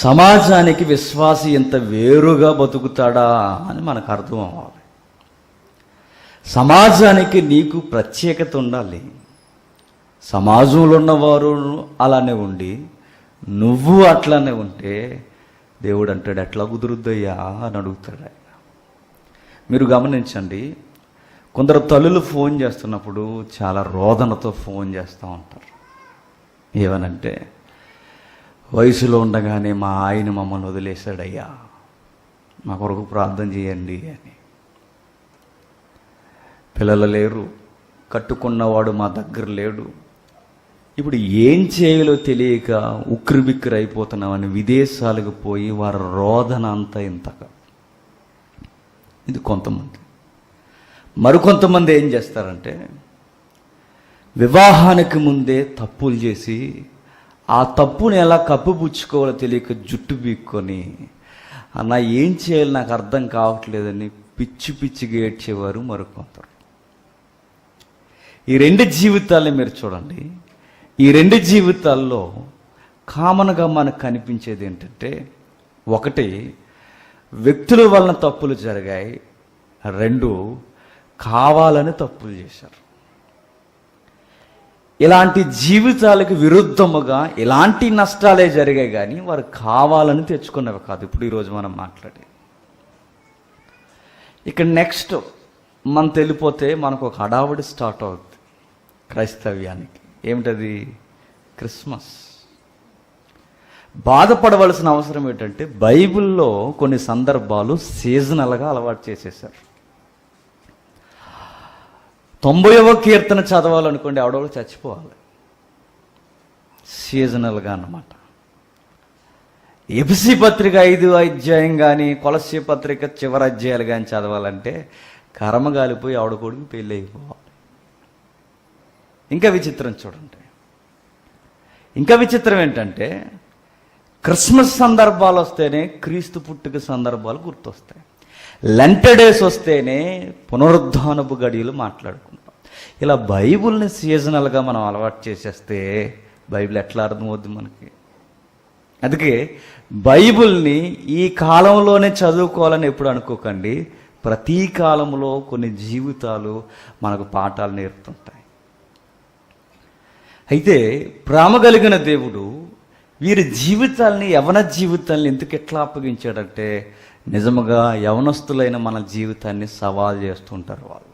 సమాజానికి విశ్వాసి ఎంత వేరుగా బతుకుతాడా అని మనకు అర్థం అవ్వాలి. సమాజానికి నీకు ప్రత్యేకత ఉండాలి. సమాజంలో ఉన్నవారు అలానే ఉండి నువ్వు అట్లానే ఉంటే దేవుడు అంటాడు, ఎట్లా కుదురుద్దయ్యా అని అడుగుతాడు ఆయన. మీరు గమనించండి, కొందరు తల్లులు ఫోన్ చేస్తున్నప్పుడు చాలా రోదనతో ఫోన్ చేస్తూ ఉంటారు. ఏమనంటే, వయసులో ఉండగానే మా ఆయన మమ్మల్ని వదిలేశాడయ్యా, మా కొరకు ప్రార్థన చేయండి అని. పిల్లలు లేరు, కట్టుకున్నవాడు మా దగ్గర లేడు, ఇప్పుడు ఏం చేయాలో తెలియక ఉక్కిరిబిక్కిరి అయిపోతున్నామని విదేశాలకు పోయి వారి రోదన అంతా ఇంతగా. ఇది కొంతమంది. మరికొంతమంది ఏం చేస్తారంటే, వివాహానికి ముందే తప్పులు చేసి ఆ తప్పుని ఎలా కప్పుపుచ్చుకోవాలో తెలియక జుట్టు బీక్కొని, అన్న ఏం చేయాలి నాకు అర్థం కావట్లేదని పిచ్చి పిచ్చిగా ఏడ్చేవారు మరికొందరు. ఈ రెండు జీవితాలని మీరు చూడండి. ఈ రెండు జీవితాల్లో కామన్గా మనకు కనిపించేది ఏంటంటే, ఒకటి వ్యక్తుల వలన తప్పులు జరిగాయి, రెండు కావాలని తప్పులు చేశారు. ఇలాంటి జీవితాలకు విరుద్ధముగా ఇలాంటి నష్టాలే జరిగాయి, కానీ వారు కావాలని తెచ్చుకున్నవి కాదు. ఇప్పుడు ఈరోజు మనం మాట్లాడే ఇక్కడ నెక్స్ట్ మనం తెలిపోతే మనకు ఒక హడావుడి స్టార్ట్ అవుతుంది క్రైస్తవ్యానికి. ఏమిటది? క్రిస్మస్. బాధపడవలసిన అవసరం ఏంటంటే, బైబిల్లో కొన్ని సందర్భాలు సీజనల్గా అలవాటు చేసేసారు. 90వ కీర్తన చదవాలనుకోండి, ఎవడో చచ్చిపోవాలి, సీజనల్గా అన్నమాట. ఎఫెసీ పత్రిక 5వ అధ్యాయం కానీ, కొలస్సీ పత్రిక చివరి అధ్యాయాలు కానీ చదవాలంటే కర్మగాలిపోయి ఆవిడ కొడుకు పెళ్ళి అయిపోవాలి. ఇంకా విచిత్రం చూడండి, ఇంకా విచిత్రం ఏంటంటే, క్రిస్మస్ సందర్భాలు వస్తేనే క్రీస్తు పుట్టుక సందర్భాలు గుర్తొస్తాయి. లెంట్ డేస్ వస్తేనే పునరుద్ధానపు గడియలు మాట్లాడుకుంటాం. ఇలా బైబిల్ని సీజనల్గా మనం అలవాటు చేసేస్తే బైబిల్ ఎట్లా అర్థమవుద్ది మనకి? అందుకే బైబిల్ని ఈ కాలంలోనే చదువుకోవాలని ఎప్పుడు అనుకోకండి. ప్రతీ కాలంలో కొన్ని జీవితాలు మనకు పాఠాలు నేర్పుతుంటాయి. అయితే ప్రేమ కలిగిన దేవుడు వీరి జీవితాల్ని, యవన జీవితాల్ని ఎందుకు ఎట్లా అప్పగించాడంటే, నిజముగా యవనస్తులైన మన జీవితాన్ని సవాల్ చేస్తుంటారు. వాళ్ళు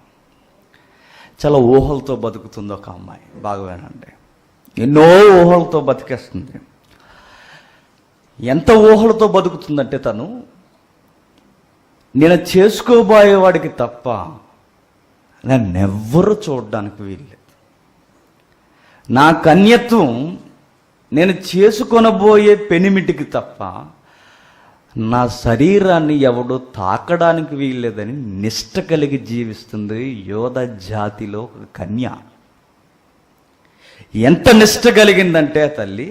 చాలా ఊహలతో బతుకుతుంది ఒక అమ్మాయి. బాగా వినండి, ఎన్నో ఊహలతో బతికేస్తుంది. ఎంత ఊహలతో బతుకుతుందంటే, తను నేను చేసుకోబోయేవాడికి తప్ప నన్నెవ్వరూ చూడడానికి వీల్లేదు, నా కన్యత్వం నేను చేసుకొనబోయే పెనిమిటికి తప్ప నా శరీరాన్ని ఎవడో తాకడానికి వీల్లేదని నిష్ట కలిగి జీవిస్తుంది యోధ జాతిలో ఒక కన్య. ఎంత నిష్ట కలిగిందంటే తల్లి,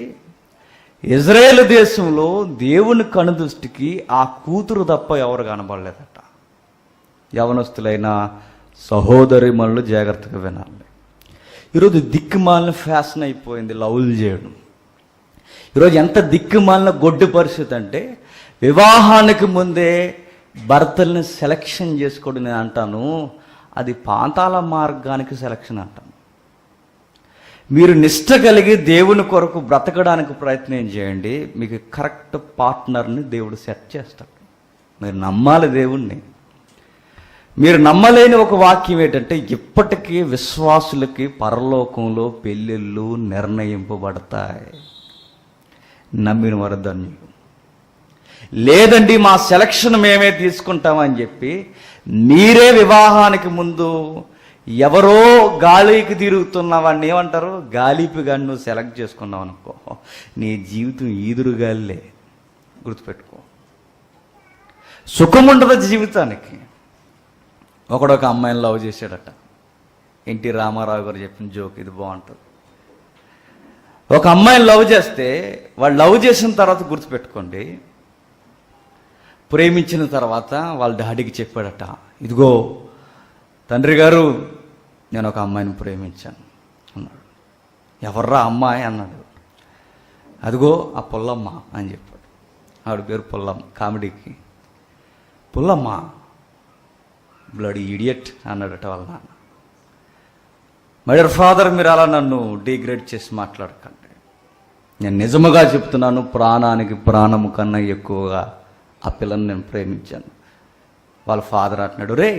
ఇజ్రాయేల్ దేశంలో దేవుని కనుదృష్టికి ఆ కూతురు తప్ప ఎవరు కనబడలేదట. యవనస్తులైన సహోదరిమణులు జాగ్రత్తగా వినాలి. ఈరోజు దిక్కుమాలిన ఫ్యాషన్ అయిపోయింది లవ్లు చేయడం. ఈరోజు ఎంత దిక్కుమాలిన గొడ్డు పరిస్థితి అంటే, వివాహానికి ముందే భర్తల్ని సెలక్షన్ చేసుకోవడం నేను అంటాను, అది పాతాళ మార్గానికి సెలక్షన్ అంటాను. మీరు నిష్ట కలిగి దేవుని కొరకు బ్రతకడానికి ప్రయత్నం చేయండి, మీకు కరెక్ట్ పార్ట్నర్ని దేవుడు సెట్ చేస్తాడు. మీరు నమ్మాలి దేవుణ్ణి. మీరు నమ్మలేని ఒక వాక్యం ఏంటంటే, ఇప్పటికీ విశ్వాసులకి పరలోకంలో పెళ్ళిళ్ళు నిర్ణయింపబడతాయి. నమ్మిన వారు ధన్యులు. లేదండి మా సెలక్షన్ మేమే తీసుకుంటామని చెప్పి మీరే వివాహానికి ముందు ఎవరో గాలికి తిరుగుతున్నవాడిని ఏమంటారు, గాలిపిగా నువ్వు సెలెక్ట్ చేసుకున్నావు అనుకో, నీ జీవితం ఈదురుగాలే. గుర్తుపెట్టుకో, సుఖముండదు జీవితానికి. ఒకడొక అమ్మాయిని లవ్ చేశాడట. ఎన్టీ రామారావు గారు చెప్పిన జోక్ ఇది బాగుంటుంది. ఒక అమ్మాయిని లవ్ చేస్తే, వాళ్ళు లవ్ చేసిన తర్వాత గుర్తుపెట్టుకోండి, ప్రేమించిన తర్వాత వాళ్ళ డాడీకి చెప్పాడట, ఇదిగో తండ్రి గారు నేను ఒక అమ్మాయిని ప్రేమించాను అన్నాడు. ఎవర్రా అమ్మాయి అన్నాడు. అదిగో ఆ పొల్లమ్మ అని చెప్పాడు. ఆవిడ పేరు పుల్లమ్మ. కామెడీకి పుల్లమ్మ బ్లడీ ఇడియట్ అన్నాడట వాళ్ళ నాన్న. మై డియర్ ఫాదర్, మీరు అలా నన్ను డిగ్రేడ్ చేసి మాట్లాడకండి. నేను నిజముగా చెప్తున్నాను, ప్రాణానికి ప్రాణము కన్నా ఎక్కువగా ఆ పిల్లని నేను ప్రేమించాను. వాళ్ళ ఫాదర్ అంటున్నాడు, రే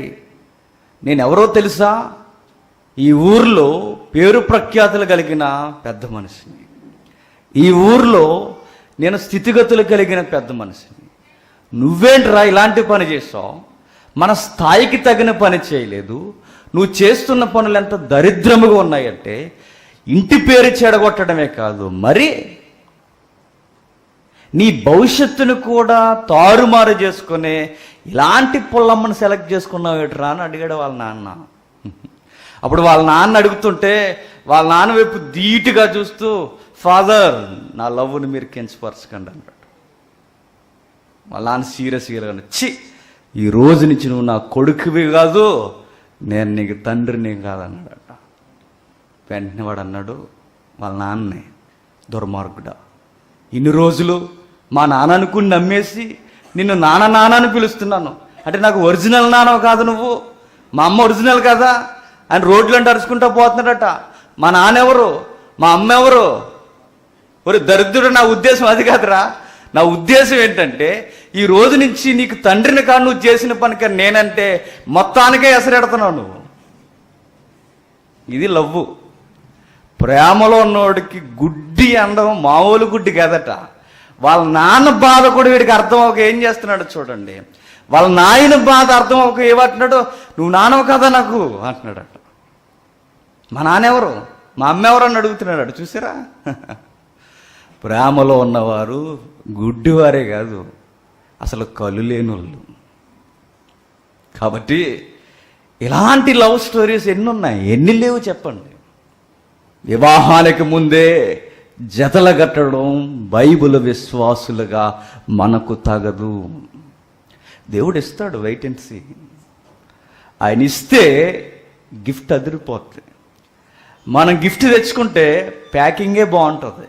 నేనెవరో తెలుసా? ఈ ఊర్లో పేరు ప్రఖ్యాతులు కలిగిన పెద్ద మనిషిని, ఈ ఊర్లో నేను స్థితిగతులు కలిగిన పెద్ద మనిషిని. నువ్వేంట్రా ఇలాంటి పని చేసావు? మన స్థాయికి తగిన పని చేయలేదు. నువ్వు చేస్తున్న పనులు ఎంత దరిద్రముగా ఉన్నాయంటే ఇంటి పేరు చెడగొట్టడమే కాదు, మరి నీ భవిష్యత్తును కూడా తారుమారు చేసుకునే ఇలాంటి పుల్లమ్మను సెలెక్ట్ చేసుకున్నావు ఏట్రా అని అడిగాడు వాళ్ళ నాన్న. అప్పుడు వాళ్ళ నాన్న అడుగుతుంటే వాళ్ళ నాన్న వైపు ధీటుగా చూస్తూ, ఫాదర్ నా లవ్ని మీరు కించపరచకండి అన్నాడు. వాళ్ళ నాన్న సీరియస్గా, చి ఈ రోజు నుంచి నువ్వు నా కొడుకువి కాదు, నేను నీకు తండ్రిని కాదన్నాడట. వెంటనే వాడు అన్నాడు వాళ్ళ నాన్నే, దుర్మార్గుడా, ఇన్ని రోజులు మా నాన్న అనుకుని నమ్మేసి నిన్ను నాన్న నాన్న అని పిలుస్తున్నాను అంటే నాకు ఒరిజినల్ నాన్న కాదు నువ్వు, మా అమ్మ ఒరిజినల్ కదా అని రోడ్లంటే అరుచుకుంటా పోతున్నాడట. మా నాన్న ఎవరు, మా అమ్మ ఎవరు? ఒరే దరిద్రుడు, నా ఉద్దేశం అది కాదురా. నా ఉద్దేశం ఏంటంటే ఈ రోజు నుంచి నీకు తండ్రిని కాదు నువ్వు చేసిన పనికి నేనంటే మొత్తానికే ఎసరెడుతున్నావు నువ్వు. ఇది లవ్వు. ప్రేమలో ఉన్నవాడికి గుడ్డి అనడం మామూలు గుడ్డి కాదట. వాళ్ళ నాన్న బాధ కూడా వీడికి అర్థం అవ్వక ఏం చేస్తున్నాడు చూడండి. వాళ్ళ నాయన బాధ అర్థం అవ్వక ఏమంటున్నాడు, నువ్వు నాన్నవు కదా నాకు అంటున్నాడట. మా నాన్న ఎవరు, మా అమ్మ ఎవరు అని అడుగుతున్నాడు. చూసారా, ప్రేమలో ఉన్నవారు గుడ్డివారే కాదు, అసలు కళ్ళు లేనోళ్ళు. కాబట్టి ఇలాంటి లవ్ స్టోరీస్ ఎన్ని ఉన్నాయి, ఎన్ని లేవు చెప్పండి. వివాహానికి ముందే జతల కట్టడం బైబిల్ విశ్వాసులుగా మనకు తగదు. దేవుడు ఇస్తాడు, వెయిట్ అండ్ సీ. ఆయన ఇస్తే గిఫ్ట్ అదిరిపోతుంది. మనం గిఫ్ట్ తెచ్చుకుంటే ప్యాకింగే బాగుంటుంది,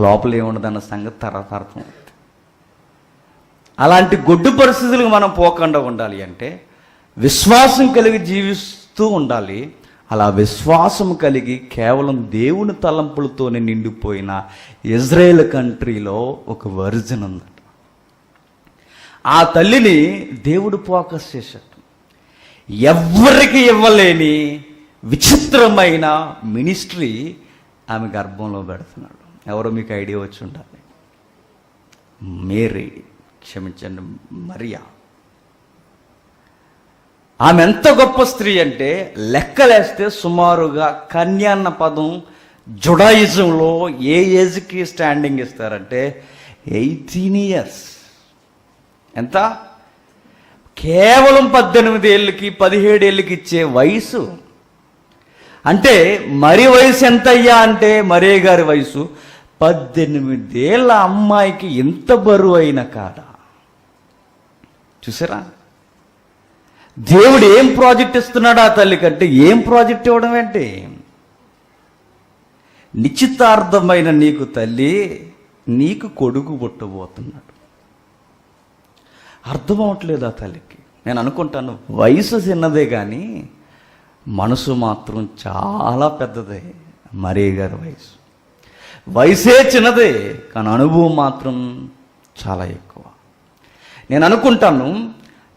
లోపల ఏముండదన్న సంగతి తర్వాత అర్థమవుతుంది. అలాంటి గొడ్డు పరిస్థితులకు మనం పోకుండా ఉండాలి అంటే విశ్వాసం కలిగి జీవిస్తూ ఉండాలి. అలా విశ్వాసం కలిగి కేవలం దేవుని తలంపులతోనే నిండిపోయిన ఇజ్రాయేల్ కంట్రీలో ఒక వర్జిన్ ఉందట. ఆ తల్లిని దేవుడు ఫోకస్ చేశాడు. ఎవ్వరికి ఇవ్వలేని విచిత్రమైన మినిస్ట్రీ ఆమె గర్భంలో పెడుతున్నాడు. ఎవరో మీకు ఐడియా వచ్చి ఉండాలి. మేరీ, క్షమించండి, మరియా. ఆమె ఎంత గొప్ప స్త్రీ అంటే లెక్కలేస్తే సుమారుగా కన్య అన్న పదం జుడాయిజంలో ఏ ఏజ్కి స్టాండింగ్ ఇస్తారంటే 18 years. ఎంత? కేవలం 18 ఏళ్ళకి 17 ఏళ్ళకి ఇచ్చే వయసు. అంటే మరి వయసు ఎంత అయ్యా అంటే మరియ గారి వయసు 18 ఏళ్ళ అమ్మాయికి ఎంత బరువు అయిన కాదా? చూసారా, దేవుడు ఏం ప్రాజెక్ట్ ఇస్తున్నాడు ఆ తల్లి కంటే? ఏం ప్రాజెక్ట్ ఇవ్వడం ఏంటి? నిశ్చితార్థమైన నీకు తల్లి, నీకు కొడుకు పుట్టబోతున్నాడు. అర్థం అవట్లేదు ఆ తల్లికి. నేను అనుకుంటాను వయసు చిన్నదే కానీ మనసు మాత్రం చాలా పెద్దదే. మరియ గారి వయసే చిన్నదే కానీ అనుభవం మాత్రం చాలా ఎక్కువ. నేను అనుకుంటాను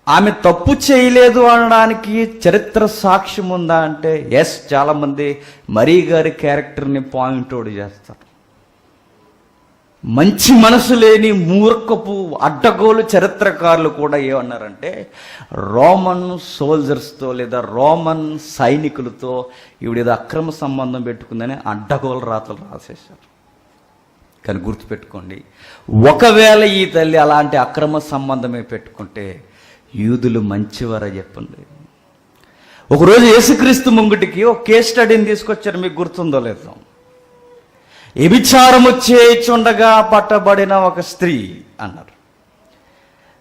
ఆమె తప్పు చేయలేదు అనడానికి చరిత్ర సాక్ష్యం ఉందా అంటే ఎస్. చాలామంది మరియ గారి క్యారెక్టర్ని పాయింట్అవుట్ చేస్తారు. మంచి మనసు లేని మూర్ఖపు అడ్డగోలు చరిత్రకారులు కూడా ఏమన్నారంటే రోమన్ సోల్జర్స్తో లేదా రోమన్ సైనికులతో ఈవిడేదో అక్రమ సంబంధం పెట్టుకుందని అడ్డగోలు రాతలు రాసేశారు. కానీ గుర్తుపెట్టుకోండి, ఒకవేళ ఈ తల్లి అలాంటి అక్రమ సంబంధమే పెట్టుకుంటే యూదులు మంచివారా చెప్పండి. ఒకరోజు యేసుక్రీస్తు ముంగిటికి ఒక కేస్ స్టడీని తీసుకొచ్చారు, మీకు గుర్తుందో లేదో. వ్యభిచారము చేయుచుండగా పట్టబడిన ఒక స్త్రీ అన్నారు.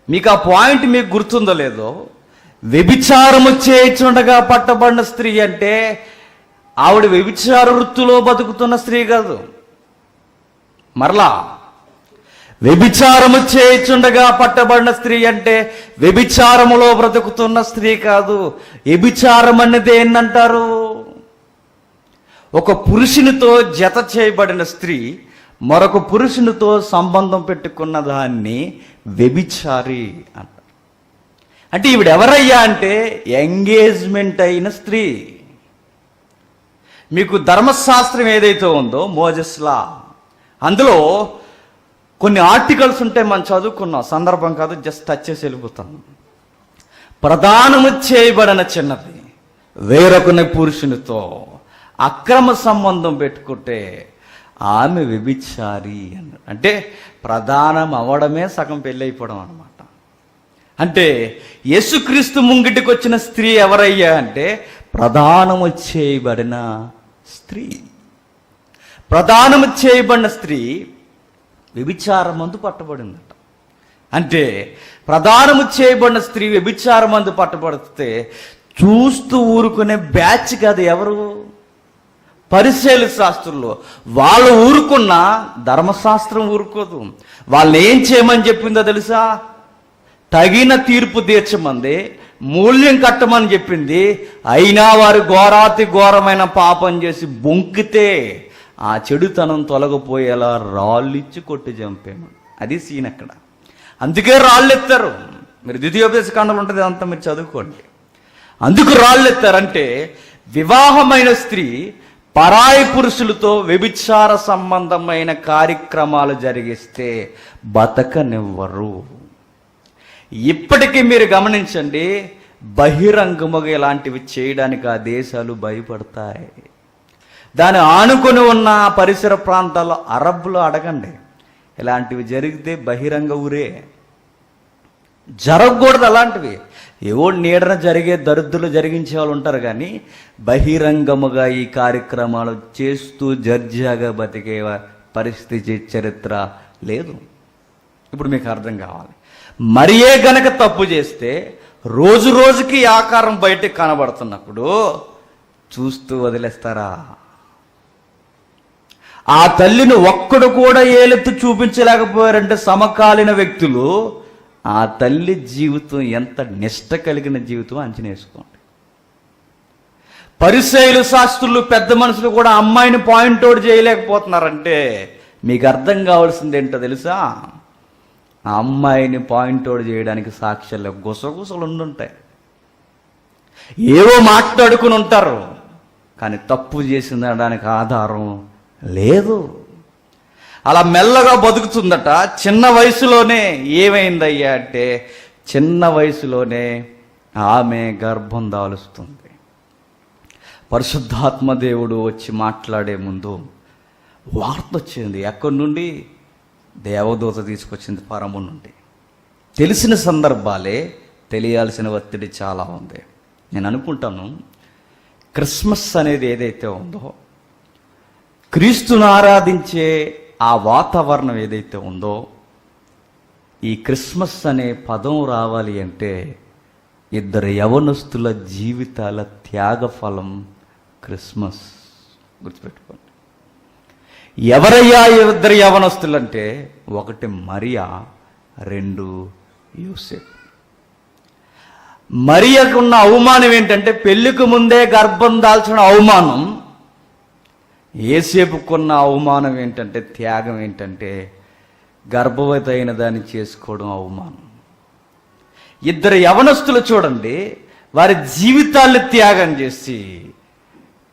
మీకు ఆ పాయింట్ మీకు గుర్తుందో లేదో. వ్యభిచారము చేయుచుండగా పట్టబడిన స్త్రీ అంటే ఆవిడ వ్యభిచార వృత్తిలో బతుకుతున్న స్త్రీ కాదు. మరలా వ్యభిచారము చేయుచుండగా పట్టబడిన స్త్రీ అంటే వ్యభిచారములో బ్రతుకుతున్న స్త్రీ కాదు. వ్యభిచారం అనేది ఏంటంటారు? ఒక పురుషునితో జత చేయబడిన స్త్రీ మరొక పురుషునితో సంబంధం పెట్టుకున్న దాన్ని వ్యభిచారి అంటారు. అంటే ఈవిడ ఎవరయ్యా అంటే ఎంగేజ్మెంట్ అయిన స్త్రీ. మీకు ధర్మశాస్త్రం ఏదైతే ఉందో మోజెస్ లా, అందులో కొన్ని ఆర్టికల్స్ ఉంటాయి, మనం చదువుకున్నాం, సందర్భం కాదు, జస్ట్ టచ్ చేసి వెళ్ళిపోతాం. ప్రదానము చేయబడిన చిన్నది వేరొకని పురుషునితో అక్రమ సంబంధం పెట్టుకుంటే ఆమె వ్యభిచారి అన్నాడు. అంటే ప్రదానం అవ్వడమే సగం పెళ్ళి అయిపోవడం అన్నమాట. అంటే యేసుక్రీస్తు ముంగిటికి వచ్చిన స్త్రీ ఎవరయ్యా అంటే ప్రదానము చేయబడిన స్త్రీ. ప్రదానము చేయబడిన స్త్రీ వ్యభిచారమందు పట్టబడిందట. అంటే ప్రదానము చేయబడిన స్త్రీ వ్యభిచారమందు పట్టబడితే చూస్తూ ఊరుకునే బ్యాచ్ కాదు ఎవరు? పరిసయ్యుల శాస్త్రులు. వాళ్ళు ఊరుకున్న ధర్మశాస్త్రం ఊరుకోదు. వాళ్ళని ఏం చేయమని చెప్పిందో తెలుసా? తగిన తీర్పు తీర్చమంది, మూల్యం కట్టమని చెప్పింది. అయినా వారు ఘోరాతి ఘోరమైన పాపం చేసి బొంకితే ఆ చెడుతనం తొలగిపోయేలా రాళ్ళిచ్చి కొట్టి చంపేమని. అది సీన్ అక్కడ. అందుకే రాళ్ళు ఎత్తారు. మీరు ద్వితీయోపదేశ కాండలు ఉంటుంది, అంతా మీరు చదువుకోండి. అందుకు రాళ్ళు ఎత్తారంటే వివాహమైన స్త్రీ పరాయి పురుషులతో వ్యభిచార సంబంధమైన కార్యక్రమాలు జరిగిస్తే బతకనివ్వరు. ఇప్పటికీ మీరు గమనించండి, బహిరంగముగా ఇలాంటివి చేయడానికి ఆ దేశాలు భయపడతాయి. దాన్ని ఆనుకొని ఉన్న పరిసర ప్రాంతాల్లో అరబ్బులో అడగండి, ఇలాంటివి జరిగితే బహిరంగ ఊరే. జరగకూడదు అలాంటివి. ఏవో నీడన జరిగే దరిద్రులు జరిగించే వాళ్ళు ఉంటారు, కానీ బహిరంగముగా ఈ కార్యక్రమాలు చేస్తూ జర్జాగా బతికే పరిస్థితి చరిత్ర లేదు. ఇప్పుడు మీకు అర్థం కావాలి, మరియే గనక తప్పు చేస్తే రోజు రోజుకి ఆకారం బయటకు కనబడుతున్నప్పుడు చూస్తూ వదిలేస్తారా? ఆ తల్లిని ఒక్కడు కూడా ఏలెత్తి చూపించలేకపోయారంటే సమకాలీన వ్యక్తులు ఆ తల్లి జీవితం ఎంత నిష్ట కలిగిన జీవితం అంచనా వేసుకోండి. పరిసయ్యులు శాస్త్రులు పెద్ద మనుషులు కూడా అమ్మాయిని పాయింట్ అవుట్ చేయలేకపోతున్నారంటే మీకు అర్థం కావాల్సింది ఏంటో తెలుసా? ఆ అమ్మాయిని పాయింట్ అవుట్ చేయడానికి సాక్ష్యాలు గుసగుసలు ఉండుంటాయి, ఏవో మాట్లాడుకుని ఉంటారు, కానీ తప్పు చేసిందనడానికి ఆధారం లేదు. అలా మెల్లగా బతుకుతుందట. చిన్న వయసులోనే ఏమైందయ్యా అంటే చిన్న వయసులోనే ఆమె గర్భం దాలుస్తుంది. పరిశుద్ధాత్మ దేవుడు వచ్చి మాట్లాడే ముందు వార్త వచ్చింది. ఎక్కడి నుండి? దేవదూత తీసుకొచ్చింది, పరము నుండి. తెలిసిన సందర్భాలే, తెలియాల్సిన ఒత్తిడి చాలా ఉంది. నేను అనుకుంటాను క్రిస్మస్ అనేది ఏదైతే ఉందో, క్రీస్తును ఆరాధించే ఆ వాతావరణం ఏదైతే ఉందో, ఈ క్రిస్మస్ అనే పదం రావాలి అంటే ఇద్దరు యవనస్తుల జీవితాల త్యాగ ఫలం క్రిస్మస్. గుర్తుపెట్టుకోండి. ఎవరయ్యా ఇద్దరు యవనస్తులు అంటే, ఒకటి మరియా, రెండు యోసేపు. మరియకున్న అవమానం ఏంటంటే పెళ్లికి ముందే గర్భం దాల్చిన అవమానం. యోసేపుకున్న అవమానం ఏంటంటే, త్యాగం ఏంటంటే గర్భవతి అయిన దాన్ని చేసుకోవడం అవమానం. ఇద్దరు యవనస్తులు చూడండి, వారి జీవితాన్ని త్యాగం చేసి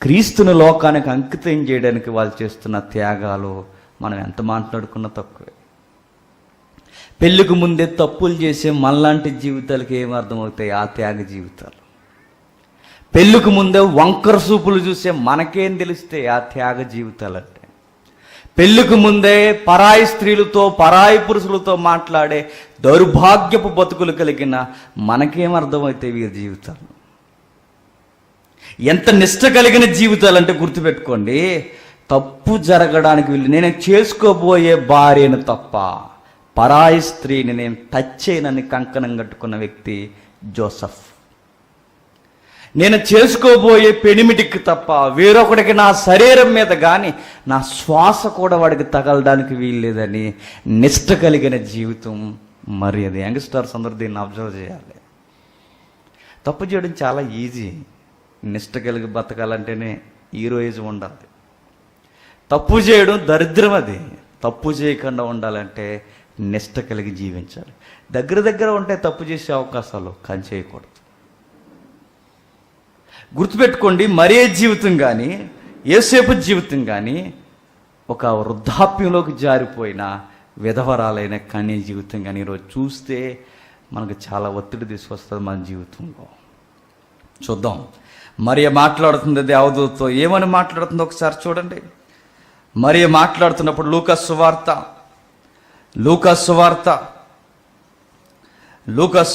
క్రీస్తుని లోకానికి అంకితం చేయడానికి వాళ్ళు చేస్తున్న త్యాగాలు మనం ఎంత మాట్లాడుకున్నా తక్కువే. పెళ్ళికి ముందే తప్పులు చేసే మనలాంటి జీవితాలకి ఏం అర్థమవుతాయి ఆ త్యాగ జీవితాలు? పెళ్ళికి ముందే వంకర సూపులు చూసే మనకేం తెలిస్తే ఆ త్యాగ జీవితాలంటే? పెళ్ళికి ముందే పరాయి స్త్రీలతో పరాయి పురుషులతో మాట్లాడే దౌర్భాగ్యపు బతుకులు కలిగిన మనకేం అర్థమవుతాయి వీరి జీవితాలు? ఎంత నిష్ట కలిగిన జీవితాలు అంటే గుర్తుపెట్టుకోండి, తప్పు జరగడానికి వీళ్ళు నేను చేసుకోబోయే భార్యను తప్ప పరాయి స్త్రీని నేను టచ్ చేయనని కంకణం కట్టుకున్న వ్యక్తి జోసఫ్. నేను చేసుకోబోయే పెనిమిటికి తప్ప వేరొకడికి నా శరీరం మీద కానీ నా శ్వాస కూడా వాడికి తగలడానికి వీల్లేదని నిష్ట కలిగిన జీవితం మరి అది. యంగ్స్టర్స్ అందరూ దీన్ని అబ్జర్వ్ చేయాలి. తప్పు చేయడం చాలా ఈజీ. నిష్ట కలిగి బతకాలంటేనే హీరోయిజం ఉండాలి. తప్పు చేయడం దరిద్రం. అది తప్పు చేయకుండా ఉండాలంటే నిష్ట కలిగి జీవించాలి. దగ్గర ఉంటే తప్పు చేసే అవకాశాలు కానీ చేయకూడదు. గుర్తుపెట్టుకోండి, మరే జీవితం కానీ యేసేపు జీవితం కానీ ఒక వృద్ధాప్యంలోకి జారిపోయిన విధవరాలైన కన్య జీవితం కానీ ఈరోజు చూస్తే మనకు చాలా ఒత్తిడి తీసుకొస్తుంది మన జీవితంలో. చూద్దాం, మరియ మాట్లాడుతుంది దేవదూతతో. ఏమని మాట్లాడుతుందో ఒకసారి చూడండి. మరియ మాట్లాడుతున్నప్పుడు లూకాసు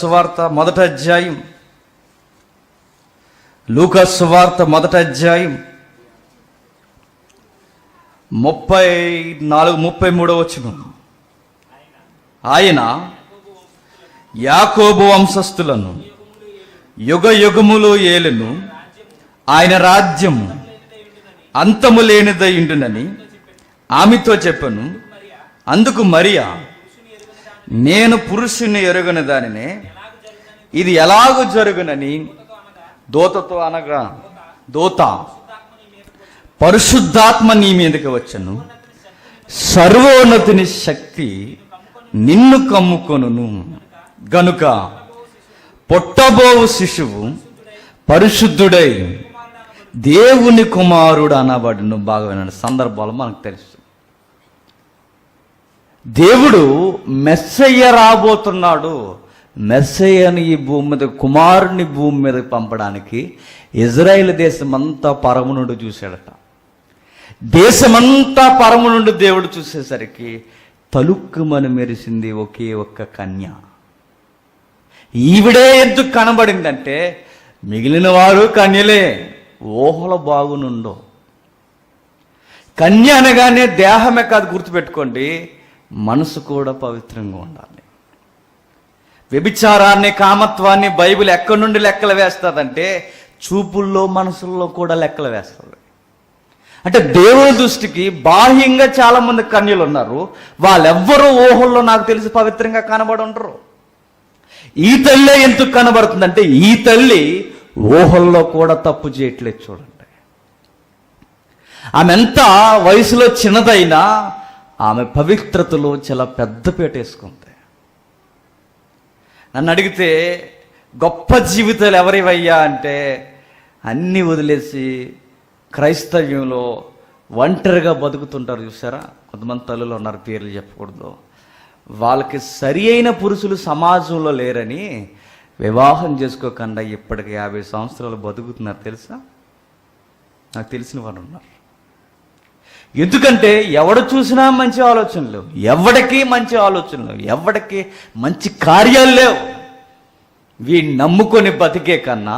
వార్త మొదటి అధ్యాయం 34-33 వచనం. ఆయన యాకోబు వంశస్థులను యుగయుగములు ఏలును, ఆయన రాజ్యము అంతము లేనిదై ఉండునని ఆమెతో చెప్పను. అందుకు మరియా, నేను పురుషుని ఎరుగని దానినే, ఇది ఎలాగూ జరుగునని దూతతో అనగా, దూత పరిశుద్ధాత్మ నీ మీదకి వచ్చను, సర్వోన్నతుని శక్తి నిన్ను కమ్ముకొనును గనుక పుట్టబోవు శిశువు పరిశుద్ధుడై దేవుని కుమారుడు అనబడును. బాగా వినండి, సందర్భాలు మనకు తెలుసు. దేవుడు మెస్సయ్య రాబోతున్నాడు. మెస్సయ్యని ఈ భూమి మీద, కుమారుని భూమి మీద పంపడానికి ఇజ్రాయేల్ దేశమంతా పరము నుండి చూశాడట. దేశమంతా పరము నుండి దేవుడు చూసేసరికి తలుక్కుమని మెరిసింది ఒకే ఒక్క కన్య. ఈవిడే ఎందుకు కనబడిందంటే మిగిలిన వారు కన్యలే, ఊహలు బాగునుండో. కన్య అనగానే దేహమే కాదు, గుర్తుపెట్టుకోండి, మనసు కూడా పవిత్రంగా ఉండాలి. వ్యభిచారాన్ని, కామత్వాన్ని బైబిల్ ఎక్కడి నుండి లెక్కలు వేస్తుందంటే చూపుల్లో, మనసుల్లో కూడా లెక్కలు వేస్తుంది. అంటే దేవుని దృష్టికి బాహ్యంగా చాలా మంది కన్యలు ఉన్నారు, వాళ్ళెవ్వరూ ఊహల్లో నాకు తెలిసి పవిత్రంగా కనబడి ఉండరు. ఈ తల్లి ఎందుకు కనబడుతుందంటే ఈ తల్లి ఊహల్లో కూడా తప్పు చేయట్లేదు. చూడండి, ఆమె ఎంత వయసులో చిన్నదైనా ఆమె పవిత్రతలో చాలా పెద్ద పీట వేసుకుంది. నన్ను అడిగితే గొప్ప జీవితాలు ఎవరివయ్యా అంటే అన్నీ వదిలేసి క్రైస్తవ్యంలో ఒంటరిగా బతుకుతుంటారు చూసారా. కొంతమంది తల్లులు ఉన్నారు, పేర్లు చెప్పకూడదు. వాళ్ళకి సరి అయిన పురుషులు సమాజంలో లేరని వివాహం చేసుకోకుండా ఇప్పటికి 50 సంవత్సరాలు బతుకుతున్నారు తెలుసా. నాకు తెలిసిన వారు ఉన్నారు. ఎందుకంటే ఎవడు చూసినా మంచి ఆలోచనలు, ఎవడికి మంచి ఆలోచనలు, ఎవడికి మంచి కార్యాలు లేవు. వీడిని నమ్ముకొని బతికే కన్నా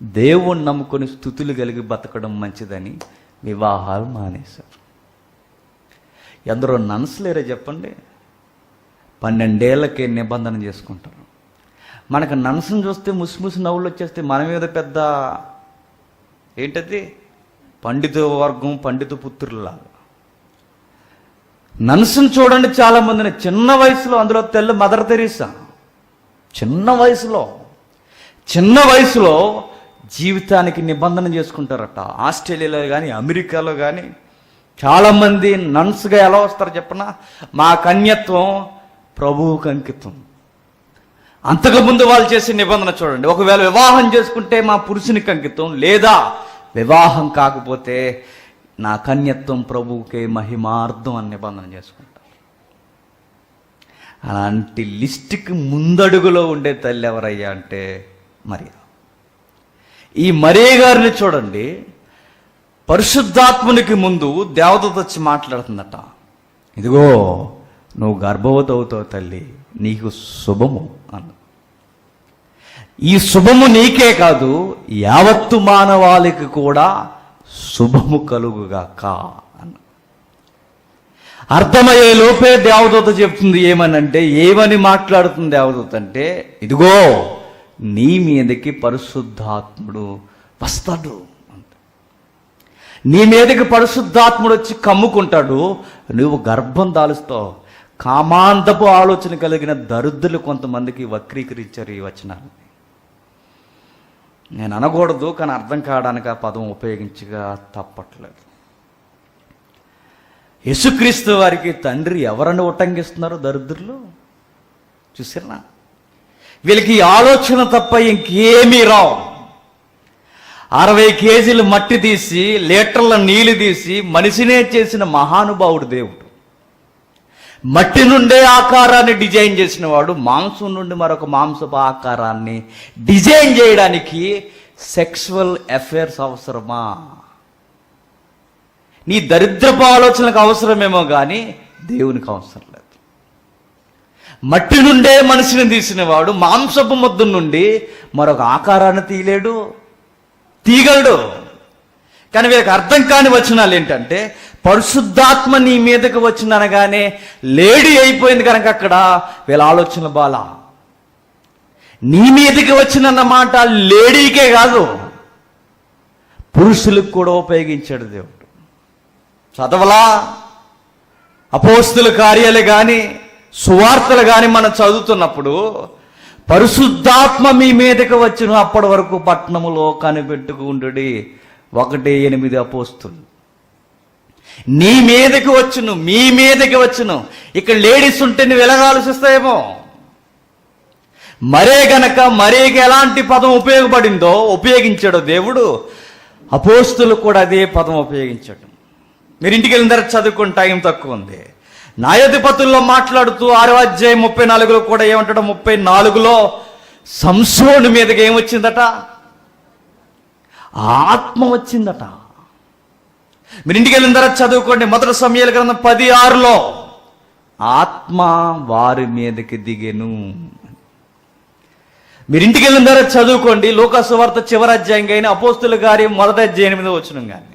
దేవుణ్ణి నమ్ముకొని స్థుతులు కలిగి బతకడం మంచిదని వివాహాలు మానేశారు. ఎందరో నన్స్లేరే చెప్పండి, 12 ఏళ్ళకే నిబంధన చేసుకుంటారు. మనకు నన్సును చూస్తే ముసిముసి నవ్వులు వచ్చేస్తే మన మీద పెద్ద ఏంటది పండిత వర్గం, పండిత పుత్రులాగా. నన్సును చూడండి, చాలా మందిని చిన్న వయసులో, అందులో తెల్ల మదర్ తెరీసా చిన్న వయసులో జీవితానికి నిబంధన చేసుకుంటారట. ఆస్ట్రేలియాలో కానీ అమెరికాలో కానీ చాలామంది నన్స్గా ఎలా వస్తారు చెప్పనా, మా కన్యత్వం ప్రభువుకు అంకితం. అంతకుముందు వాళ్ళు చేసే నిబంధన చూడండి, ఒకవేళ వివాహం చేసుకుంటే మా పురుషునికి అంకితం, లేదా వివాహం కాకపోతే నా కన్యత్వం ప్రభువుకే మహిమార్థం అని నిబంధన చేసుకుంటారు. అలాంటి లిస్టుకి ముందడుగులో ఉండే తల్లి ఎవరయ్యా అంటే మరియా. ఈ మరియ గారిని చూడండి, పరిశుద్ధాత్మునికి ముందు దేవదూత వచ్చి మాట్లాడుతుందట. ఇదిగో నువ్వు గర్భవతి అవుతావు తల్లి, నీకు శుభము అన్న. ఈ శుభము నీకే కాదు, యావత్తు మానవాళికి కూడా శుభము కలుగుగాక అన్న. అర్థమయ్యే లోపే దేవదూత చెప్తుంది ఏమనంటే, ఏమని మాట్లాడుతుంది దేవదూత అంటే, ఇదిగో నీ మీదకి పరిశుద్ధాత్ముడు వస్తాడు. నీ మీదకి పరిశుద్ధాత్ముడు వచ్చి కమ్ముకుంటాడు, నువ్వు గర్భం దాలుస్తావు. కామాంతపు ఆలోచన కలిగిన దరిద్రులు కొంతమందికి వక్రీకరించారు ఈ వచనాన్ని. నేను అనకూడదు, కానీ అర్థం కావడానికి ఆ పదం ఉపయోగించగా తప్పట్లేదు. యేసుక్రీస్తు వారికి తండ్రి ఎవరని ఉటంకిస్తున్నారు దరిద్రులు? చూసినా, వీళ్ళకి ఈ ఆలోచన తప్ప ఇంకేమీ రావు. 60 కేజీలు మట్టి తీసి లీటర్ల నీళ్లు తీసి మనిషినే చేసిన మహానుభావుడు దేవుడు. మట్టి నుండే ఆకారాన్ని డిజైన్ చేసిన వాడు మాంసం నుండి మరొక మాంసపు ఆకారాన్ని డిజైన్ చేయడానికి సెక్సువల్ అఫైర్స్ అవసరమా? నీ దరిద్రపు ఆలోచనలకు అవసరమేమో కానీ దేవునికి అవసరం లేదు. మట్టి నుండే మనిషిని తీసిన వాడు మాంసపు ముద్ద నుండి మరొక ఆకారాన్ని తీయగలడు. కానీ వీళ్ళకి అర్థం కాని వచనాలు ఏంటంటే, పరిశుద్ధాత్మ నీ మీదకి వచ్చిందనగానే లేడీ అయిపోయింది కనుక అక్కడ వీళ్ళ ఆలోచనలు బాలా. నీ మీదకి వచ్చిందన్న మాట లేడీకే కాదు, పురుషులకు కూడా ఉపయోగించాడు దేవుడు. చదవలా? అపోస్తుల కార్యాలు కానీ సువార్తలు కానీ మనం చదువుతున్నప్పుడు పరిశుద్ధాత్మ మీ మీదకి వచ్చును, అప్పటి వరకు పట్టణములో కనిపెట్టుకుంటుడి 1:8 అపోస్తులు. నీ మీదకి వచ్చును, మీ మీదకి వచ్చును. ఇక్కడ లేడీస్ ఉంటే నువ్వు ఎలాగ ఆలోచిస్తాయేమో. మరేకి ఎలాంటి పదం ఉపయోగించాడో దేవుడు, అపోస్తులు కూడా అదే పదం ఉపయోగించాడు. మీరు ఇంటికి వెళ్ళిన తర్వాత చదువుకుని టైం తక్కువ ఉంది. న్యాయాధిపతుల్లో మాట్లాడుతూ 6వ అధ్యాయం 34లో కూడా ఏమంటాడు? 34లో సంసోను మీదకి ఏమొచ్చిందట? ఆత్మ వచ్చిందట. మీరు ఇంటికి వెళ్ళిన తర్వాత చదువుకోండి. 1 సమూయేలు గ్రంథం 10:6లో ఆత్మ వారి మీదకి దిగెను. మీరు ఇంటికి వెళ్ళిన తర్వాత చదువుకోండి. లూకా సువార్త చివరి అధ్యాయం కానీ అపోస్తుల కార్యం 1వ అధ్యాయం 8వ వచనం కానీ.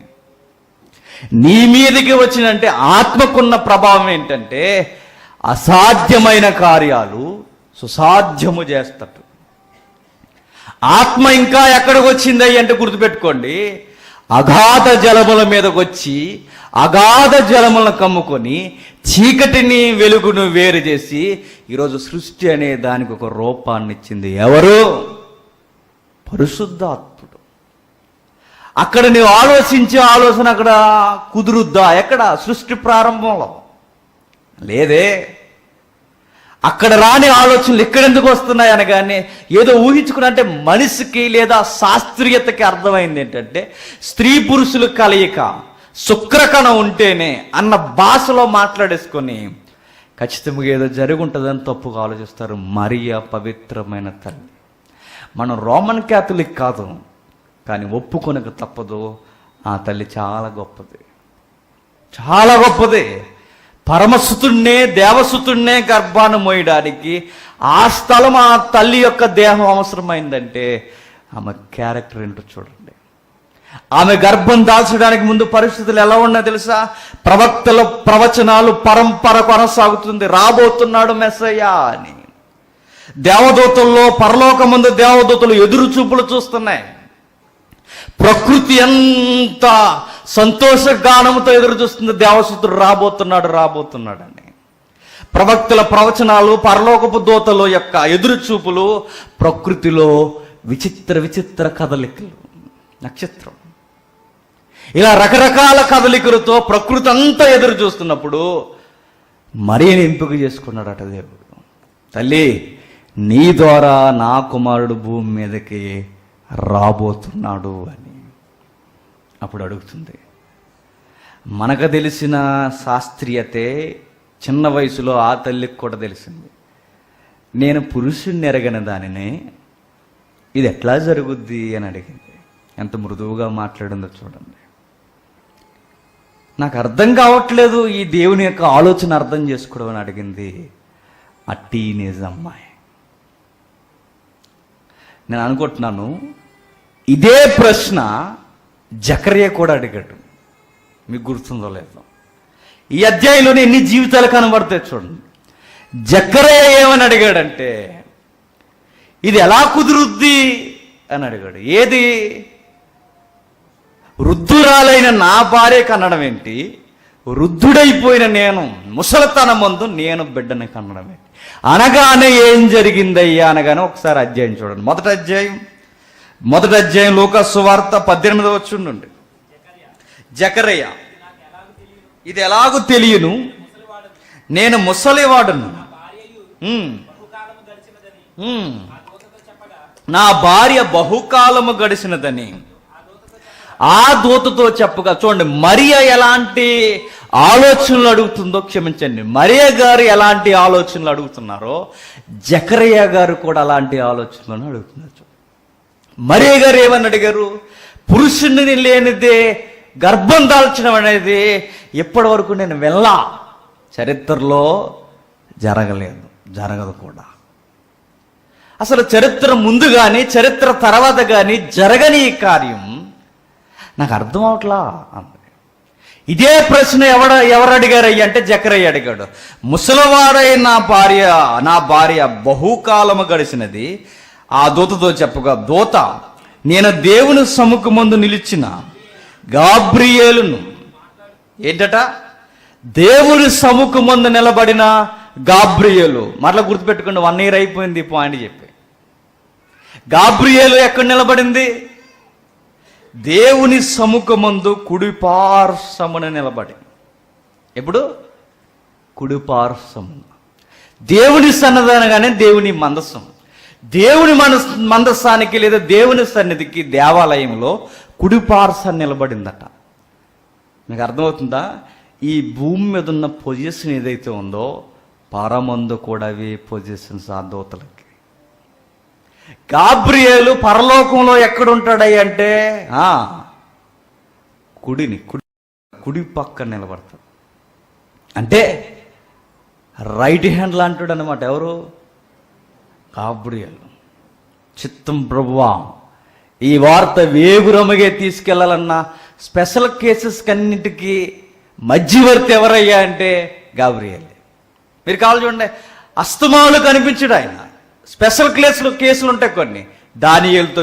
నీ మీదకి వచ్చినంటే ఆత్మకున్న ప్రభావం ఏంటంటే అసాధ్యమైన కార్యాలు సుసాధ్యము చేస్తాడు. ఆత్మ ఇంకా ఎక్కడికి వచ్చింది అంటే గుర్తుపెట్టుకోండి, అగాధ జలముల మీదకి వచ్చి అగాధ జలములను కమ్ముకొని చీకటిని వెలుగును వేరు చేసి ఈరోజు సృష్టి అనే దానికి ఒక రూపాన్ని ఇచ్చింది. ఎవరు? పరిశుద్ధాత్ముడు. అక్కడ నీవు ఆలోచించే ఆలోచన అక్కడ కుదురుద్దా? ఎక్కడ? సృష్టి ప్రారంభంలో లేదే. అక్కడ రాని ఆలోచనలు ఇక్కడెందుకు వస్తున్నాయి అనగానే ఏదో ఊహించుకున్నా అంటే మనిషికి లేదా శాస్త్రీయతకి అర్థమైంది ఏంటంటే స్త్రీ పురుషుల కలయిక శుక్రకణం ఉంటేనే అన్న భాషలో మాట్లాడేసుకొని ఖచ్చితంగా ఏదో జరిగి ఉంటుందని తప్పుగా ఆలోచిస్తారు. మరియా పవిత్రమైన తల్లి. మనం రోమన్ క్యాథలిక్ కాదు, కానీ ఒప్పుకొనక తప్పదు. ఆ తల్లి చాలా గొప్పది, చాలా గొప్పది. పరమసుతుడినే దేవసుతుడినే గర్భాన్ని మోయడానికి ఆ స్థలం ఆ తల్లి యొక్క దేహం అవసరమైందంటే ఆమె క్యారెక్టర్ ఏంటో చూడండి. ఆమె గర్భం దాల్చడానికి ముందు పరిస్థితులు ఎలా ఉన్నాయో తెలుసా? ప్రవక్తల ప్రవచనాలు పరంపర కొనసాగుతుంది, రాబోతున్నాడు మెస్సయ్య అని. దేవదూతల్లో పరలోకమందు దేవదూతలు ఎదురు చూపులు చూస్తున్నాయి. ప్రకృతి ఎంత సంతోష గానముతో ఎదురు చూస్తుంది, దేవసుతుడు రాబోతున్నాడని. ప్రవక్తల ప్రవచనాలు, పరలోకపు దూతల యొక్క ఎదురు చూపులు, ప్రకృతిలో విచిత్ర కదలికలు, నక్షత్రం, ఇలా రకరకాల కదలికలతో ప్రకృతి అంతా ఎదురు చూస్తున్నప్పుడు మరియని ఎంపిక చేసుకున్నాడట దేవుడు. తల్లి, నీ ద్వారా నా కుమారుడు భూమి మీదకి రాబోతున్నాడు అని అప్పుడు అడుగుతుంది. మనకు తెలిసిన శాస్త్రీయతే చిన్న వయసులో ఆ తల్లికి కూడా తెలిసింది. నేను పురుషుణ్ణి ఎరగని దానిని ఇది ఎట్లా జరుగుద్ది అని అడిగింది. ఎంత మృదువుగా మాట్లాడిందో చూడండి. నాకు అర్థం కావట్లేదు ఈ దేవుని యొక్క ఆలోచన అర్థం చేసుకోవడం అని అడిగింది ఆ టీనేజ్ అమ్మాయి. నేను అనుకుంటున్నాను ఇదే ప్రశ్న జకర్యా కూడా అడిగాడు. మీకు గుర్తుందో లేదో? ఈ అధ్యాయంలోనే ఎన్ని జీవితాలు కనబడతాయి చూడండి. జకర్యా ఏమని అడిగాడంటే ఇది ఎలా కుదురుద్ది అని అడిగాడు. ఏది? వృద్ధురాలైన నా భార్య కనడం ఏంటి, వృద్ధుడైపోయిన నేను ముసలితనం ముందు నేను బిడ్డని కనడం ఏంటి అనగానే ఏం జరిగిందయ్యా అనగానే ఒకసారి అధ్యాయం చూడండి. మొదటి అధ్యాయం లూకాసు సువార్త 18వ వచనం నుండి. జకర్య, ఇది ఎలాగూ తెలియను, నేను ముసలివాడును, నా భార్య బహుకాలము గడిచినదని ఆ దూతతో చెప్పగా. చూడండి, మరియా ఎలాంటి ఆలోచనలు అడుగుతుందో, క్షమించండి, మరియా గారు ఎలాంటి ఆలోచనలు అడుగుతున్నారో జకర్యా గారు కూడా అలాంటి ఆలోచనలను అడుగుతున్నారు. మరియా గారు ఏమని అడిగారు? పురుషుని లేనిదే గర్భం దాల్చడం అనేది ఎప్పటి వరకు నేను వెళ్ళా, చరిత్రలో జరగలేదు, జరగదు కూడా. అసలు చరిత్ర ముందు కానీ చరిత్ర తర్వాత కానీ జరగని ఈ కార్యం నాకు అర్థం అవట్లా అన్నది. ఇదే ప్రశ్న ఎవరు అడిగారయ్య అంటే జకర్య అడిగాడు. ముసలివాడై నా భార్య బహుకాలము గడిచినది, ఆ దూతతో చెప్పగా, దూత, నేను దేవుని సముఖమందు నిలిచిన గాబ్రియేలును. ఏంటట? దేవుని సముఖమందు నిలబడిన గాబ్రియేలు. మరలా గుర్తుపెట్టుకోండి, 1 year అయిపోయింది ఈ పాయింట్ చెప్పి. గాబ్రియేలు ఎక్కడ నిలబడింది? దేవుని సముఖమందు కుడిపార్శ్వమున నిలబడి. ఎప్పుడు? కుడిపార్శ్వమున. దేవుని సన్నదనగానే దేవుని మందసం. దేవుని మందసానికి లేదా దేవుని సన్నిధికి దేవాలయంలో కుడిపార్శ్వం నిలబడిందట. మీకు అర్థమవుతుందా? ఈ భూమి మీద ఉన్న పొజిషన్ ఏదైతే ఉందో పరమందు కూడా అవే పొజిషన్స్ ఆ దూతలకి. గాబ్రియేలు పరలోకంలో ఎక్కడుంటాడయ్య అంటే కుడి పక్క నిలబడతాడు. అంటే రైట్ హ్యాండ్ లాంటాడు అనమాట. ఎవరు? గాబ్రియేలు. చిత్తం ప్రభువా, ఈ వార్త వేగురమగే తీసుకెళ్లాలన్న స్పెషల్ కేసెస్ కన్నింటికి మధ్యవర్తి ఎవరయ్యా అంటే గాబ్రియేలే. మీరు కావాలి చూడండి, అస్తమాలు కనిపించడు ఆయన. స్పెషల్ కేసులు ఉంటాయి కొన్ని. దానియేలుతో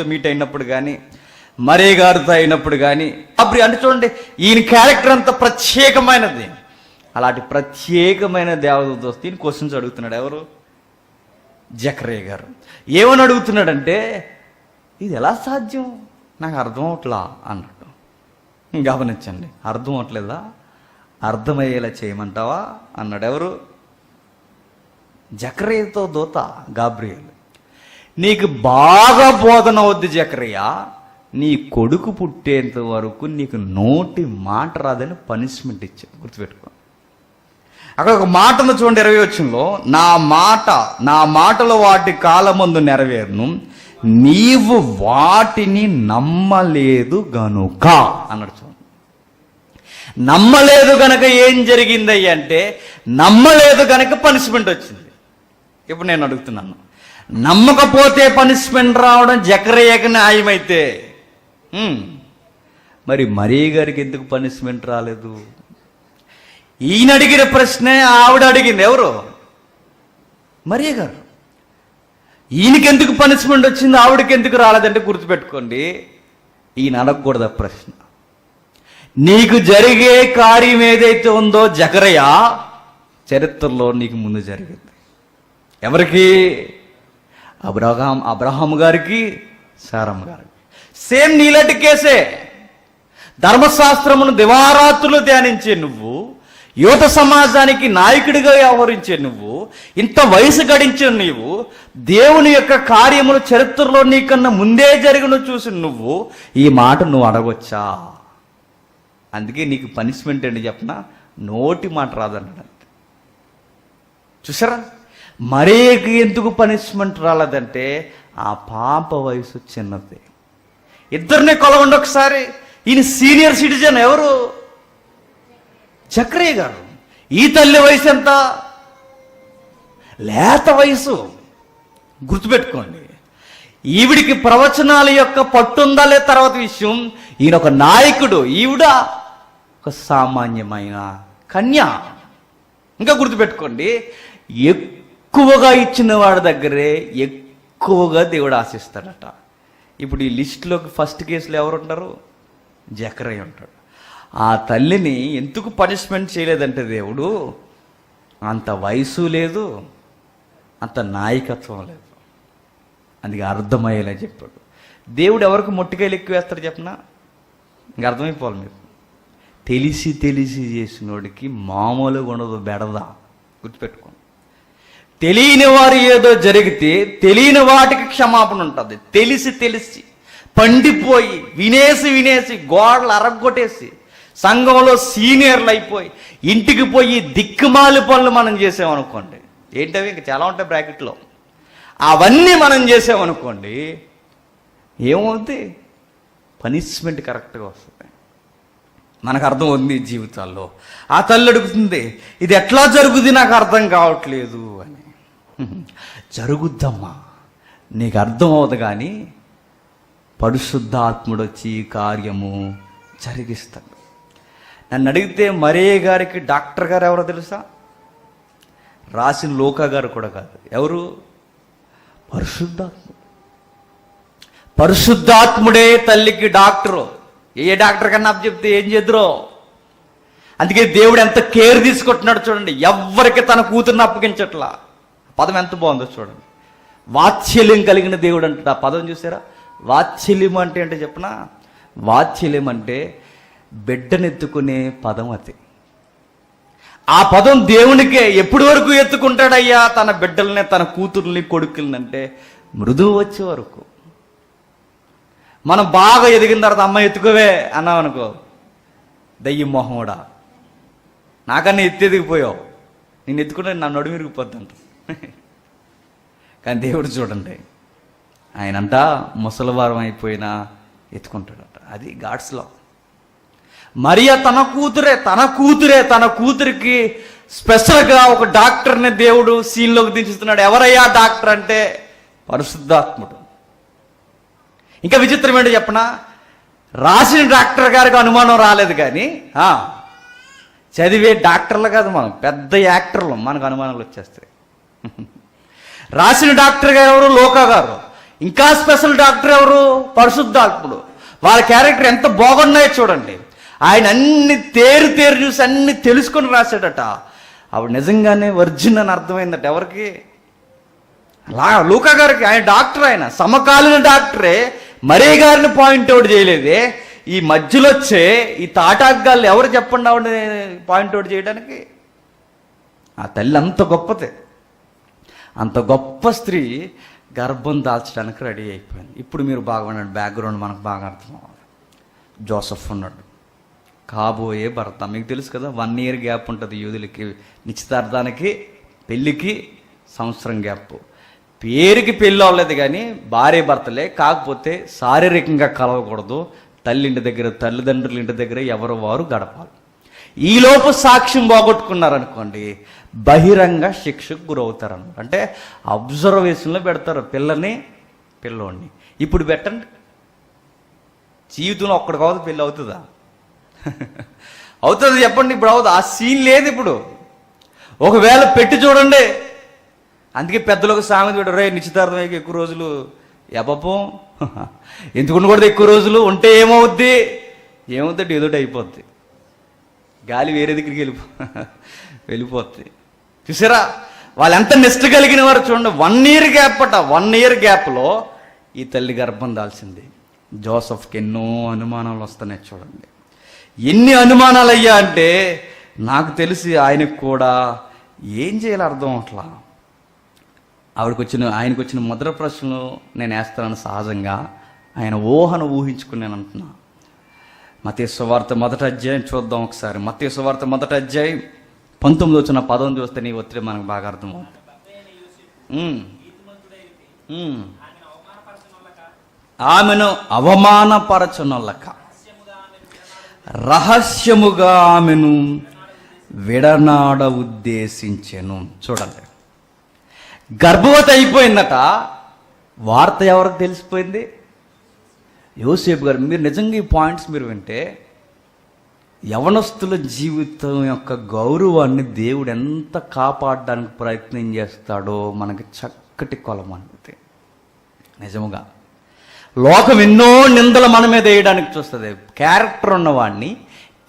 మీట్ అయినప్పుడు కానీ, మరియ గారితో అయినప్పుడు కానీ, అంటే చూడండి, ఈయన క్యారెక్టర్ అంత ప్రత్యేకమైనది. అలాంటి ప్రత్యేకమైన దేవదూత వస్తే ఈయన క్వశ్చన్స్ అడుగుతున్నాడు. ఎవరు? జకర్య గారు. ఏమని అడుగుతున్నాడంటే, ఇది ఎలా సాధ్యం, నాకు అర్థం అవట్లా అన్నట్టు. గమనించండి, అర్థం అవట్లేదా? అర్థమయ్యేలా చేయమంటావా అన్నాడు. ఎవరు? జకర్యతో దూత గాబ్రియేలు. నీకు బాగా బోధన అవుద్ది జకర్య, నీ కొడుకు పుట్టేంత వరకు నీకు నోటి మాట రాదని పనిష్మెంట్ ఇచ్చాడు. గుర్తుపెట్టుకో. అక్కడ ఒక మాట ఉంది చూడండి, 20వ వచనంలో, నా మాటలు వాటి కాలమందు నెరవేరును, నీవు వాటిని నమ్మలేదు గనుక అన్నాడు. చూడండి, నమ్మలేదు గనక ఏం జరిగింది అంటే, నమ్మలేదు గనక పనిష్మెంట్ వచ్చింది. ఇప్పుడు నేను అడుగుతున్నాను, నమ్మకపోతే పనిష్మెంట్ రావడం జకర్యకి న్యాయమైతే మరి మరియ గారికి ఎందుకు పనిష్మెంట్ రాలేదు? ఈయన అడిగిన ప్రశ్నే ఆవిడ అడిగింది. ఎవరు? మరియ గారు. ఈయనకెందుకు పనిష్మెంట్ వచ్చింది, ఆవిడకి ఎందుకు రాలేదంటే గుర్తుపెట్టుకోండి, ఈయన అడగకూడదు ఆ ప్రశ్న. నీకు జరిగే కార్యం ఏదైతే ఉందో జకర్య, చరిత్రలో నీకు ముందు జరిగింది. ఎవరికి? అబ్రహాం గారికి, శారమ్మ గారికి. సేమ్ నీలాంటి కేసే. ధర్మశాస్త్రమును దివారాత్రులు ధ్యానించే నువ్వు, యువత సమాజానికి నాయకుడిగా వ్యవహరించే నువ్వు, ఇంత వయసు గడించిన నీవు, దేవుని యొక్క కార్యములు చరిత్రలో నీకన్నా ముందే జరిగిన చూసి నువ్వు ఈ మాట నువ్వు అడగొచ్చా? అందుకే నీకు పనిష్మెంట్ ఏంటి చెప్పనా? నోటి మాట రాదన్నాడు. చూసారా? మరియకి ఎందుకు పనిష్మెంట్ రాలేదంటే ఆ పాప వయసు చిన్నది. ఇద్దరిని కొలవండి ఒకసారి. ఈయన సీనియర్ సిటిజన్. ఎవరు? జకర్య గారు. ఈ తల్లి వయసు ఎంత? లేత వయసు. గుర్తుపెట్టుకోండి, ఈవిడికి ప్రవచనాల యొక్క పట్టుందా లేదా తర్వాత విషయం. ఈయన ఒక నాయకుడు, ఈవిడ ఒక సామాన్యమైన కన్య. ఇంకా గుర్తుపెట్టుకోండి, ఎక్కువగా ఇచ్చిన వాడి దగ్గరే ఎక్కువగా దేవుడు ఆశిస్తాడట. ఇప్పుడు ఈ లిస్టులోకి ఫస్ట్ కేసులో ఎవరు ఉంటారు? జకరయ్య ఉంటాడు. ఆ తల్లిని ఎందుకు పనిష్మెంట్ చేయలేదంటే దేవుడు, అంత వయసు లేదు, అంత నాయకత్వం లేదు, అందుకే అర్థమయ్యేలా చెప్పాడు. దేవుడు ఎవరికి మొట్టికాయలు ఎక్కువ వేస్తాడు చెప్పనా? ఇంక అర్థమైపోవాలి మీరు. తెలిసి తెలిసి చేసినోడికి మామూలుగా ఉండదు బెడద, గుర్తుపెట్టుకోండి. తెలియని వారు ఏదో జరిగితే తెలియని వాటికి క్షమాపణ ఉంటుంది. తెలిసి తెలిసి పండిపోయి వినేసి గోడలు అరగొట్టేసి సంఘంలో సీనియర్లు అయిపోయి ఇంటికి పోయి దిక్కుమాలి పనులు మనం చేసామనుకోండి, ఏంటవి ఇంకా చాలా ఉంటాయి బ్రాకెట్లో, అవన్నీ మనం చేసామనుకోండి, ఏమవుతుంది? పనిష్మెంట్ కరెక్ట్గా వస్తుంది. మనకు అర్థం అవుతుంది ఈ జీవితాల్లో. ఆ తల్లి అడుగుతుంది, ఇది ఎట్లా జరుగుతుంది నాకు అర్థం కావట్లేదు అని. జరుగుద్దమ్మా, నీకు అర్థం అవుతుంది, కానీ పరిశుద్ధాత్ముడు వచ్చి కార్యము జరిగిస్తాడు. నన్ను అడిగితే మరియ గారికి డాక్టర్ గారు ఎవరో తెలుసా? రాసిన లోకా గారు కూడా కాదు. ఎవరు? పరిశుద్ధాత్ముడు. పరిశుద్ధాత్ముడే తల్లికి డాక్టరు. ఏ డాక్టర్ కన్నా చెప్తే ఏం చేద్దరో. అందుకే దేవుడు ఎంత కేర్ తీసుకుంటున్నాడు చూడండి. ఎవ్వరికి తన కూతుర్ని అప్పగించట్లా. పదం ఎంత బాగుందో చూడండి. వాత్సల్యం కలిగిన దేవుడు అంటాడు. ఆ పదం చూసారా? వాత్సల్యం అంటే ఏంటో చెప్పనా? వాత్సల్యం అంటే బిడ్డనెత్తుకునే పదం. అది ఆ పదం దేవునికే. ఎప్పటి వరకు ఎత్తుకుంటాడయ్యా తన బిడ్డల్ని, తన కూతుర్ని, కొడుకుల్ని అంటే మృదువు వచ్చే వరకు. మనం బాగా ఎదిగిన తర్వాత అమ్మ ఎత్తుకోవే అన్నాం అనుకో, దయ్యం మొహముడా నాకన్నా ఎదిగిపోయావు, నేను ఎత్తుకుంటే నన్ను నడుమిరిగిపోద్ది అంట. కానీ దేవుడు చూడండి, ఆయనంట ముసలివారం అయిపోయినా ఎత్తుకుంటాడట. అది గాడ్స్లో. మరియ తన కూతురికి స్పెషల్గా ఒక డాక్టర్ని దేవుడు సీన్లోకి దించుతున్నాడు. ఎవరయ్యా డాక్టర్ అంటే పరిశుద్ధాత్ముడు. ఇంకా విచిత్రం ఏంటో చెప్పనా? రాసిన డాక్టర్ గారికి అనుమానం రాలేదు, కానీ చదివే డాక్టర్లు కాదు, మనం పెద్ద యాక్టర్లు, మనకు అనుమానాలు వచ్చేస్తాయి. రాసిన డాక్టర్ గారు ఎవరు? లోకా గారు. ఇంకా స్పెషల్ డాక్టర్ ఎవరు? పరిశుద్ధాత్ముడు. వాళ్ళ క్యారెక్టర్ ఎంత బాగున్నాయో చూడండి. ఆయన అన్ని తేరు చూసి అన్ని తెలుసుకొని రాశాడట. ఆవిడ నిజంగానే వర్జిన్ అని అర్థమైందట. ఎవరికి? లూకా గారికి. ఆయన డాక్టర్, ఆయన సమకాలీన డాక్టరే. మరే గారిని పాయింట్అవుట్ చేయలేదే. ఈ మధ్యలో వచ్చే ఈ తాటాగాళ్ళు ఎవరు చెప్పండి ఆవిడ పాయింట్అవుట్ చేయడానికి? ఆ తల్లి అంత గొప్పదే. అంత గొప్ప స్త్రీ గర్భం దాల్చడానికి రెడీ అయిపోయింది. ఇప్పుడు మీరు బాగా ఉన్నాడు, బ్యాక్గ్రౌండ్ మనకు బాగా అర్థం అవ్వాలి. జోసెఫ్ ఉన్నాడు, కాబోయే భర్త. మీకు తెలుసు కదా, 1 year గ్యాప్ ఉంటుంది యూదులకి. నిశ్చితార్థానికి పెళ్ళికి సంవత్సరం గ్యాప్. పేరుకి పెళ్ళి అవ్వలేదు కానీ భార్య భర్తలే. కాకపోతే శారీరకంగా కలవకూడదు. తల్లింటి దగ్గర, తల్లిదండ్రుల ఇంటి దగ్గర ఎవరు వారు గడపాలి. ఈలోపు సాక్ష్యం పోగొట్టుకున్నారనుకోండి, బహిరంగ శిక్షకు గురవుతారన్నమాట. అంటే అబ్జర్వేషన్లో పెడతారు పిల్లోడిని. ఇప్పుడు పెట్టండి, జీవితంలో ఒక్కడికి అవుతుంది పెళ్ళి అవుతుందా? అవుతుంది చెప్పండి? ఇప్పుడు అవుతుంది. ఆ సీన్ లేదు ఇప్పుడు. ఒకవేళ పెట్టి చూడండి. అందుకే పెద్దలకు సామెత పెట్టారు, రే నిశ్చితార్థం ఎక్కువ రోజులు ఎపపం ఎందుకు ఉండకూడదు, ఎక్కువ రోజులు ఉంటే ఏమవుద్ది ఏదోటి అయిపోద్ది, గాలి వేరే దగ్గరికి వెళ్ళిపోద్ది. చూసారా వాళ్ళు ఎంత నిష్ట కలిగిన వారు చూడండి. 1 year గ్యాప్ అట. 1 year గ్యాప్లో ఈ తల్లి గర్భం దాల్చింది. జోసెఫ్కి ఎన్నో అనుమానాలు వస్తున్నాయి చూడండి. ఎన్ని అనుమానాలు అయ్యా అంటే నాకు తెలిసి ఆయనకు కూడా ఏం చేయాలో అర్థం అవట్లా. ఆయనకు వచ్చిన మొదటి ప్రశ్నలు నేను వేస్తానని సహజంగా ఆయన ఊహను ఊహించుకున్నాను అంటున్నా. మత్తయి సువార్త 1వ అధ్యాయం చూద్దాం ఒకసారి. మత్తయి సువార్త 1వ అధ్యాయం 19 పదం చూస్తే నీ ఒత్తిడి మనకు బాగా అర్థమవుతుంది. ఆమెను అవమానపరచునొల్లక రహస్యముగా ఆమెను విడనాడ ఉద్దేశించెను. చూడండి, గర్భవతి అయిపోయిందట. వార్త ఎవరికి తెలిసిపోయింది? యోసేపు గారు. మీరు నిజంగా ఈ పాయింట్స్ మీరు వింటే యవనస్తుల జీవితం యొక్క గౌరవాన్ని దేవుడు ఎంత కాపాడడానికి ప్రయత్నం చేస్తాడో మనకి చక్కటి కొలం అనిపితే. నిజముగా లోకం ఎన్నో నిందలు మన మీద వేయడానికి చూస్తుంది. క్యారెక్టర్ ఉన్నవాడిని,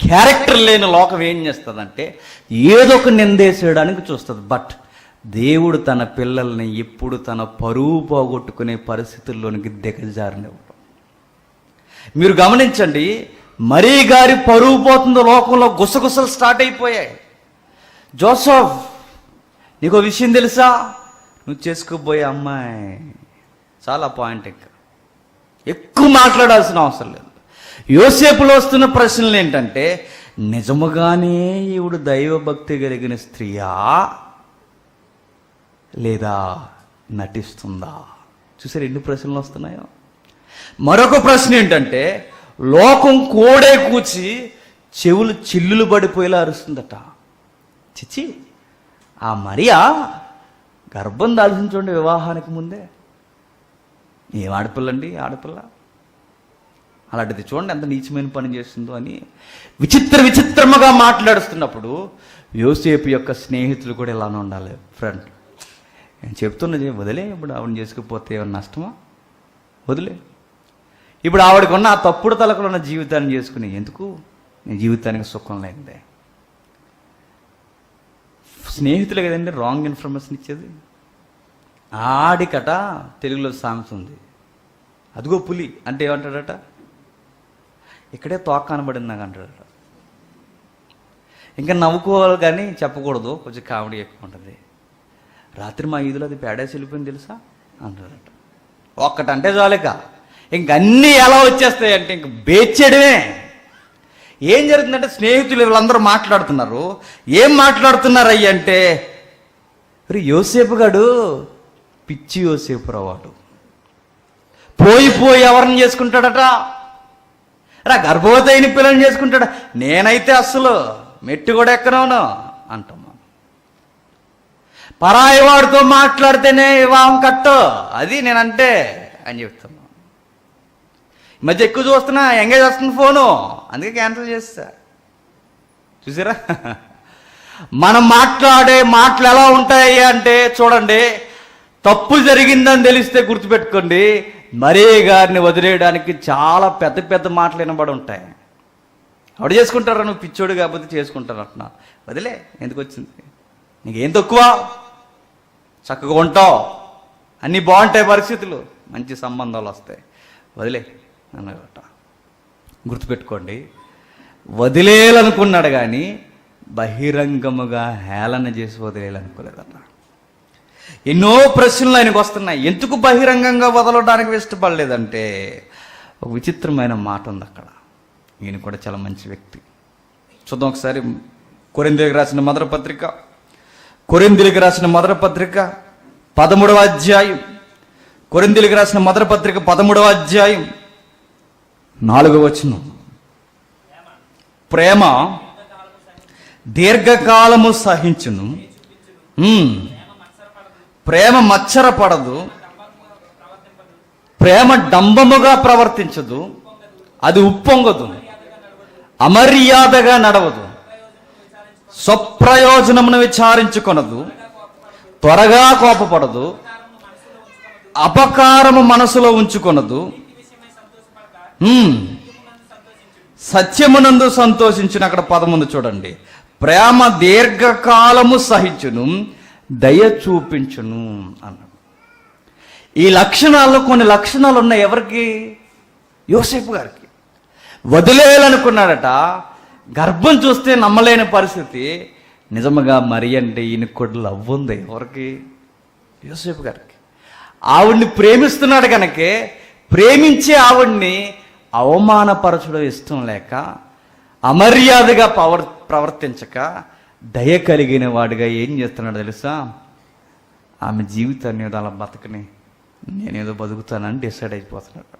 క్యారెక్టర్ లేని లోకం ఏం చేస్తుందంటే ఏదో ఒక నిందేసేయడానికి చూస్తుంది. బట్ దేవుడు తన పిల్లల్ని ఎప్పుడు తన పరువు పోగొట్టుకునే పరిస్థితుల్లోనికి దిగజారినవ్వడం. మీరు గమనించండి, మరీ గారి పరువు పోతుందో లోకంలో గుసగుసలు స్టార్ట్ అయిపోయాయి. జోసఫ్, నీకో విషయం తెలుసా? నువ్వు చేసుకోబోయే అమ్మాయి చాలా పాయింట్, ఇంకా ఎక్కువ మాట్లాడాల్సిన అవసరం లేదు. యోసేపులో వస్తున్న ప్రశ్నలు ఏంటంటే, నిజముగానే ఈవిడ దైవభక్తి కలిగిన స్త్రీయా లేదా నటిస్తుందా? చూసారు ఎన్ని ప్రశ్నలు వస్తున్నాయో. మరొక ప్రశ్న ఏంటంటే, లోకం కోడే కూర్చి చెవులు చిల్లులు పడిపోయేలా అరుస్తుందట. చిచ్చి, ఆ మరియా గర్భం దాల్చించండి వివాహానికి ముందే. ఏం ఆడపిల్లండి ఆడపిల్ల, అలాంటిది చూడండి ఎంత నీచమైన పని చేస్తుందో అని విచిత్రముగా మాట్లాడుతున్నప్పుడు యోసేపు యొక్క స్నేహితులు కూడా ఇలానే ఉండాలి. ఫ్రెండ్, నేను చెప్తున్నది వదిలే, ఇప్పుడు ఆవిడని చేసుకుపోతే ఏమన్నా నష్టమా? వదిలే. ఇప్పుడు ఆవిడకి ఉన్న ఆ తప్పుడు తలకలు ఉన్న జీవితాన్ని చేసుకుని ఎందుకు? నీ జీవితానికి సుఖం లేదే. స్నేహితులు కదండి రాంగ్ ఇన్ఫర్మేషన్ ఇచ్చేది. ఆడికట తెలుగులో సామెత ఉంది, అదిగో పులి అంటే ఏమంటాడట, ఇక్కడే తోక కనబడింది నాకు అంటాడట. ఇంకా నవ్వుకోవాలి కానీ చెప్పకూడదు, కొంచెం కామెడీ ఎక్కువ ఉంటుంది. రాత్రి మా ఈదులో అది పేడేసి వెళ్ళిపోయింది తెలుసా అంటాడట. ఒక్కటంటే చాలేక ఇంకన్నీ ఎలా వచ్చేస్తాయంటే ఇంక బేచ్చేయడమే. ఏం జరుగుతుందంటే, స్నేహితులు వీళ్ళందరూ మాట్లాడుతున్నారు. ఏం మాట్లాడుతున్నారు అయ్యి అంటే, యోసేపు గాడు పిచ్చి యోసేపు రావాడు, పోయి ఎవరిని చేసుకుంటాడట, గర్భవతి అయిన పిల్లని చేసుకుంటాడా? నేనైతే అస్సలు మెట్టు కూడా ఎక్కనవును అంటాం. పరాయి వాడితో మాట్లాడితేనే వివాహం కట్టు, అది నేనంటే అని చెప్తాను. ఈ మధ్య ఎక్కువ చూస్తున్నా, ఎంగేజ్ వస్తుంది ఫోను, అందుకే క్యాన్సిల్ చేస్తా. చూసారా, మనం మాట్లాడే మాటలు ఎలా ఉంటాయి అంటే చూడండి, తప్పు జరిగిందని తెలిస్తే గుర్తుపెట్టుకోండి, మరీ గారిని వదిలేయడానికి చాలా పెద్ద పెద్ద మాటలు వినబడి ఉంటాయి. ఆవిడ చేసుకుంటారా, నువ్వు పిచ్చోడు కాకపోతే చేసుకుంటాను అంటున్నా. వదిలే, ఎందుకు వచ్చింది, నీకేం తక్కువ, చక్కగా ఉంటావు, అన్నీ బాగుంటాయి పరిస్థితులు, మంచి సంబంధాలు వస్తాయి, వదిలే అన్నమాట. గుర్తుపెట్టుకోండి, వదిలేయాలనుకున్నాడు కానీ బహిరంగముగా హేళన చేసి వదిలేయాలనుకోలేదన్న. ఎన్నో ప్రశ్నలు ఆయనకు వస్తున్నాయి. ఎందుకు బహిరంగంగా వదలడానికి ఇష్టపడలేదంటే ఒక విచిత్రమైన మాట ఉంది అక్కడ. ఈయన కూడా చాలా మంచి వ్యక్తి. చూద్దాం ఒకసారి. కొరింథీయులకు రాసిన మొదటి పత్రిక 13వ అధ్యాయం. కొరింథీయులకు రాసిన మొదటి పత్రిక 13వ అధ్యాయం 4వ వచనం. ప్రేమ దీర్ఘకాలము సహించును, ప్రేమ మత్సరపడదు, ప్రేమ డంబముగా ప్రవర్తించదు, అది ఉప్పొంగదు, అమర్యాదగా నడవదు, స్వప్రయోజనమును విచారించుకొనదు, త్వరగా కోపపడదు, అపకారము మనసులో ఉంచుకొనదు, సత్యమునందు సంతోషించును. అక్కడ పదముందు చూడండి, ప్రేమ దీర్ఘకాలము సహించును, దయ చూపించును అన్నాడు. ఈ లక్షణాల్లో కొన్ని లక్షణాలు ఉన్నాయి ఎవరికి? యోసేపు గారికి. వదిలేయాలనుకున్నాడట, గర్భం చూస్తే నమ్మలేని పరిస్థితి. నిజముగా మరి అంటే ఈయన కూడా లవ్ ఉంది ఎవరికి? యోసేపు గారికి. ఆవిడ్ని ప్రేమిస్తున్నాడు కనుకే ప్రేమించే ఆవిడ్ని అవమానపరచడం ఇష్టం లేక, అమర్యాదగా ప్రవర్తించక, దయ కలిగిన వాడిగా ఏం చేస్తున్నాడు తెలుసా? ఆమె జీవితాన్ని ఏదో అలా బతకని నేనేదో బతుకుతానని డిసైడ్ అయిపోతున్నాడు.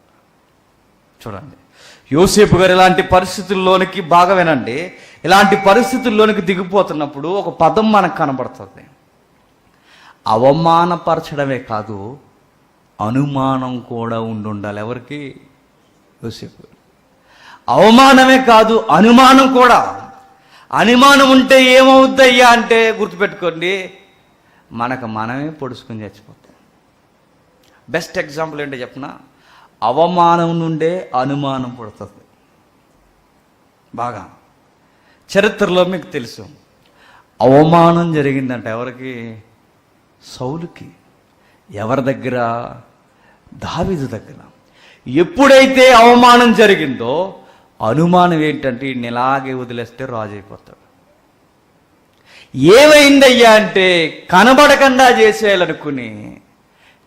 చూడండి, యోసేపు గారు ఇలాంటి పరిస్థితుల్లోనికి, బాగా వినండి, ఇలాంటి పరిస్థితుల్లోనికి దిగిపోతున్నప్పుడు ఒక పదం మనకు కనబడుతుంది. అవమానపరచడమే కాదు, అనుమానం కూడా ఉండాలి. ఎవరికి? యోసేపు. అవమానమే కాదు, అనుమానం కూడా. అనుమానం ఉంటే ఏమవుద్దయ్యా అంటే గుర్తుపెట్టుకోండి, మనకు మనమే పొడుచుకుని చచ్చిపోతాం. బెస్ట్ ఎగ్జాంపుల్ ఏంటో చెప్పనా? అవమానం నుండే అనుమానం పుడుతుంది. బాగా చరిత్రలో మీకు తెలుసు, అవమానం జరిగిందంట. ఎవరికి? సౌలుకి. ఎవరి దగ్గర? దావీదు దగ్గర. ఎప్పుడైతే అవమానం జరిగిందో అనుమానం ఏంటంటే ఈయన ఇలాగే వదిలేస్తే రాజు అయిపోతాడు. ఏమైందయ్యా అంటే కనబడకుండా చేసేయాలనుకుని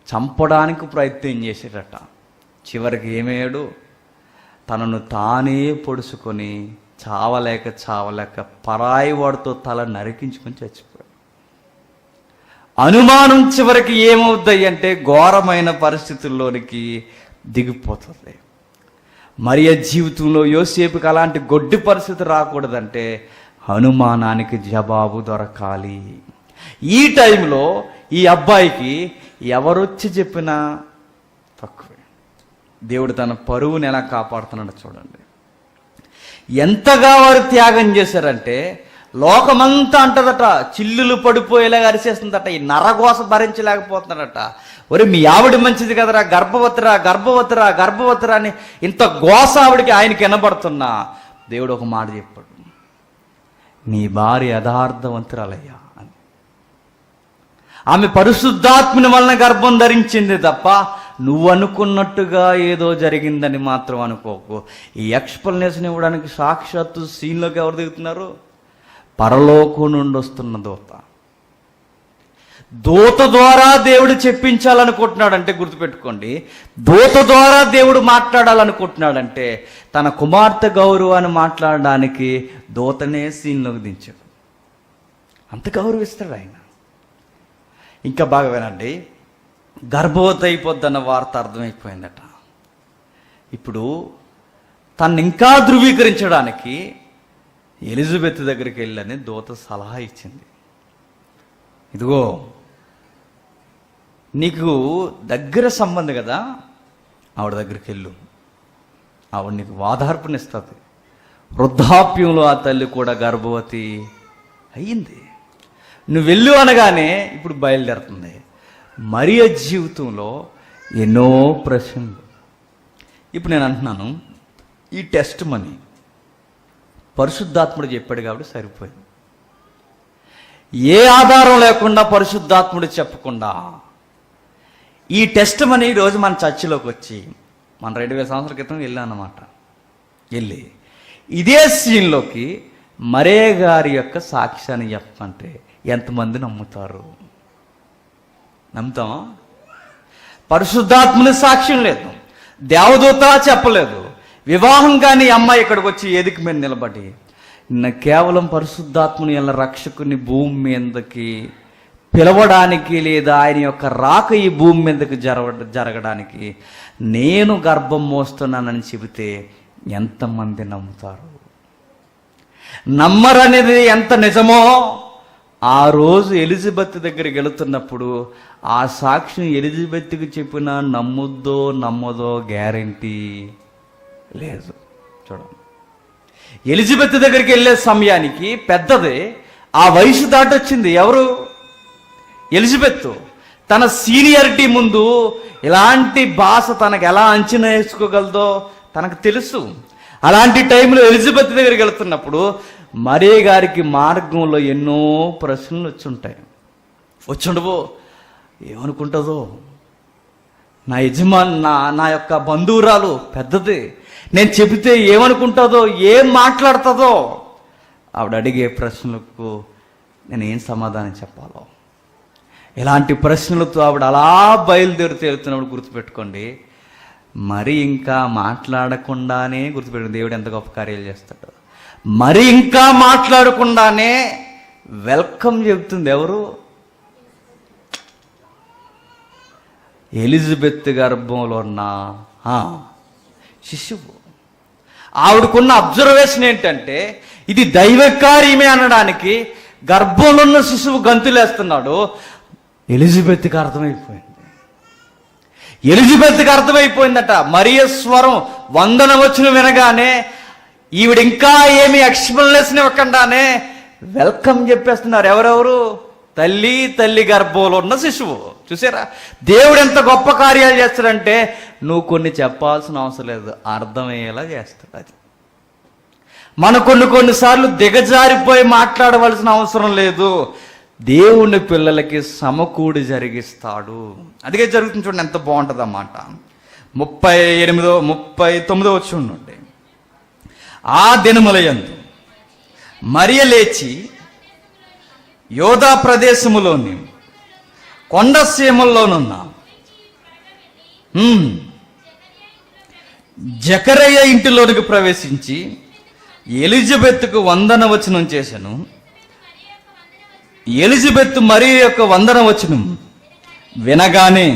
చంపడానికి ప్రయత్నం చేసేటట. చివరికి ఏమయ్యాడు? తనను తానే పొడుచుకొని చావలేక పరాయి వాడితో తల నరికించుకొని చచ్చిపోయాడు. అనుమానం చివరికి ఏమవుద్ది అంటే ఘోరమైన పరిస్థితుల్లోనికి దిగిపోతుంది. మరియ జీవితంలో యోసేపుకి అలాంటి గొడ్డి పరిస్థితి రాకూడదంటే అనుమానానికి జవాబు దొరకాలి. ఈ టైంలో ఈ అబ్బాయికి ఎవరొచ్చి చెప్పినా తక్కువే. దేవుడు తన పరువుని ఎలా కాపాడుతున్నాడో చూడండి. ఎంతగా వారు త్యాగం చేశారంటే లోకమంతా అంటదట, చిల్లులు పడిపోయేలా అరిచేస్తుందట. ఈ నరగోస భరించలేకపోతున్నాడట. ఒరే మీ ఆవిడ మంచిది కదరా, గర్భవతిరా అని ఇంత గోస ఆవిడికి ఆయనకి వినబడుతున్నా దేవుడు ఒక మాట చెప్పాడు, నీ భార్య యథార్థవంతురాలయ్యా అని. ఆమె పరిశుద్ధాత్మని వలన గర్భం ధరించింది తప్ప నువ్వు అనుకున్నట్టుగా ఏదో జరిగిందని మాత్రం అనుకోకు. ఈ ఎక్స్ప్లెనేషన్ ఇవ్వడానికి సాక్షాత్తు సీన్లోకి ఎవరు దిగుతున్నారు? పరలోకం నుండి వస్తున్న దూత ద్వారా దేవుడు చెప్పించాలనుకుంటున్నాడంటే గుర్తుపెట్టుకోండి, దూత ద్వారా దేవుడు మాట్లాడాలనుకుంటున్నాడంటే తన కుమార్తె గౌరవాన్ని మాట్లాడడానికి దూతనే సీన్లోకి దించాడు. అంత గౌరవిస్తాడు ఆయన. ఇంకా బాగా వినండి, గర్భవతి అయిపోద్దన్న వార్త అర్థమైపోయిందట. ఇప్పుడు తను ఇంకా ధృవీకరించడానికి ఎలిజబెత్ దగ్గరికి వెళ్ళని దూత సలహా ఇచ్చింది. ఇదిగో నీకు దగ్గర సంబంధం కదా, ఆవిడ దగ్గరికి వెళ్ళు, ఆవిడ నీకు వాదార్పునిస్తుంది. వృద్ధాప్యంలో ఆ తల్లి కూడా గర్భవతి అయ్యింది. నువ్వు వెళ్ళు అనగానే ఇప్పుడు బయలుదేరుతుంది. మరియ జీవితంలో ఎన్నో ప్రశ్నలు. ఇప్పుడు నేను అంటున్నాను, ఈ టెస్ట్ మనీ పరిశుద్ధాత్ముడు చెప్పాడు కాబట్టి సరిపోయింది. ఏ ఆధారం లేకుండా పరిశుద్ధాత్ముడు చెప్పకుండా ఈ టెస్ట్ మనీ ఈరోజు మన చర్చిలోకి వచ్చి మన 2000 సంవత్సరాల క్రితం వెళ్ళానమాట. వెళ్ళి ఇదే సీన్లోకి మరే గారి యొక్క సాక్ష్యాన్ని చెప్పంటే ఎంతమంది నమ్ముతారు? నమ్ముతామా? పరిశుద్ధాత్మని సాక్ష్యం లేదు, దేవదూత చెప్పలేదు, వివాహం కానీ అమ్మాయి ఇక్కడికి వచ్చి ఎదికి మీద నిలబడి కేవలం పరిశుద్ధాత్మని ఎలా రక్షకుని భూమి మీదకి పిలవడానికి లేదా ఆయన యొక్క రాక ఈ భూమి మీదకి జరగడానికి నేను గర్భం మోస్తున్నానని చెబితే ఎంతమంది నమ్ముతారు? నమ్మరనేది ఎంత నిజమో ఆ రోజు ఎలిజబెత్ దగ్గరికి వెళుతున్నప్పుడు ఆ సాక్ష్యం ఎలిజబెత్కి చెప్పినా నమ్ముద్దో నమ్మదో గ్యారంటీ లేదు. చూడండి, ఎలిజబెత్ దగ్గరికి వెళ్ళే సమయానికి పెద్దది, ఆ వయసు దాటొచ్చింది. ఎవరు? ఎలిజబెత్. తన సీనియారిటీ ముందు ఇలాంటి భాష తనకు ఎలా అంచనా వేసుకోగలదో తనకు తెలుసు. అలాంటి టైంలో ఎలిజబెత్ దగ్గరికి వెళుతున్నప్పుడు మరే గారికి మార్గంలో ఎన్నో ప్రశ్నలు వచ్చుండవు. ఏమనుకుంటుందో, నా యజమాని నా యొక్క బంధువురాలు పెద్దది, నేను చెబితే ఏమనుకుంటుందో, ఏం మాట్లాడుతుందో, ఆవిడ అడిగే ప్రశ్నలకు నేను ఏం సమాధానం చెప్పాలో, ఇలాంటి ప్రశ్నలతో ఆవిడ అలా బయలుదేరుతూ వెళ్తున్నప్పుడు గుర్తుపెట్టుకోండి, మరి ఇంకా మాట్లాడకుండానే గుర్తుపెట్టుకోండి, దేవుడు ఎంత గొప్ప కార్యాలు చేస్తాడు. మరి ఇంకా మాట్లాడకుండానే వెల్కమ్ చెబుతుంది. ఎవరు? ఎలిజబెత్ గర్భంలో ఉన్న శిశువు. ఆవిడకున్న అబ్జర్వేషన్ ఏంటంటే ఇది దైవకార్యమే అనడానికి గర్భంలో ఉన్న శిశువు గంతులేస్తున్నాడు. ఎలిజబెత్కి అర్థమైపోయిందట. మరియ స్వరం వందన వచనం వినగానే ఈవిడ ఇంకా ఏమి ఎక్స్ప్లెనేషన్ ఇవ్వకుండానే వెల్కమ్ చెప్పేస్తున్నారు. ఎవరెవరు? తల్లి గర్భంలో ఉన్న శిశువు. చూసారా, దేవుడు ఎంత గొప్ప కార్యాలు చేస్తాడంటే నువ్వు కొన్ని చెప్పాల్సిన అవసరం లేదు, అర్థమయ్యేలా చేస్తాడు. అది మన కొన్నిసార్లు దిగజారిపోయి మాట్లాడవలసిన అవసరం లేదు, దేవుని పిల్లలకి సమకూడి జరిగిస్తాడు. అదిగే జరుగుతుంది. చూడండి ఎంత బాగుంటుంది అన్నమాట. 39 వచనం నుండి, ఆ దినములయందు మరియ లేచి యోధా ప్రదేశములోని కొండ సీమల్లోనున్న జకరయ్య ఇంటిలోనికి ప్రవేశించి ఎలిజబెత్తుకు వందనవచనం చేశాను. ఎలిజబెత్ మరియ యొక్క వందనవచనం వినగానే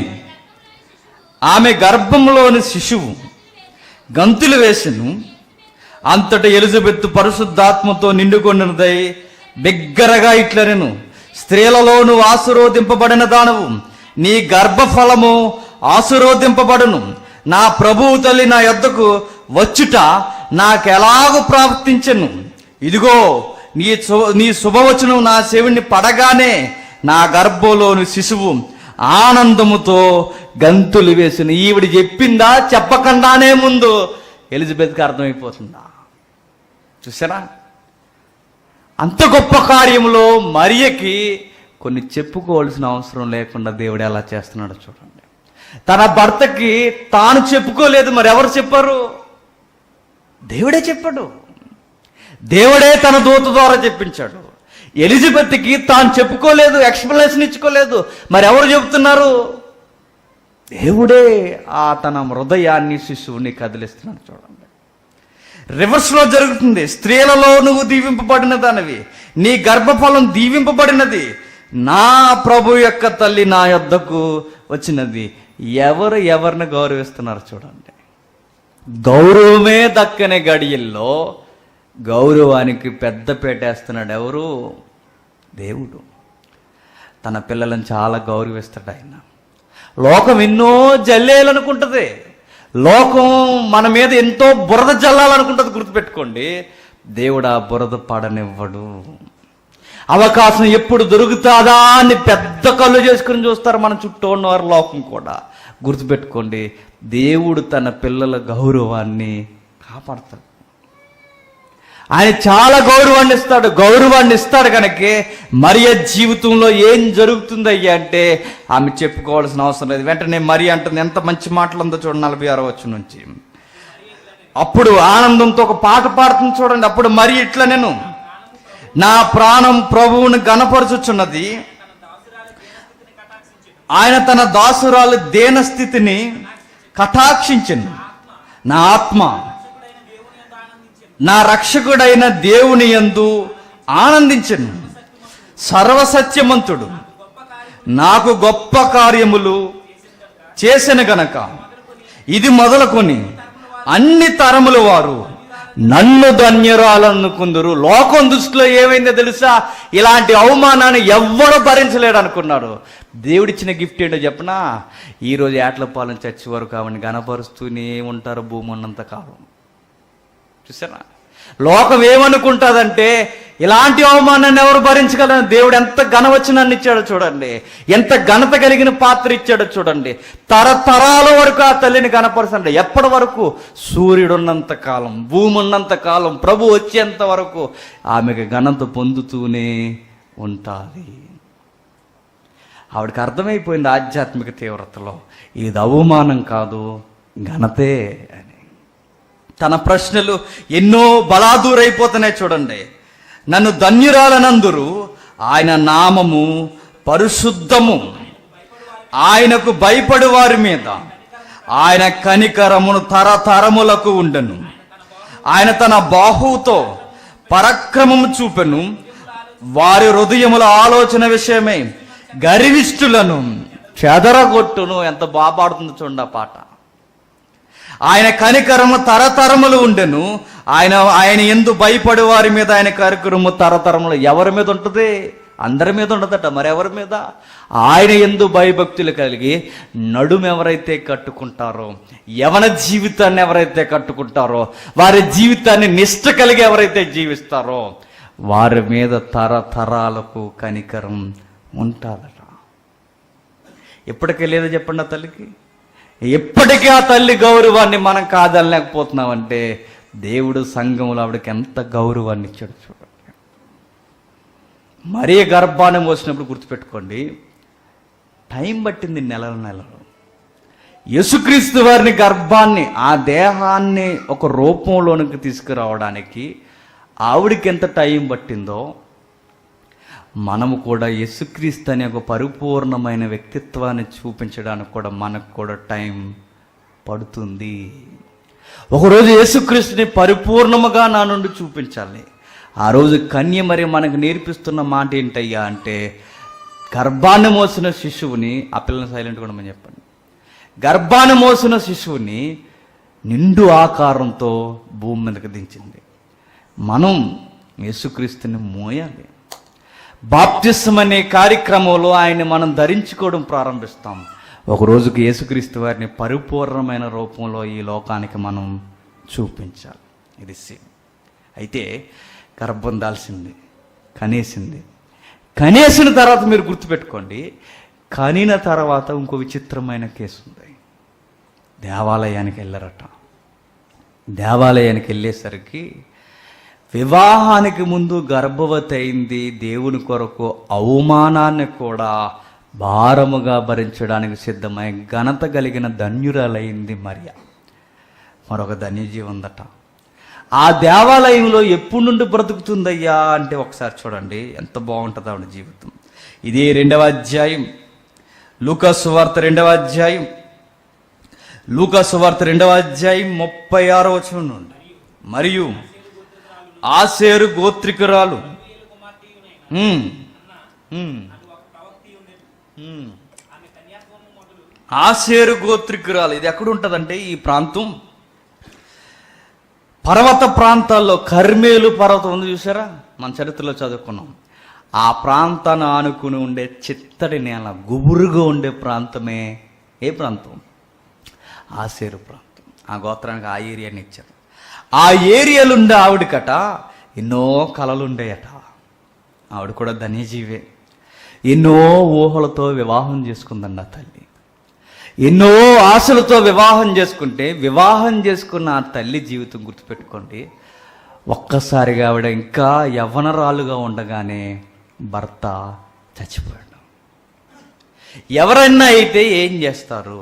ఆమె గర్భంలోని శిశువు గంతులు వేసెను. అంతట ఎలిజబెత్ పరిశుద్ధాత్మతో నిండుకొన్నదై బిగ్గరగా ఇట్లనెను, స్త్రీలలోను ఆశీర్వదింపబడిన దానవు, నీ గర్భఫలము ఆశీర్వదింపబడును. నా ప్రభువు తల్లి నా యొద్దకు వచ్చుట నాకెలాగూ ప్రాప్తించెను. ఇదిగో నీ శుభవచనం నా చెవిని పడగానే నా గర్భంలోని శిశువు ఆనందముతో గంతులు వేసిన. ఈవిడ చెప్పిందా చెప్పకుండానే ముందు ఎలిజబెత్కి అర్థమైపోతుందా? చూసారా, అంత గొప్ప కార్యంలో మరియకి కొన్ని చెప్పుకోవాల్సిన అవసరం లేకుండా దేవుడు ఎలా చేస్తున్నాడో చూడండి. తన భర్తకి తాను చెప్పుకోలేదు, మరి ఎవరు చెప్పారు? దేవుడే చెప్పాడు. దేవుడే తన దూత ద్వారా చెప్పించాడు. ఎలిజబెత్కి తాను చెప్పుకోలేదు, ఎక్స్ప్లెనేషన్ ఇచ్చుకోలేదు, మరి ఎవరు చెబుతున్నారు? దేవుడే తన హృదయాన్ని శిశువుని కదిలిస్తున్నాడు. చూడండి, రివర్స్లో జరుగుతుంది. స్త్రీలలో నువ్వు దీవింపబడిన దానివి, నీ గర్భఫలం దీవింపబడినది, నా ప్రభు యొక్క తల్లి నా యొద్దకు వచ్చినది. ఎవరిని గౌరవిస్తున్నారు చూడండి. గౌరవమే దక్కని గడియల్లో గౌరవానికి పెద్ద పెట్టేస్తున్నాడు ఎవరు? దేవుడు. తన పిల్లలను చాలా గౌరవిస్తాడు ఆయన. లోకం ఎన్నో జల్లేయాలనుకుంటుంది, లోకం మన మీద ఎంతో బురద జల్లాలనుకుంటుంది. గుర్తుపెట్టుకోండి, దేవుడు ఆ బురద పడనివ్వడు. అవకాశం ఎప్పుడు దొరుకుతాదా అని పెద్ద కళ్ళు చేసుకుని చూస్తారు మన చుట్టూ ఉన్నవారు, లోకం కూడా. గుర్తుపెట్టుకోండి, దేవుడు తన పిల్లల గౌరవాన్ని కాపాడతాడు. ఆయన చాలా గౌరవాన్ని ఇస్తాడు కనుకే మరియ జీవితంలో ఏం జరుగుతుందయ్యా అంటే ఆమె చెప్పుకోవాల్సిన అవసరం లేదు. వెంటనే మరియ అంటుంది, ఎంత మంచి మాటలు ఉందో చూడండి 46వ వచనం నుంచి. అప్పుడు ఆనందంతో ఒక పాట పాడుతుంది చూడండి. అప్పుడు మరియ ఇట్లా, నేను నా ప్రాణం ప్రభువును గణపరచుచున్నది, ఆయన తన దాసురాలు దేనస్థితిని కటాక్షించింది. నా ఆత్మ నా రక్షకుడైన దేవుని యందు ఆనందించెను. సర్వసత్యమంతుడు నాకు గొప్ప కార్యములు చేసెను గనక ఇది మొదలుకొని అన్ని తరముల వారు నన్ను ధన్యురాలనుకుందరు. లోకం దృష్టిలో ఏమైందో తెలుసా? ఇలాంటి అవమానాన్ని ఎవ్వరూ భరించలేడు అనుకున్నాడు. దేవుడిచ్చిన గిఫ్ట్ ఏంటో చెప్పనా? ఈరోజు ఏట్లపాలెం చర్చి వరకు ఆవిడని గణపరుస్తూనే ఉంటారు భూమి ఉన్నంత కాలం. చూసారా, లోకం ఏమనుకుంటుందంటే ఇలాంటి అవమానాన్ని ఎవరు భరించగలరు? దేవుడు ఎంత ఘనవచనాన్ని ఇచ్చాడో చూడండి, ఎంత ఘనత కలిగిన పాత్ర ఇచ్చాడో చూడండి. తరతరాల వరకు ఆ తల్లిని గణపరచండి. ఎప్పటి వరకు? సూర్యుడు ఉన్నంత కాలం, భూమి ఉన్నంత కాలం, ప్రభు వచ్చేంత వరకు ఆమెకు ఘనత పొందుతూనే ఉంటుంది. ఆవిడకి అర్థమైపోయింది ఆధ్యాత్మిక తీవ్రతలో, ఇది అవమానం కాదు, ఘనతే అని. తన ప్రశ్నలు ఎన్నో బలాదూరైపోతున్నాయి చూడండి. నన్ను ధన్యురాలనందురు, ఆయన నామము పరిశుద్ధము, ఆయనకు భయపడు వారి మీద ఆయన కనికరమును తరతరములకు ఉండెను. ఆయన తన బాహువుతో పరాక్రమము చూపెను, వారి హృదయముల ఆలోచన విషయమై గర్విష్ఠులను చెదరగొట్టును. ఎంత బాపాడుతుంది చూడండి ఆ పాట. ఆయన కనికరము తరతరములు ఉండెను, ఆయన ఎందు భయపడే వారి మీద ఆయన కనికరము తరతరములు. ఎవరి మీద ఉంటుంది? అందరి మీద ఉండదట. మరెవరి మీద? ఆయన ఎందు భయభక్తులు కలిగి నడుము ఎవరైతే కట్టుకుంటారో, యవన జీవితాన్ని ఎవరైతే కట్టుకుంటారో, వారి జీవితాన్ని నిష్ట కలిగి ఎవరైతే జీవిస్తారో వారి మీద తరతరాలకు కనికరం ఉంటుందట. ఎప్పటికే లేదో చెప్పండి ఆ తల్లికి. ఎప్పటికీ ఆ తల్లి గౌరవాన్ని మనం కాదనలేకపోతున్నామంటే దేవుడు సంఘంలో ఆవిడకి ఎంత గౌరవాన్ని ఇచ్చాడు చూడండి. మరీ గర్భాన్ని మోసినప్పుడు గుర్తుపెట్టుకోండి, టైం పట్టింది నెలలు. యేసుక్రీస్తు వారిని గర్భాన్ని, ఆ దేహాన్ని ఒక రూపంలోనికి తీసుకురావడానికి ఆవిడికి ఎంత టైం పట్టిందో మనము కూడా యేసుక్రీస్తు అనే ఒక పరిపూర్ణమైన వ్యక్తిత్వాన్ని చూపించడానికి కూడా మనకు కూడా టైం పడుతుంది. ఒకరోజు యేసుక్రీస్తుని పరిపూర్ణముగా నా నుండి చూపించాలి. ఆ రోజు కన్య మరి మనకు నేర్పిస్తున్న మాట ఏంటయ్యా అంటే, గర్భాన్ని మోసిన శిశువుని, ఆ పిల్లని సైలెంట్ కూడా మనం చెప్పండి, గర్భాన్ని మోసిన శిశువుని నిండు ఆకారంతో భూమి మీదకి దించింది. మనం యేసుక్రీస్తుని మోయాలి. బాప్తిస్మం అనే కార్యక్రమంలో ఆయన్ని మనం ధరించుకోవడం ప్రారంభిస్తాం. ఒక రోజుకి యేసుక్రీస్తు వారిని పరిపూర్ణమైన రూపంలో ఈ లోకానికి మనం చూపించాలి. ఇది సేమ్. అయితే గర్భం దాల్సింది, కనేసిన తర్వాత మీరు గుర్తుపెట్టుకోండి, కనిన తర్వాత ఇంకో విచిత్రమైన కేసు ఉంది. దేవాలయానికి వెళ్ళారట. దేవాలయానికి వెళ్ళేసరికి వివాహానికి ముందు గర్భవతి అయింది, దేవుని కొరకు అవమానాన్ని కూడా భారముగా భరించడానికి సిద్ధమై ఘనత కలిగిన ధన్యురాలైంది మరియ. మరొక ధన్యజీవి ఉందట. ఆ దేవాలయంలో ఎప్పుడు నుండి బ్రతుకుతుందయ్యా అంటే ఒకసారి చూడండి ఎంత బాగుంటుంది ఆవిడ జీవితం. ఇదే 2వ అధ్యాయం, లూకా సువార్త 2వ అధ్యాయం 36వ వచనం నుండి. మరియు ఆషేరు గోత్రికురాలు ఆషేరు గోత్రికురాలు, ఇది ఎక్కడ ఉంటుందంటే ఈ ప్రాంతం పర్వత ప్రాంతాల్లో, కర్మేలు పర్వతం ఉంది చూసారా, మన చరిత్రలో చదువుకున్నాం. ఆ ప్రాంతాన్ని ఆనుకుని ఉండే చిత్తడి నేల, గుబురుగా ఉండే ప్రాంతమే ఏ ప్రాంతం? ఆషేరు ప్రాంతం. ఆ గోత్రానికి ఆ ఏరియాని ఇచ్చారు. ఆ ఏరియాలో ఉండే ఆవిడకట ఎన్నో కళలు ఉండేయట. ఆవిడ కూడా ధన్యజీవే. ఎన్నో ఊహలతో వివాహం చేసుకుందండి ఆ తల్లి. ఎన్నో ఆశలతో వివాహం చేసుకుంటే, వివాహం చేసుకున్న ఆ తల్లి జీవితం గుర్తుపెట్టుకోండి, ఒక్కసారిగా ఆవిడ ఇంకా యవ్వనరాలుగా ఉండగానే భర్త చచ్చిపోయాడు. ఎవరైనా అయితే ఏం చేస్తారు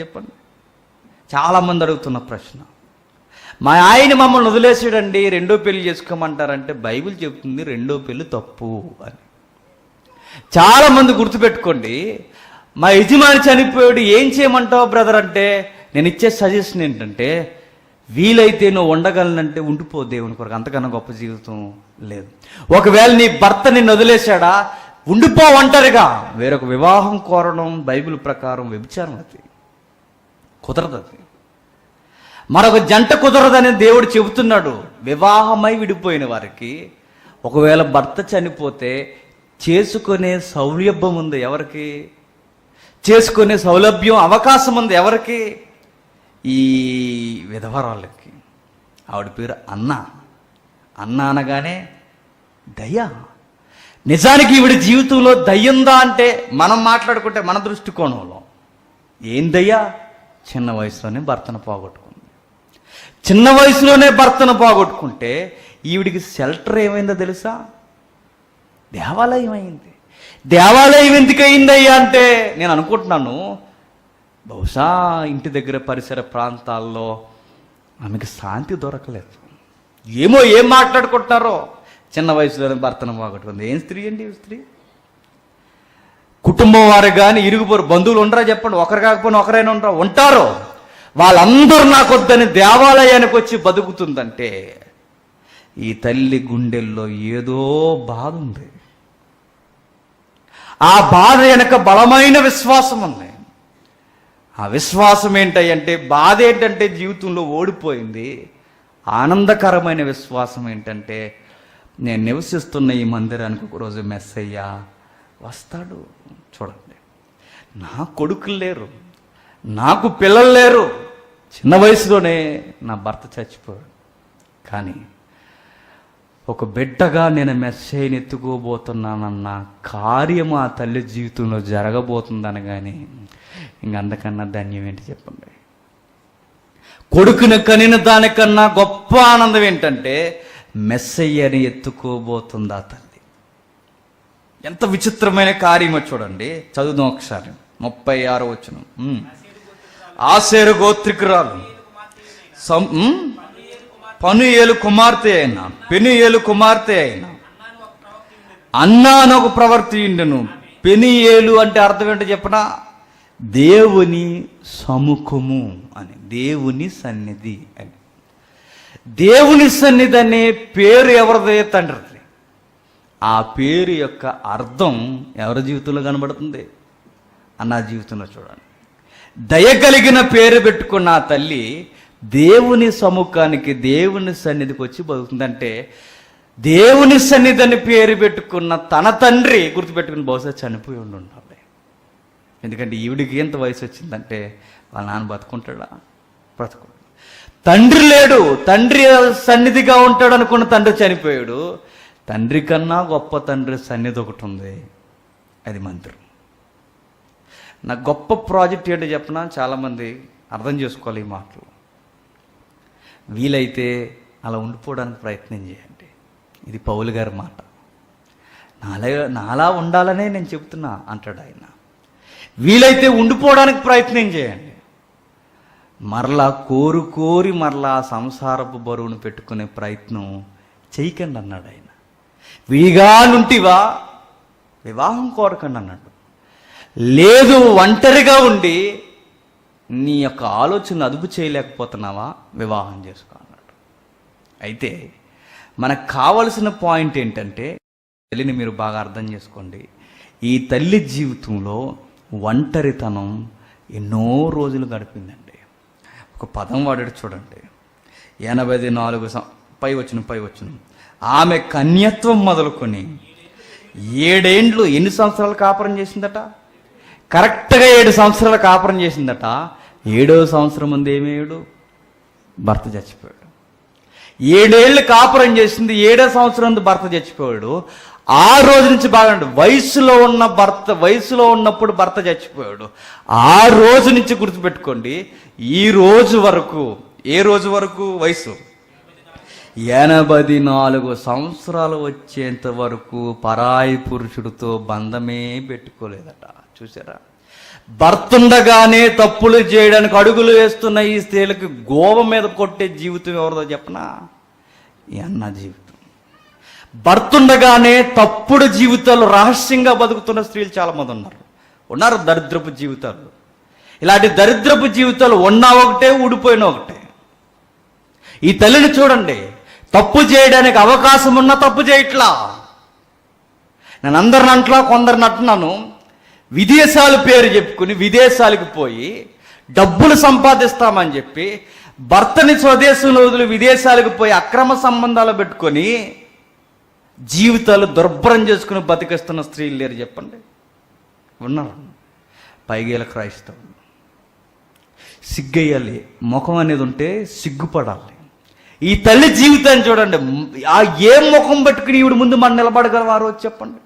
చెప్పండి? చాలామంది అడుగుతున్న ప్రశ్న. మా ఆయన మమ్మల్ని వదిలేసాడండి, 2వ పెళ్లి చేసుకోమంటారంటే బైబిల్ చెబుతుంది 2వ పెళ్లి తప్పు అని. చాలామంది గుర్తుపెట్టుకోండి, మా యజమాని చనిపోయాడు ఏం చేయమంటావు బ్రదర్ అంటే, నేను ఇచ్చే సజెషన్ ఏంటంటే, వీలైతే నువ్వు ఉండగలనంటే ఉండిపో దేవుని కొరకు, అంతకన్నా గొప్ప జీవితం లేదు. ఒకవేళ నీ భర్త నిన్ను వదిలేశాడా, ఉండిపో ఒంటరిగా. వేరొక వివాహం కోరడం బైబిల్ ప్రకారం వ్యభిచారం, అది కుదరదు. అది మరొక జంట కుదరదని దేవుడు చెబుతున్నాడు. వివాహమై విడిపోయిన వారికి ఒకవేళ భర్త చనిపోతే చేసుకునే సౌలభ్యం ఉంది ఎవరికి? చేసుకునే సౌలభ్యం, అవకాశం ఉంది ఎవరికి? ఈ విధవరాళ్ళకి. ఆవిడ పేరు అన్న అనగానే దయ్య. నిజానికి ఈవిడ జీవితంలో దయ్యందా అంటే మనం మాట్లాడుకుంటే మన దృష్టికోణంలో ఏం దయ్యా? చిన్న వయసులోనే భర్తను పోగొట్టుకుంది. చిన్న వయసులోనే భర్తను పోగొట్టుకుంటే ఈవిడికి షెల్టర్ ఏమైందో తెలుసా? దేవాలయం అయింది. దేవాలయం ఎందుకు అయిందయ్యా అంటే నేను అనుకుంటున్నాను, బహుశా ఇంటి దగ్గర పరిసర ప్రాంతాల్లో ఆమెకు శాంతి దొరకలేదు. ఏం మాట్లాడుకుంటున్నారో. చిన్న వయసులోనే భర్తను పోగొట్టుకుంది. ఏం స్త్రీ అండి స్త్రీ? కుటుంబం వారు కానీ ఇరుగుపొరు బంధువులు ఉండరా చెప్పండి? ఒకరు కాకపోయినా ఒకరైనా ఉండరా? ఉంటారు. వాళ్ళందరూ నాకొద్దని దేవాలయానికి వచ్చి బతుకుతుందంటే ఈ తల్లి గుండెల్లో ఏదో బాధ ఉంది. ఆ బాధ వెనక బలమైన విశ్వాసం ఉంది. ఆ విశ్వాసం ఏంటంటే, బాధ ఏంటంటే జీవితంలో ఓడిపోయింది. ఆనందకరమైన విశ్వాసం ఏంటంటే, నేను నివసిస్తున్న ఈ మందిరానికి ఒకరోజు మెస్సయ్య వస్తాడు. చూడండి, నా కొడుకులు లేరు, నాకు పిల్లలు లేరు, చిన్న వయసులోనే నా భర్త చచ్చిపోయాడు. కానీ ఒక బిడ్డగా నేను మెస్సైని ఎత్తుకోబోతున్నానన్న కార్యము ఆ తల్లి జీవితంలో జరగబోతుందని కానీ ఇంకంతకన్నా ధన్యం ఏంటి చెప్పండి. కొడుకుని కనిన దానికన్నా గొప్ప ఆనందం ఏంటంటే మెస్సయ్యని ఎత్తుకోబోతుంది ఆ తల్లి. ఎంత విచిత్రమైన కార్యమో చూడండి. చదువుదాం ఒకసారి 36వ వచనం. ఆషేరు గోత్రికురాలు పనుయేలు కుమార్తె అయిన పెనుయేలు కుమార్తె అయిన అన్నా అని ఒక ప్రవర్తియుండెను. పెనుయేలు అంటే అర్థం ఏంటో చెప్పనా? దేవుని సముఖము అని, దేవుని సన్నిధి అని. దేవుని సన్నిధి అనే పేరు ఎవరిదే? తండ్రిది. ఆ పేరు యొక్క అర్థం ఎవరి జీవితంలో కనబడుతుంది? అన్న జీవితంలో చూడండి. దయ కలిగిన పేరు పెట్టుకున్న ఆ తల్లి దేవుని సముఖానికి, దేవుని సన్నిధికి వచ్చి బతుకుతుందంటే, దేవుని సన్నిధి అని పేరు పెట్టుకున్న తన తండ్రి గుర్తుపెట్టుకుని బహుశా చనిపోయి ఉండాలి. ఎందుకంటే ఈవిడికి ఎంత వయసు వచ్చిందంటే వాళ్ళ నాన్న బతుకుంటాడా? బ్రతుకు. తండ్రి లేడు, తండ్రి సన్నిధిగా ఉంటాడు అనుకున్న తండ్రి చనిపోయాడు. తండ్రి కన్నా గొప్ప తండ్రి సన్నిధి ఒకటి ఉంది, అది మందిరం. నా గొప్ప ప్రాజెక్ట్ ఏంటో చెప్పినా చాలామంది అర్థం చేసుకోవాలి ఈ మాటలు. వీలైతే అలా ఉండిపోవడానికి ప్రయత్నం చేయండి. ఇది పౌలు గారి మాట. నాలా ఉండాలనే నేను చెప్తున్నా అంటాడు ఆయన. వీలైతే ఉండిపోవడానికి ప్రయత్నం చేయండి. మరలా కోరి మరలా సంసారపు బరువును పెట్టుకునే ప్రయత్నం చేయకండి అన్నాడు ఆయన. విడిగా నుంటివా వివాహం కోరకండి అన్నాడు. లేదు, ఒంటరిగా ఉండి నీ యొక్క ఆలోచనలు అదుపు చేయలేకపోతున్నావా, వివాహం చేసుకో అన్నాడు. అయితే మనకు కావలసిన పాయింట్ ఏంటంటే, తల్లిని మీరు బాగా అర్థం చేసుకోండి. ఈ తల్లి జీవితంలో ఒంటరితనం ఎన్నో రోజులు గడిపిందండి. ఒక పదం వాడాడు చూడండి. 84 పై వచ్చిన ఆమె కన్యత్వం మొదలుకొని 7 ఏండ్లు ఎన్ని సంవత్సరాలు కాపురం చేసిందట? కరెక్ట్గా 7 సంవత్సరాలు కాపురం చేసిందట. 7వ సంవత్సరం ముందు ఏమేడు భర్త చచ్చిపోయాడు. 7 ఏళ్ళు కాపురం చేసింది, 7వ సంవత్సరం ముందు భర్త చచ్చిపోయాడు. ఆ రోజు నుంచి బాగా వయసులో ఉన్నప్పుడు భర్త చచ్చిపోయాడు. ఆ రోజు నుంచి గుర్తుపెట్టుకోండి, ఈ రోజు వరకు, ఏ రోజు వరకు వయసు 84 సంవత్సరాలు వచ్చేంత వరకు పరాయి పురుషుడితో బంధమే పెట్టుకోలేదట. చూసారా? భర్త ఉండగానే తప్పులు చేయడానికి అడుగులు వేస్తున్న ఈ స్త్రీలకు గోవ మీద కొట్టే జీవితం ఎవరిదో చెప్పనా? ఈ అన్న జీవితం. భర్త ఉండగానే తప్పుడు జీవితాలు రహస్యంగా బతుకుతున్న స్త్రీలు చాలామంది ఉన్నారు. దరిద్రపు జీవితాలు. ఇలాంటి దరిద్రపు జీవితాలు ఉన్నా ఒకటే, ఊడిపోయినా ఒకటే. ఈ తల్లిని చూడండి, తప్పు చేయడానికి అవకాశం ఉన్నా తప్పు చేయట్లా. నేను అందరిని అంట్లా, కొందరిని అంటున్నాను. విదేశాలు పేరు చెప్పుకుని విదేశాలకు పోయి డబ్బులు సంపాదిస్తామని చెప్పి భర్తని స్వదేశంలో వదిలి విదేశాలకు పోయి అక్రమ సంబంధాలు పెట్టుకొని జీవితాలు దుర్భరం చేసుకుని బతికిస్తున్న స్త్రీలు లేరు చెప్పండి? ఉన్నారు. పైగేల క్రైస్తవులు. సిగ్గేయాలి, ముఖం అనేది ఉంటే సిగ్గుపడాలి. ఈ తల్లి జీవితాన్ని చూడండి. ఆ ఏ ముఖం పెట్టుకుని ఈవిడ ముందు మనం నిలబడగలవారో చెప్పండి.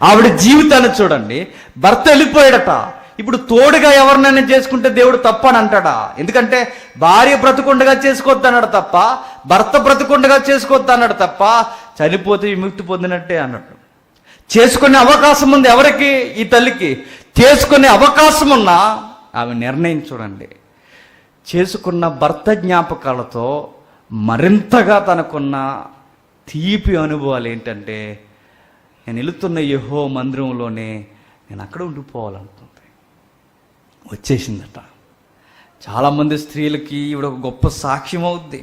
ఆవిడ జీవితాన్ని చూడండి. భర్త వెళ్ళిపోయాడట. ఇప్పుడు తోడుగా ఎవరినైనా చేసుకుంటే దేవుడు తప్పని అంటాడా? ఎందుకంటే భార్య బ్రతుకుండగా చేసుకోవద్దన్నాడు తప్ప, భర్త బ్రతుకుండగా చేసుకోవద్దన్నాడు తప్ప, చనిపోతే విముక్తి పొందినట్టే అన్నట్టు. చేసుకునే అవకాశం ఉంది ఎవరికి? ఈ తల్లికి. చేసుకునే అవకాశం ఉన్నా ఆమె నిర్ణయం చూడండి. చేసుకున్న భర్త జ్ఞాపకాలతో మరింతగా తనకున్న తీపి అనుభవాలు ఏంటంటే, నేను వెళుతున్న యెహోవా మందిరంలోనే నేను అక్కడ ఉండిపోవాలనుకుంది. వచ్చేసిందట. చాలామంది స్త్రీలకి ఈవిడ ఒక గొప్ప సాక్ష్యం అవుద్ది.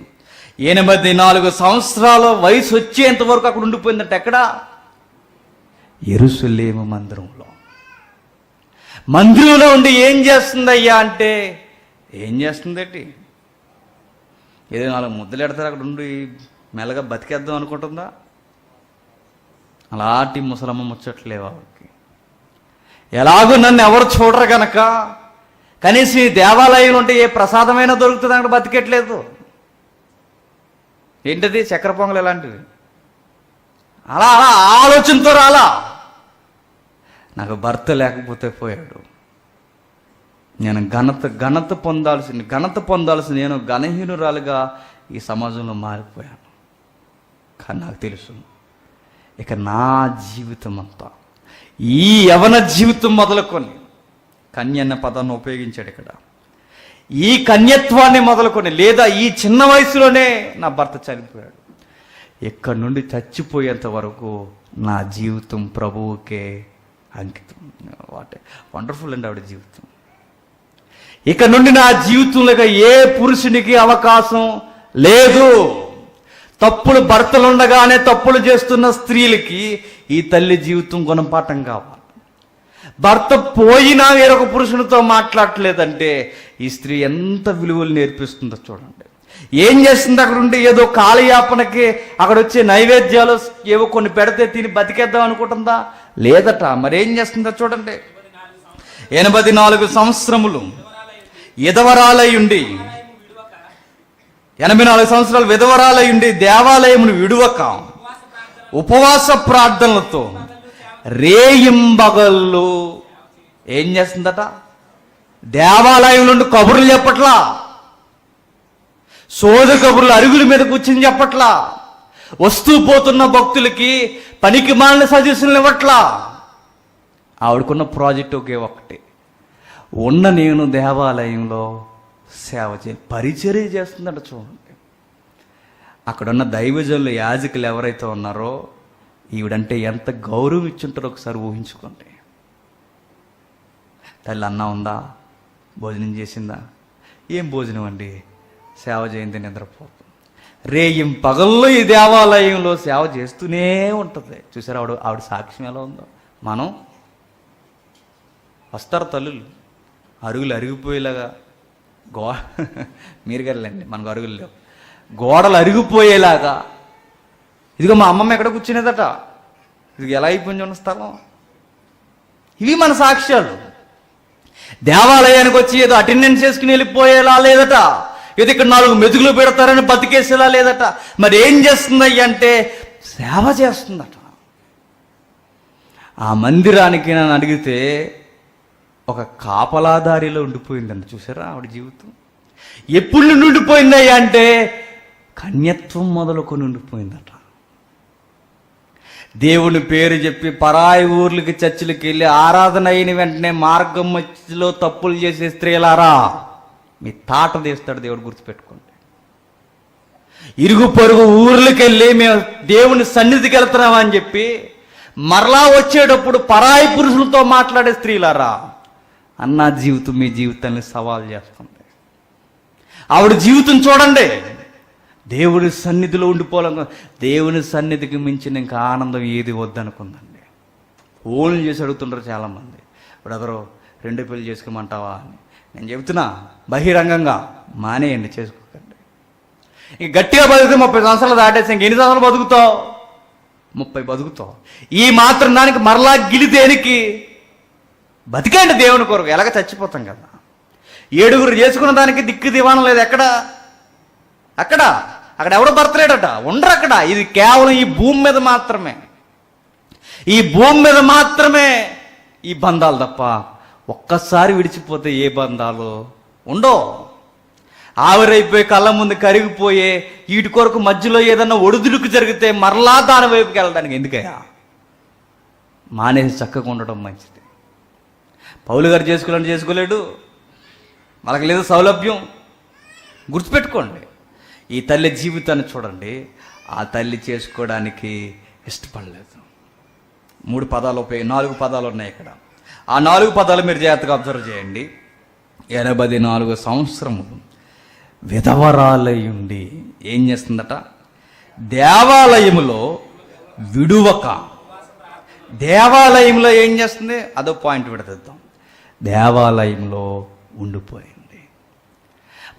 84 సంవత్సరాల వయసు వచ్చేంత వరకు అక్కడ ఉండిపోయిందట. ఎక్కడ? యెరూషలేము మందిరంలో. మందిరంలో ఉండి ఏం చేస్తుందయ్యా అంటే, ఏం చేస్తుందేంటి? ఏదో 4 ముద్దలు ఎడతారు అక్కడ ఉండి మెల్లగా బతికేద్దాం అనుకుంటుందా? అలాంటి ముసలమ్మ ముచ్చట్లేవు ఆవిడకి. ఎలాగో నన్ను ఎవరు చూడరు కనుక కనీసం ఈ దేవాలయం ఉంటే ఏ ప్రసాదమైనా దొరుకుతుంది అక్కడ బతికెట్లేదు. ఏంటది? చక్కెర పొంగలు ఎలాంటివి అలా అలా ఆలోచనతో రాలా. నాకు భర్త లేకపోతే పోయాడు, నేను ఘనత పొందాల్సిన నేను ఘనహీనురాలుగా ఈ సమాజంలో మారిపోయాను. కానీ నాకు తెలుసు, ఇక నా జీవితం అంతా, ఈ యవన జీవితం మొదలుకొని, కన్య అన్న పదాన్ని ఉపయోగించాడు ఇక్కడ, ఈ కన్యత్వాన్ని మొదలుకొని, లేదా ఈ చిన్న వయసులోనే నా భర్త చనిపోయాడు, ఇక్కడ నుండి చచ్చిపోయేంత వరకు నా జీవితం ప్రభువుకే అంకితం. వాట్ వండర్ఫుల్ అండి ఆవిడ జీవితం. ఇక నుండి నా జీవితంలో ఏ పురుషునికి అవకాశం లేదు. తప్పులు భర్తలుండగానే తప్పులు చేస్తున్న స్త్రీలకి ఈ తల్లి జీవితం గుణపాఠం కావాలి. భర్త పోయినా వేరొక పురుషునితో మాట్లాడలేదంటే ఈ స్త్రీ ఎంత విలువలు నేర్పిస్తుందో చూడండి. ఏం చేస్తుంది అక్కడ ఉండి? ఏదో కాలయాపనకి అక్కడ వచ్చే నైవేద్యాలు ఏవో కొన్ని పెడితే తిని బతికేద్దాం అనుకుంటుందా? లేదట. మరేం చేస్తుందో చూడండి. 84 సంవత్సరములు విధవరాలై ఉండి, 84 సంవత్సరాలు విధవరాలై ఉండి దేవాలయమును విడువక ఉపవాస ప్రార్థనలతో రేయింబగళ్ళు ఏం చేస్తుందట? దేవాలయం నుండి కబుర్లు చెప్పట్లా, సోద కబుర్లు అరుగుల మీద కూర్చుని చెప్పట్లా, వస్తూ పోతున్న భక్తులకి పనికి మాలిన సజెషన్లు ఇవ్వట్లా. ఆవిడకున్న ప్రాజెక్ట్ ఒకే ఒక్కటి, ఉన్న నేను దేవాలయంలో సేవ పరిచర్య చేస్తుందట. చూడండి, అక్కడున్న దైవజనులు యాజకులు ఎవరైతే ఉన్నారో ఈవిడంటే ఎంత గౌరవం ఇచ్చుంటారో ఒకసారి ఊహించుకోండి. తల్లి అన్నం ఉందా? భోజనం చేసిందా? ఏం భోజనం అండి? సేవ చేయింది, నిద్రపోతుంది. రేయిం పగల్లో ఈ దేవాలయంలో సేవ చేస్తూనే ఉంటుంది. చూసారా ఆవిడ సాక్ష్యం ఎలా ఉందో. మనం వస్తారు తల్లులు అరుగులు అరిగిపోయేలాగా, మీరు కదండి మనకు అరుగులు లేవు, గోడలు అరిగిపోయేలాగా. ఇదిగో మా అమ్మమ్మ ఎక్కడ కూర్చునేదట, ఇది ఎలా అయిపోయింది ఉన్న స్థలం. ఇవి మన సాక్ష్యాలు. దేవాలయానికి వచ్చి ఏదో అటెండెన్స్ చేసుకుని వెళ్ళిపోయేలా లేదట, ఏదో ఇక్కడ 4 మెతుకులు పెడతారని బతికేసేలా లేదట. మరి ఏం చేస్తుంది అంటే సేవ చేస్తుందట. ఆ మందిరానికి నన్ను అడిగితే ఒక కాపలాదారిలో ఉండిపోయిందండి. చూసారా ఆవిడ జీవితం ఎప్పుడు నుండి ఉండిపోయిందయ్యా అంటే కన్యత్వం మొదలుకొని ఉండిపోయిందట. దేవుని పేరు చెప్పి పరాయి ఊర్లకి చర్చిలకి వెళ్ళి ఆరాధన అయిన వెంటనే మార్గం మధ్యలో తప్పులు చేసే స్త్రీలారా, మీ తాట తీస్తాడు దేవుడు, గుర్తుపెట్టుకోండి. ఇరుగు పొరుగు ఊర్లకి వెళ్ళి మేము దేవుని సన్నిధికి వెళ్తున్నామని చెప్పి మరలా వచ్చేటప్పుడు పరాయి పురుషులతో మాట్లాడే స్త్రీలారా, అన్న జీవితం మీ జీవితాన్ని సవాల్ చేస్తుంది. ఆవిడ జీవితం చూడండి. దేవుని సన్నిధిలో ఉండిపోవాలను, దేవుని సన్నిధికి మించిన ఇంకా ఆనందం ఏది వద్దనుకుందండి. ఫోన్లు చేసి అడుగుతుంటారు చాలామంది, బ్రదరు 2 పెళ్లి చేసుకోమంటావా అని. నేను చెబుతున్నా బహిరంగంగా మానేయండి, చేసుకోకండి. ఇంక గట్టిగా బతికితే 30 సంవత్సరాలు దాటేసి ఇంక ఎన్ని సంవత్సరాలు బతుకుతావు? 30 బతుకుతావు. ఈ మాత్రం దానికి మరలా గిలిదేనికి బతికండి దేవుని కొరకు. ఎలాగ చచ్చిపోతాం కదా. 7 చేసుకున్న దానికి దిక్కు దివాణం లేదు. అక్కడ ఎవడో భర్తలేడట, ఉండరు అక్కడ. ఇది కేవలం ఈ భూమి మీద మాత్రమే, ఈ భూమి మీద మాత్రమే ఈ బంధాలు తప్ప ఒక్కసారి విడిచిపోతే ఏ బంధాలు ఉండవు. ఆవిరైపోయి కళ్ళ ముందు కరిగిపోయే వీటి కొరకు మధ్యలో ఏదన్నా ఒడిదుడుకు జరిగితే మరలా దాని వైపుకి వెళ్ళడానికి ఎందుకయ్యా? మానేసి చక్కగా ఉండడం మంచిది. పౌలు గారు చేసుకోలేడు, వాళ్ళకి లేదు సౌలభ్యం. గుర్తుపెట్టుకోండి, ఈ తల్లి జీవితాన్ని చూడండి. ఆ తల్లి చేసుకోవడానికి ఇష్టపడలేదు. 4 పదాలు ఉన్నాయి ఇక్కడ. ఆ 4 పదాలు మీరు జాగ్రత్తగా అబ్జర్వ్ చేయండి. 84 సంవత్సరములు విధవరాలయుండి ఏం చేస్తుందట? దేవాలయములో విడువక. దేవాలయంలో ఏం చేస్తుంది? అదో పాయింట్ విడదీద్దాం. దేవాలయంలో ఉండిపోయింది.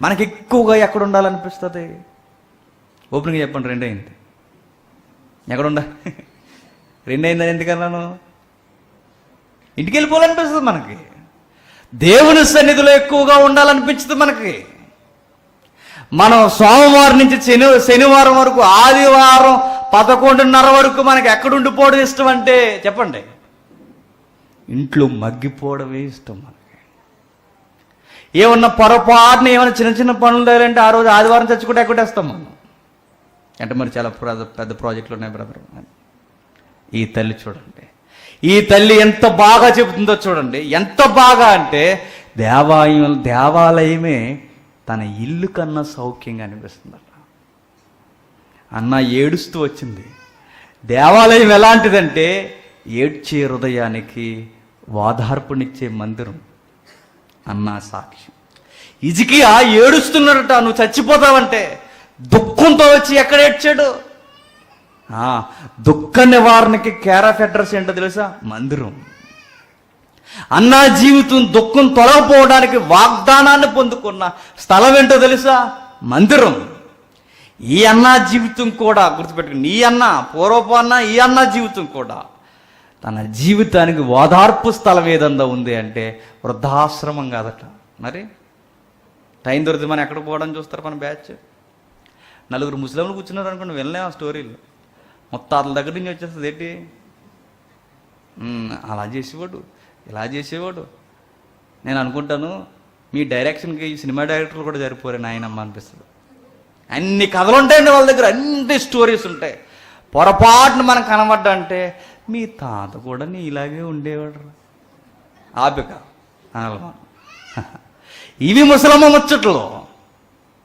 మనకి ఎక్కువగా ఎక్కడ ఉండాలనిపిస్తుంది? ఓపెన్గా చెప్పండి, 2 అయింది. ఎక్కడ 2 అయిందని ఎందుకన్నాను? ఇంటికి వెళ్ళిపోవాలనిపిస్తుంది మనకి. దేవుని సన్నిధిలో ఎక్కువగా ఉండాలనిపించదు మనకి. మనం సోమవారం నుంచి శనివారం వరకు, ఆదివారం 11:30 వరకు మనకి ఎక్కడుండిపోవడం ఇష్టం అంటే చెప్పండి, ఇంట్లో మగ్గిపోవడమే ఇష్టం మనకి. ఏమన్నా పొరపాటున ఏమైనా చిన్న చిన్న పనులు తేలంటే ఆ రోజు ఆదివారం చచ్చుకుంటే ఎక్కడేస్తాం మనం అంటే మరి చాలా పెద్ద ప్రాజెక్టులు ఉన్నాయి బ్రదర్. ఈ తల్లి చూడండి, ఈ తల్లి ఎంత బాగా చెబుతుందో చూడండి. ఎంత బాగా అంటే దేవాలయమే తన ఇల్లు కన్నా సౌఖ్యంగా అనిపిస్తుందట. అన్న ఏడుస్తూ వచ్చింది. దేవాలయం ఎలాంటిదంటే ఏడ్చే హృదయానికి ఓదార్పునిచ్చే మందిరం. అన్న సాక్ష్యం. హిజ్కియా ఏడుస్తున్నాడట, నువ్వు చచ్చిపోతావంటే. దుఃఖంతో వచ్చి ఎక్కడ ఏడ్చాడు? దుఃఖ నివారణకి కేర్ ఆఫ్ అడ్రస్ ఏంటో తెలుసా? మందిరం. అన్నా జీవితం దుఃఖం తొలగిపోవడానికి వాగ్దానాన్ని పొందుకున్న స్థలం ఏంటో తెలుసా? మందిరం. ఈ అన్నా జీవితం కూడా గుర్తుపెట్టుకుని, ఈ అన్న పూర్వపు అన్న, ఈ అన్న జీవితం కూడా తన జీవితానికి ఓదార్పు స్థలం ఏదన్నా ఉంది అంటే వృద్ధాశ్రమం కాదట. మరి టైం దొరికితే మనం ఎక్కడికి పోవడం చూస్తారు? మన బ్యాచ్ 4 ముస్లింలు కూర్చున్నారు అనుకోండి, వెళ్ళలేం ఆ స్టోరీలు. ముత్తాతల దగ్గర నుంచి వచ్చేస్తుంది ఏంటి, అలా చేసేవాడు, ఇలా చేసేవాడు. నేను అనుకుంటాను మీ డైరెక్షన్కి ఈ సినిమా డైరెక్టర్లు కూడా సరిపోరని ఆయనమ్మ అనిపిస్తుంది. అన్ని కథలు ఉంటాయండి వాళ్ళ దగ్గర, అన్ని స్టోరీస్ ఉంటాయి. పొరపాటును మనం కనబడ్డా అంటే మీ తాత కూడా నీ ఇలాగే ఉండేవాడు ఆపిక అనగా. ఇవి ముసలమ్మ ముచ్చట్లు.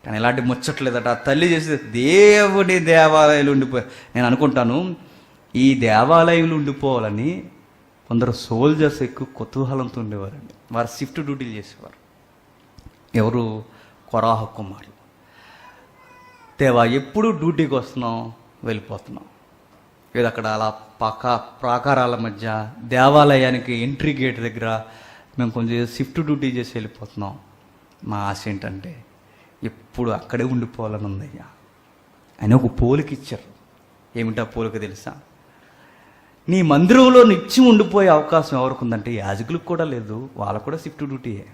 కానీ ఇలాంటి ముచ్చట్లేదట. ఆ తల్లి చేసి దేవుడి దేవాలయాలు ఉండిపోయి, నేను అనుకుంటాను ఈ దేవాలయాలు ఉండిపోవాలని కొందరు సోల్జర్స్ ఎక్కువ కుతూహలంతో ఉండేవారండి. వారు షిఫ్ట్ డ్యూటీలు చేసేవారు. ఎవరు? కొరాహ కుమారులు. దేవా ఎప్పుడు డ్యూటీకి వస్తున్నాం, వెళ్ళిపోతున్నాం. ఏదో అక్కడ అలా ప్రాకారాల మధ్య దేవాలయానికి ఎంట్రీ గేట్ దగ్గర మేము కొంచెం షిఫ్ట్ డ్యూటీ చేసి వెళ్ళిపోతున్నాం. మా ఆశ ఏంటంటే ఎప్పుడు అక్కడే ఉండిపోవాలని ఉందయ్యా అని ఒక పోలిక ఇచ్చారు. ఏమిటా పోలిక తెలుసా? నీ మందిరంలో నిత్యం ఉండిపోయే అవకాశం ఎవరికి ఉందంటే యాజకులకు కూడా లేదు, వాళ్ళకు కూడా షిఫ్ట్ డ్యూటీయే.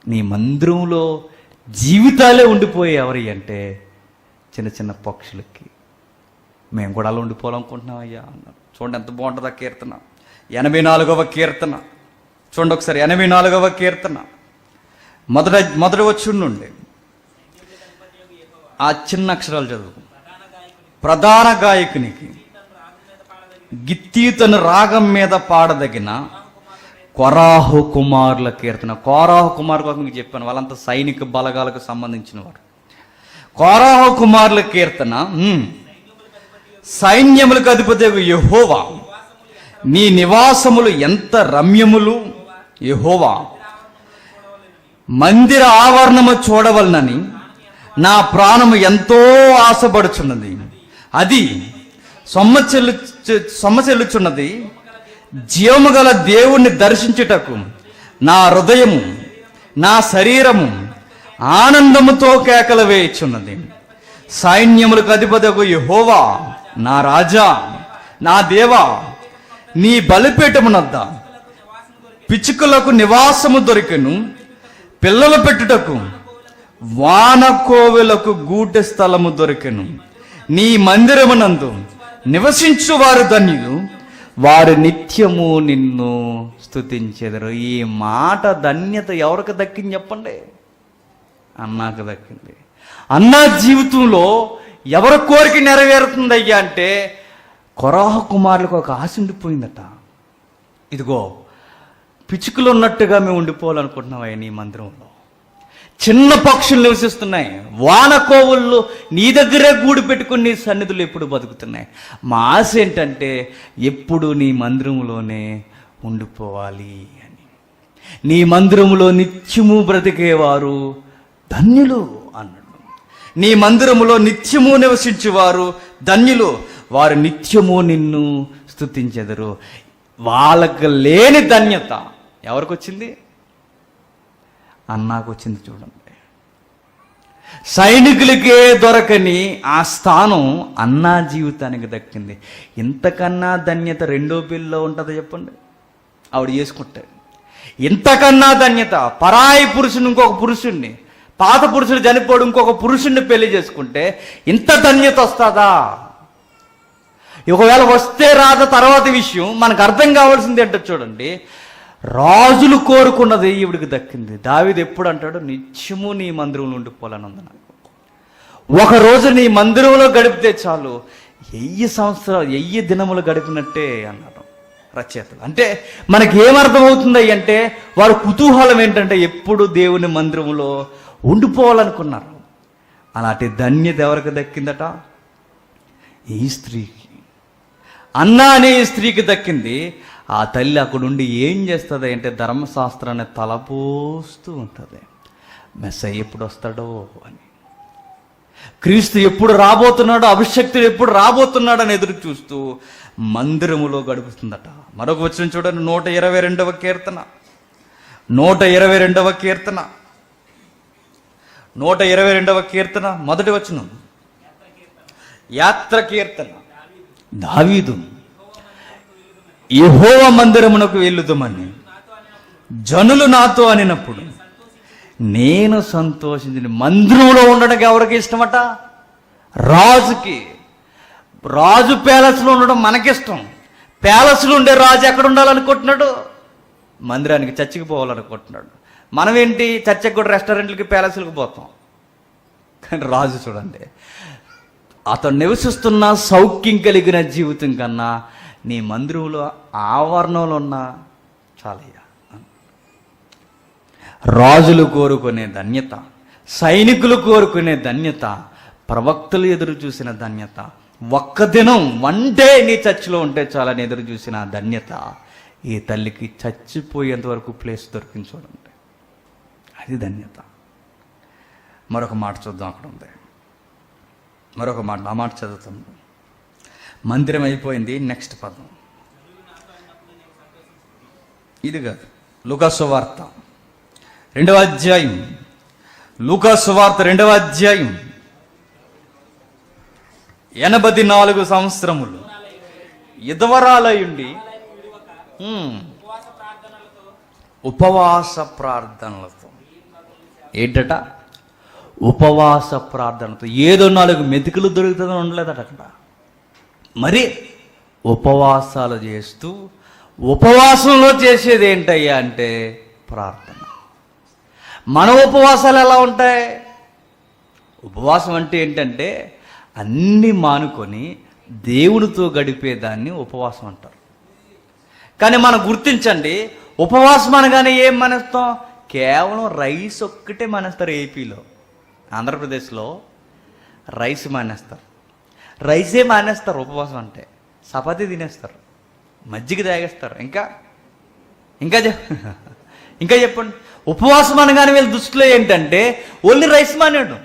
నీ మందిరంలో జీవితాలే ఉండిపోయే ఎవరి అంటే చిన్న చిన్న పక్షులకి. మేము కూడా అలా ఉండిపోవాలనుకుంటున్నాం అయ్యా అన్నారు. చూడండి ఎంత బాగుంటుంది ఆ కీర్తన. 84వ కీర్తన చూడండి ఒకసారి. 84వ కీర్తన మొదటి వచ్చి నుండి ఆ చిన్న అక్షరాలు చదువు. ప్రధాన గాయకునికి గిత్తీతను రాగం మీద పాడదగిన కొరాహు కుమారుల కీర్తన. కొరాహు కుమారు కోసం మీకు చెప్పాను, వాళ్ళంతా సైనిక బలగాలకు సంబంధించిన వారు. కొరాహు కుమారుల కీర్తన. సైన్యములకు అధిపతి యెహోవా, నీ నివాసములు ఎంత రమ్యములు యెహోవా. మందిర ఆవరణము చూడవలనని నా ప్రాణము ఎంతో ఆశపడుచున్నది. అది సొమ్మచెల్లుచున్నది. జీవము గల దేవుణ్ణి దర్శించుటకు నా హృదయము నా శరీరము ఆనందముతో కేకలు వేయుచున్నది. సైన్యములకు అధిపతియగు యెహోవా, నా రాజా, నా దేవా, నీ బలిపీఠమునద్ద పిచ్చుకలకు నివాసము దొరికెను, పిల్లలు పెట్టుటకు వానకోవెలకు గూటె స్థలము దొరికెను. నీ మందిరమునందు నివసించు వారు ధన్యులు, వారు నిత్యము నిన్ను స్తుతించెదరు. ఈ మాట ధన్యత ఎవరికి దక్కింది చెప్పండి? అన్నాకు దక్కింది. అన్నా జీవితంలో ఎవరి కోరిక నెరవేరుతుందయ్యా అంటే కొరాహ కుమారులకు ఒక ఆశ ఉండిపోయిందట. ఇదిగో పిచ్చుకలు ఉన్నట్టుగా మేము ఉండిపోవాలనుకుంటున్నామయ్యా నీ మందిరంలో. చిన్న పక్షులు నివసిస్తున్నాయి, వానకోవుళ్ళు నీ దగ్గరే గూడు పెట్టుకుని నీ సన్నిధులు ఎప్పుడు బతుకుతున్నాయి. మా ఆశ ఏంటంటే ఎప్పుడు నీ మందిరంలోనే ఉండిపోవాలి అని. నీ మందిరంలో నిత్యము బ్రతికేవారు ధన్యులు అన్నాడు. నీ మందిరములో నిత్యము నివసించువారు ధన్యులు, వారు నిత్యము నిన్ను స్తుతించెదరు. వాళ్ళకు లేని ధన్యత ఎవరికి వచ్చింది? అన్నాకు వచ్చింది. చూడండి, సైనికులకే దొరకని ఆ స్థానం అన్నా జీవితానికి దక్కింది. ఇంతకన్నా ధన్యత రెండో పిల్లలో ఉంటుందో చెప్పండి? ఆవిడ చేసుకుంటాడు. ఇంతకన్నా ధన్యత పరాయి పురుషుని ఇంకొక పురుషుణ్ణి, పాత పురుషుడు చనిపోడు ఇంకొక పురుషుణ్ణి పెళ్లి చేసుకుంటే ఇంత ధన్యత వస్తుందా? ఒకవేళ వస్తే రాద తర్వాత విషయం. మనకు అర్థం కావాల్సింది ఏంటో చూడండి, రాజులు కోరుకున్నది ఈవిడికి దక్కింది. దావీదు ఎప్పుడు అంటాడు, నిత్యము నీ మందిరంలో ఉండిపోవాలని ఉంది నాకు. ఒకరోజు నీ మందిరంలో గడిపితే చాలు 1000 సంవత్సరాలు 1000 దినములు గడిపినట్టే అన్నాడు రచయితలు. అంటే మనకి ఏమర్థమవుతుంది అంటే వారి కుతూహలం ఏంటంటే ఎప్పుడు దేవుని మందిరంలో ఉండిపోవాలనుకున్నారు. అలాంటి ధన్యత ఎవరికి దక్కిందట? ఈ స్త్రీకి, అన్నా అనే ఈ స్త్రీకి దక్కింది. ఆ తల్లి అక్కడుండి ఏం చేస్తుంది అంటే ధర్మశాస్త్రాన్ని తలపోస్తూ ఉంటుంది. మెస్సయ్య ఎప్పుడు వస్తాడో అని, క్రీస్తు ఎప్పుడు రాబోతున్నాడో, అభిషక్తుడు ఎప్పుడు రాబోతున్నాడో అని ఎదురు చూస్తూ మందిరములో గడుపుతుందట. మరొక వచనం చూడండి, 122వ కీర్తన 122వ కీర్తన 122వ కీర్తన మొదటి వచనం. యాత్ర కీర్తన. దావీదు, యెహోవా మందిరమునకు వెళ్ళుదామని జనులు నాతో అనినప్పుడు నేను సంతోషించిన. మందిరంలో ఉండడానికి ఎవరికి ఇష్టమట? రాజుకి. రాజు ప్యాలెస్లో ఉండడం మనకిష్టం. ప్యాలెస్లో ఉండే రాజు ఎక్కడ ఉండాలనుకుంటున్నాడు? మందిరానికి, చర్చికి పోవాలనుకుంటున్నాడు. మనం ఏంటి, చర్చకి కూడా రెస్టారెంట్లకి ప్యాలెస్లకు పోతాం. కానీ రాజు చూడండి, అతను నివసిస్తున్న సౌఖ్యం కలిగిన జీవితం కన్నా నీ మందిరంలో ఆవరణంలో ఉన్న చాలయ్యా. రాజులు కోరుకునే ధన్యత, సైనికులు కోరుకునే ధన్యత, ప్రవక్తలు ఎదురు చూసిన ధన్యత, ఒక్క దినం 1 డే నీ చర్చిలో ఉంటే చాలని ఎదురు చూసిన ధన్యత ఈ తల్లికి చచ్చిపోయేంత వరకు ప్లేస్ దొరికింది చూడండి. అది ధన్యత. మరొక మాట చూద్దాం, అక్కడ ఉంది మరొక మాట. ఆ మాట చదువుతాం. మందిరం అయిపోయింది, నెక్స్ట్ పదం ఇది కాదు. లూకా సువార్త 2వ అధ్యాయం, లూకా సువార్త 2వ అధ్యాయం. 84 సంవత్సరములు ఇదవరాలయుండి ఉపవాస ప్రార్థనలతో. ఏంటట? ఉపవాస ప్రార్థనతో. ఏదో 4 మెతుకులు దొరుకుతుందని ఉండలేదట అక్కడ. మరి ఉపవాసాలు చేస్తూ, ఉపవాసంలో చేసేది ఏంటయ్యా అంటే ప్రార్థన. మన ఉపవాసాలు ఎలా ఉంటాయి? ఉపవాసం అంటే ఏంటంటే అన్నీ మానుకొని దేవునితో గడిపేదాన్ని ఉపవాసం అంటారు. కానీ మనం గుర్తించండి, ఉపవాసం అనగానే ఏం మానేస్తాం? కేవలం రైస్ ఒక్కటే మానేస్తారు. ఏపీలో, ఆంధ్రప్రదేశ్లో రైస్ మానేస్తారు. రైసే మానేస్తారు ఉపవాసం అంటే. చపాతీ తినేస్తారు, మజ్జిగ తాగేస్తారు. ఇంకా చెప్పండి. ఉపవాసం అనగానే వీళ్ళ దృష్టిలో ఏంటంటే ఓన్లీ రైస్ మానేయడం.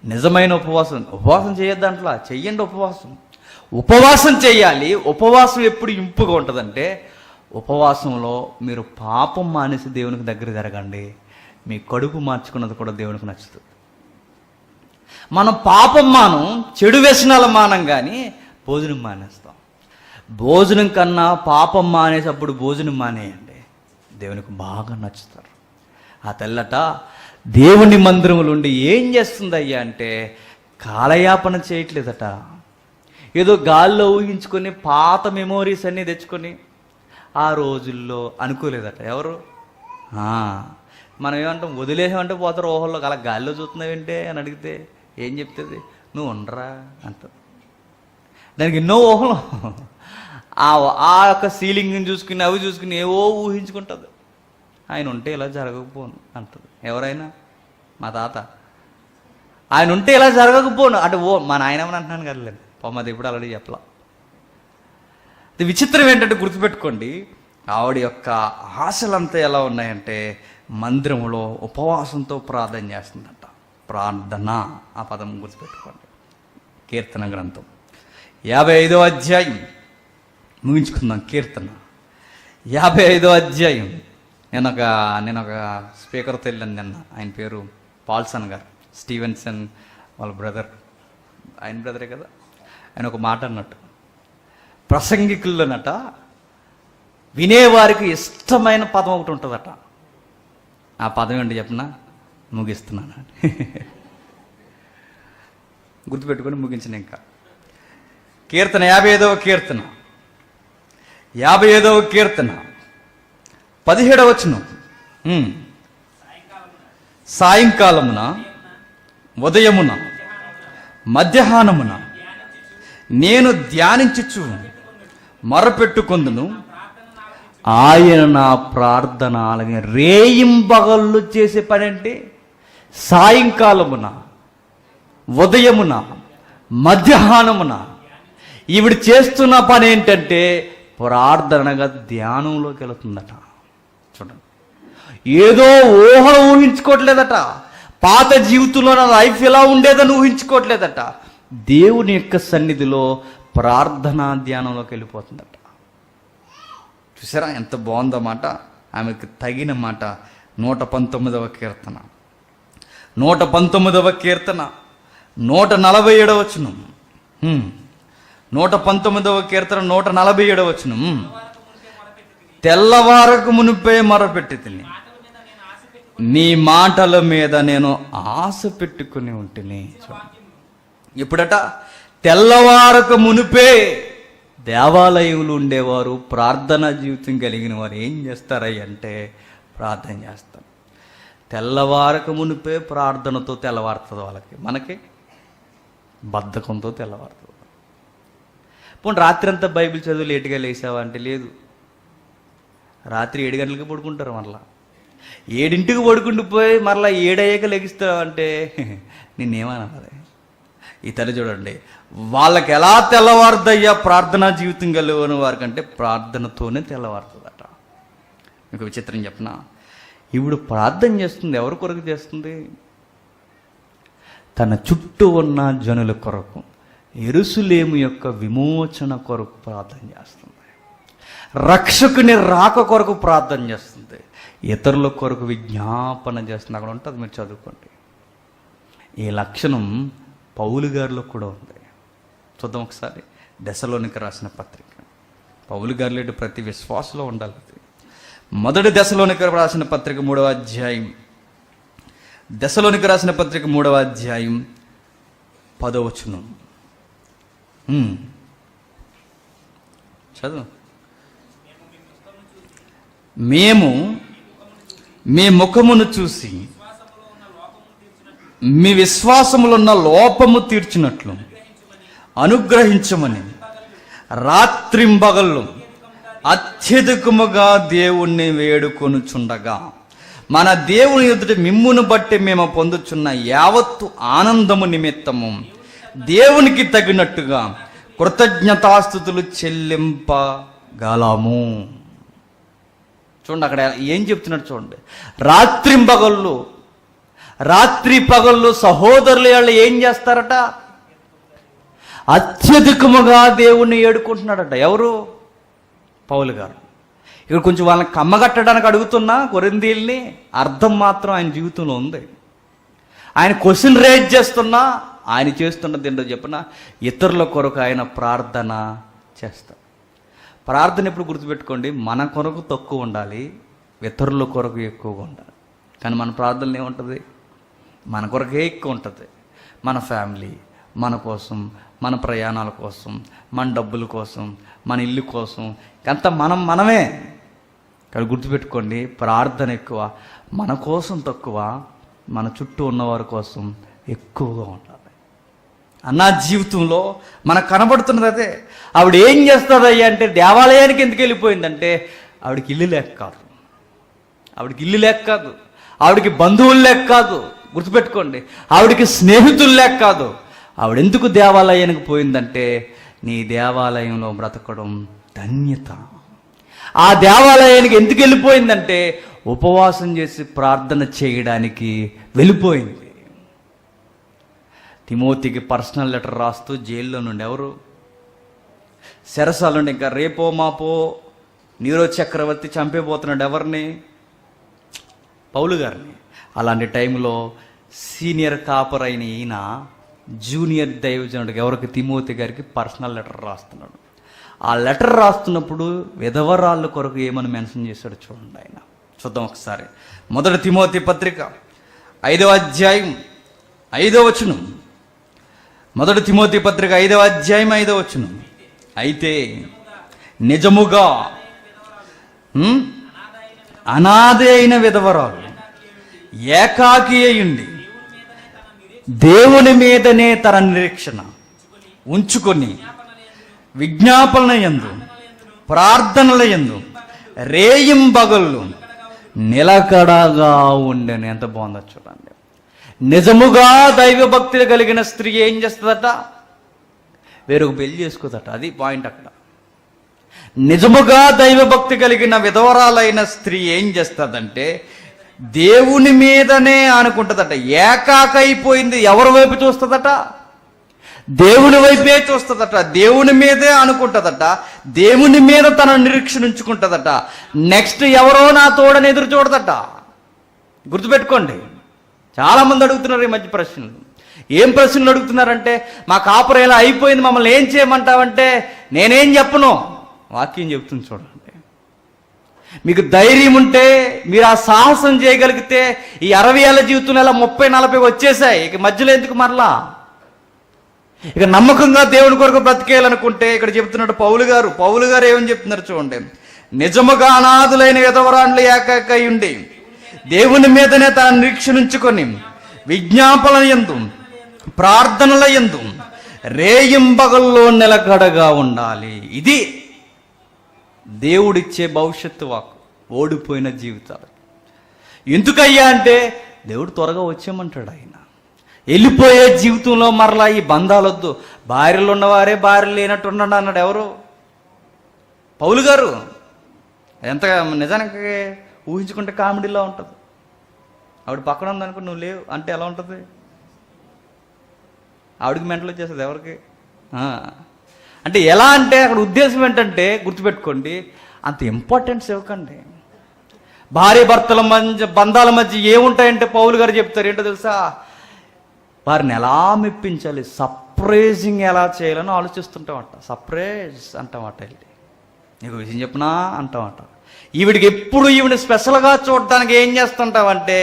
నిజమైన ఉపవాసం చేయొద్దు అంట్లా, చెయ్యండి. ఉపవాసం చేయాలి. ఉపవాసం ఎప్పుడు ఇంపుగా ఉంటుందంటే ఉపవాసంలో మీరు పాపం మానేసి దేవునికి దగ్గర జరగండి. మీ కడుపు మార్చుకున్నది కూడా దేవునికి నచ్చుతుంది. మనం పాపం మానం, చెడు వ్యసనాలు మానం, కానీ భోజనం మానేస్తాం. భోజనం కన్నా పాపం మానేసప్పుడు భోజనం మానేయండి, దేవునికి బాగా నచ్చుతారు. ఆ తెల్లట దేవుని మందిరములు ఉండి ఏం చేస్తుంది అయ్యా అంటే కాలయాపన చేయట్లేదట. ఏదో గాల్లో ఊహించుకొని పాత మెమోరీస్ అన్నీ తెచ్చుకొని ఆ రోజుల్లో అనుకోలేదట. ఎవరు? మనం ఏమంటాం, వదిలేసామంటే పోతారు ఊహల్లో. అలా గాల్లో చూస్తున్నావేంటే అని అడిగితే ఏం చెప్తుంది? నువ్వు ఉండరా అంట. దానికి ఎన్నో ఊహలు. ఆ యొక్క సీలింగ్ని చూసుకుని అవి చూసుకుని ఏవో ఊహించుకుంటుంది. ఆయన ఉంటే ఇలా జరగకపోను అంటుంది. ఎవరైనా? మా తాత. ఆయన ఉంటే ఇలా జరగకపోను అంటే మా నాయనమని అంటున్నాను కదలేదు. పొమ్మది ఎప్పుడు ఆల్రెడీ చెప్పలా. విచిత్రం ఏంటంటే గుర్తుపెట్టుకోండి, ఆవిడ యొక్క ఆశలంతా ఎలా ఉన్నాయంటే మందిరంలో ఉపవాసంతో ప్రార్థన చేస్తుందట. ప్రార్థన ఆ పదం గుర్తుపెట్టుకోండి. కీర్తన గ్రంథం 55వ అధ్యాయం ముగించుకుందాం. కీర్తన 55వ అధ్యాయం. నేను ఒక స్పీకర్తో వెళ్ళాను నిన్న. ఆయన పేరు పాల్సన్ గారు, స్టీవెన్సన్ వాళ్ళ బ్రదర్. ఆయన బ్రదరే కదా. ఆయన ఒక మాట అన్నట్టు, ప్రసంగికుల్లోనట వినేవారికి ఇష్టమైన పదం ఒకటి ఉంటుందట. ఆ పదం ఏంటి చెప్పిన? ముగిస్తున్నాను. గుర్తుపెట్టుకొని ముగించిన. ఇంకా కీర్తన 55వ కీర్తన 55వ కీర్తన 17వ వచనం. సాయంకాలమున ఉదయమున మధ్యాహ్నమున నేను ధ్యానించుచు మొరపెట్టుకొందును, ఆయన నా ప్రార్థన అలాగే. రేయింబగళ్ళు చేసే పని అంటే సాయంకాలమున ఉదయమున మధ్యాహ్నమున ఈవిడ చేస్తున్న పని ఏంటంటే ప్రార్థనగా ధ్యానంలోకి వెళుతుందట. చూడండి, ఏదో ఊహించుకోవట్లేదట. పాత జీవితంలో నా లైఫ్ ఎలా ఉండేదని ఊహించుకోవట్లేదట. దేవుని యొక్క సన్నిధిలో ప్రార్థనా ధ్యానంలోకి వెళ్ళిపోతుందట. చూసారా ఎంత బాగుందో మాట, ఆమెకు తగిన మాట. 119వ కీర్తన 119వ కీర్తన 147వ వచనం. 119వ కీర్తన 147వ వచనం. తెల్లవారకు మునిపే మొరపెట్టి తిని నీ మాటల మీద నేను ఆశ పెట్టుకుని ఉంటేనే. ఇప్పుడట తెల్లవారకు మునిపే దేవాలయంలో ఉండేవారు, ప్రార్థనా జీవితం కలిగిన వారు ఏం చేస్తారంటే ప్రార్థన చేస్తారు. తెల్లవారక మునిపే ప్రార్థనతో తెల్లవారుతుంది వాళ్ళకి. మనకి బద్ధకంతో తెల్లవారుతుంది. పోనీ రాత్రి అంతా బైబిల్ చదువు లేటుగా లేసావా అంటే లేదు. రాత్రి 7 గంటలకి పడుకుంటారు. మరలా 7ంటికి పడుకుండిపోయి మరలా 7 అయ్యాక లెగిస్తావంటే నిన్నేమన్నది. ఈ తల్లి చూడండి, వాళ్ళకి ఎలా తెల్లవారుదయ్యా ప్రార్థనా జీవితం కలిగిన వారికంటే ప్రార్థనతోనే తెల్లవారుతుందట. మీకు విచిత్రం చెప్పనా, ఇప్పుడు ప్రార్థన చేస్తుంది. ఎవరి కొరకు చేస్తుంది? తన చుట్టూ ఉన్న జనుల కొరకు, యెరూషలేము యొక్క విమోచన కొరకు ప్రార్థన చేస్తుంది. రక్షకుని రాక కొరకు ప్రార్థన చేస్తుంది. ఇతరుల కొరకు విజ్ఞాపన చేస్తుంది. అక్కడ ఉంటుంది, మీరు చదువుకోండి. ఈ లక్షణం పౌలు గారిలో కూడా ఉంది. చూద్దాం ఒకసారి. దశలోనికి రాసిన పత్రిక. పౌలు గారిలో ప్రతి విశ్వాసలో ఉండాలి. మొదటి దశలోనికి రాసిన పత్రిక 3వ అధ్యాయం. దశలోనికి రాసిన పత్రిక 3వ అధ్యాయం 10వ వచనం. చదువు. మేము మీ ముఖమును చూసి మీ విశ్వాసములో ఉన్న లోపము తీర్చినట్లు అనుగ్రహించమని రాత్రింబగళ్ళు అత్యధికముగా దేవుణ్ణి వేడుకొనుచుండగా మన దేవుని ఎదుట మిమ్మును బట్టి మేము పొందుచున్న యావత్తు ఆనందము నిమిత్తము దేవునికి తగినట్టుగా కృతజ్ఞతాస్తుతులు చెల్లింపగలము. చూడండి అక్కడ ఏం చెప్తున్నాడు చూడండి. రాత్రి పగళ్ళు సహోదరులు వాళ్ళు ఏం చేస్తారట? అత్యధికముగా దేవుణ్ణి ఏడుకుంటున్నాడట. ఎవరు? పౌలు గారు. ఇక్కడ కొంచెం వాళ్ళని కమ్మగట్టడానికి అడుగుతున్నా కొరింథీయుల్ని, అర్థం మాత్రం ఆయన జీవితంలో ఉంది. ఆయన క్వశ్చన్ రేజ్ చేస్తున్నా ఆయన చేస్తున్నది ఏంటో చెప్పిన ఇతరుల కొరకు ఆయన ప్రార్థన చేస్తాడు. ప్రార్థన ఎప్పుడు గుర్తుపెట్టుకోండి, మన కొరకు తక్కువ ఉండాలి, ఇతరుల కొరకు ఎక్కువగా ఉండాలి. కానీ మన ప్రార్థనలు ఏముంటుంది? మన కొరకే ఎక్కువ ఉంటుంది. మన ఫ్యామిలీ, మన కోసం, మన ప్రయాణాల కోసం, మన డబ్బుల కోసం, మన ఇల్లు కోసం, అంతా మనమే. కానీ గుర్తుపెట్టుకోండి, ప్రార్థన ఎక్కువ, మన కోసం తక్కువ, మన చుట్టూ ఉన్నవారి కోసం ఎక్కువగా ఉండాలి. అన్న జీవితంలో మనకు కనబడుతున్నది అదే. ఆవిడ ఏం చేస్తుందయ్యా అంటే దేవాలయానికి ఎందుకు వెళ్ళిపోయిందంటే ఆవిడకి ఇల్లు లేక కాదు, ఆవిడకి బంధువులు లేక కాదు. గుర్తుపెట్టుకోండి, ఆవిడకి స్నేహితులు లేక కాదు. ఆవిడెందుకు దేవాలయానికి పోయిందంటే నీ దేవాలయంలో బ్రతకడం ధన్యత. ఆ దేవాలయానికి ఎందుకు వెళ్ళిపోయిందంటే ఉపవాసం చేసి ప్రార్థన చేయడానికి వెళ్ళిపోయింది. తిమోతికి పర్సనల్ లెటర్ రాస్తూ జైల్లో నుండి, ఎవరు చెరసాల నుండి, ఇంకా రేపో మాపో నీరో చక్రవర్తి చంపేపోతున్నాడు ఎవరిని? పౌలు గారిని. అలాంటి టైంలో సీనియర్ కాపర్ అయిన ఈయన జూనియర్ దైవజనుడికి, ఎవరికి? తిమోతి గారికి పర్సనల్ లెటర్ రాస్తున్నాడు. ఆ లెటర్ రాస్తున్నప్పుడు విధవరాళ్ళ కొరకు ఏమని మెన్షన్ చేశాడు చూడండి ఆయన. చూద్దాం ఒకసారి. మొదటి తిమోతి పత్రిక 5వ అధ్యాయం 5వ వచనం. మొదటి తిమోతి పత్రిక 5వ అధ్యాయం 5వ వచనం. అయితే నిజముగా అనాథ అయిన విధవరాలు ఏకాకి అయ్యుండి దేవుని మీదనే తన నిరీక్షణ ఉంచుకొని విజ్ఞాపన యందు ప్రార్థనల యందు రేయింబగళ్ళు నిలకడగా ఉండెను. ఎంత బాగుందో చూడండి. నిజముగా దైవభక్తులు కలిగిన స్త్రీ ఏం చేస్తుందట? వేరొక పెళ్లి చేసుకోదట. అది పాయింట్ అక్కడ. నిజముగా దైవభక్తి కలిగిన విధవరాలైన స్త్రీ ఏం చేస్తుందంటే దేవుని మీదనే అనుకుంటుందట. ఏకాకైపోయింది. ఎవరి వైపు చూస్తుందట? దేవుని వైపే చూస్తుందట. దేవుని మీదే అనుకుంటుందట. దేవుని మీద తన నిరీక్షణ ఉంచుకుంటుందట. నెక్స్ట్ ఎవరో నా తోడని ఎదురు చూడదట. గుర్తుపెట్టుకోండి. చాలామంది అడుగుతున్నారు ఈ మధ్య ప్రశ్నలు. ఏం ప్రశ్నలు అడుగుతున్నారంటే, మా కాపురం ఎలా అయిపోయింది, మమ్మల్ని ఏం చేయమంటావంటే నేనేం చెప్పను, వాక్యం చెప్తుంది చూడండి. మీకు ధైర్యం ఉంటే, మీరు ఆ సాహసం చేయగలిగితే ఈ 60 ఏళ్ళ జీవితంలో ఎలా 30-40 వచ్చేసాయి. ఇక మధ్యలో ఎందుకు మరలా? ఇక నమ్మకంగా దేవుని కొరకు బ్రతికేయాలనుకుంటే ఇక్కడ చెప్తున్నాడు పౌలు గారు ఏమని చెప్తున్నారు చూడండి. నిజముగా అనాథులైన విధవరాండ్లు ఏకాకై ఉండి దేవుని మీదనే తన నిరీక్షణ ఉంచుకొని విజ్ఞాపన యందు ప్రార్థనల యందు రేయింబగల్లో నిలకడగా ఉండాలి. ఇది దేవుడిచ్చే భవిష్యత్తు వాక్కు ఓడిపోయిన జీవితాలు. ఎందుకయ్యా అంటే దేవుడు త్వరగా వచ్చేయమంటాడు. ఆయన వెళ్ళిపోయే జీవితంలో మరలా ఈ బంధాలొద్దు. భార్యలు ఉన్నవారే భార్య లేనట్టు ఉన్నాడు అన్నాడు. ఎవరు? పౌలు గారు. ఎంత నిజానికి ఊహించుకుంటే కామెడీలో ఉంటుంది. ఆవిడ పక్కన ఉందనుకో, నువ్వు లేవు అంటే ఎలా ఉంటుంది? ఆవిడకి మెంటలు వచ్చేస్తుంది. ఎవరికి? అంటే ఎలా అంటే అక్కడ ఉద్దేశం ఏంటంటే గుర్తుపెట్టుకోండి, అంత ఇంపార్టెన్స్ ఇవ్వకండి. భార్య భర్తల మధ్య బంధాల మధ్య ఏముంటాయంటే పౌలు గారు చెప్తారు. ఏంటో తెలుసా? వారిని ఎలా మెప్పించాలి, సర్ప్రైజింగ్ ఎలా చేయాలని ఆలోచిస్తుంటామట. సర్ప్రైజ్ అంటామట. వెళ్ళి నీకు విషయం చెప్పినా అంటామట. ఈవిడికి ఎప్పుడు ఈవిని స్పెషల్గా చూడటానికి ఏం చేస్తుంటావంటే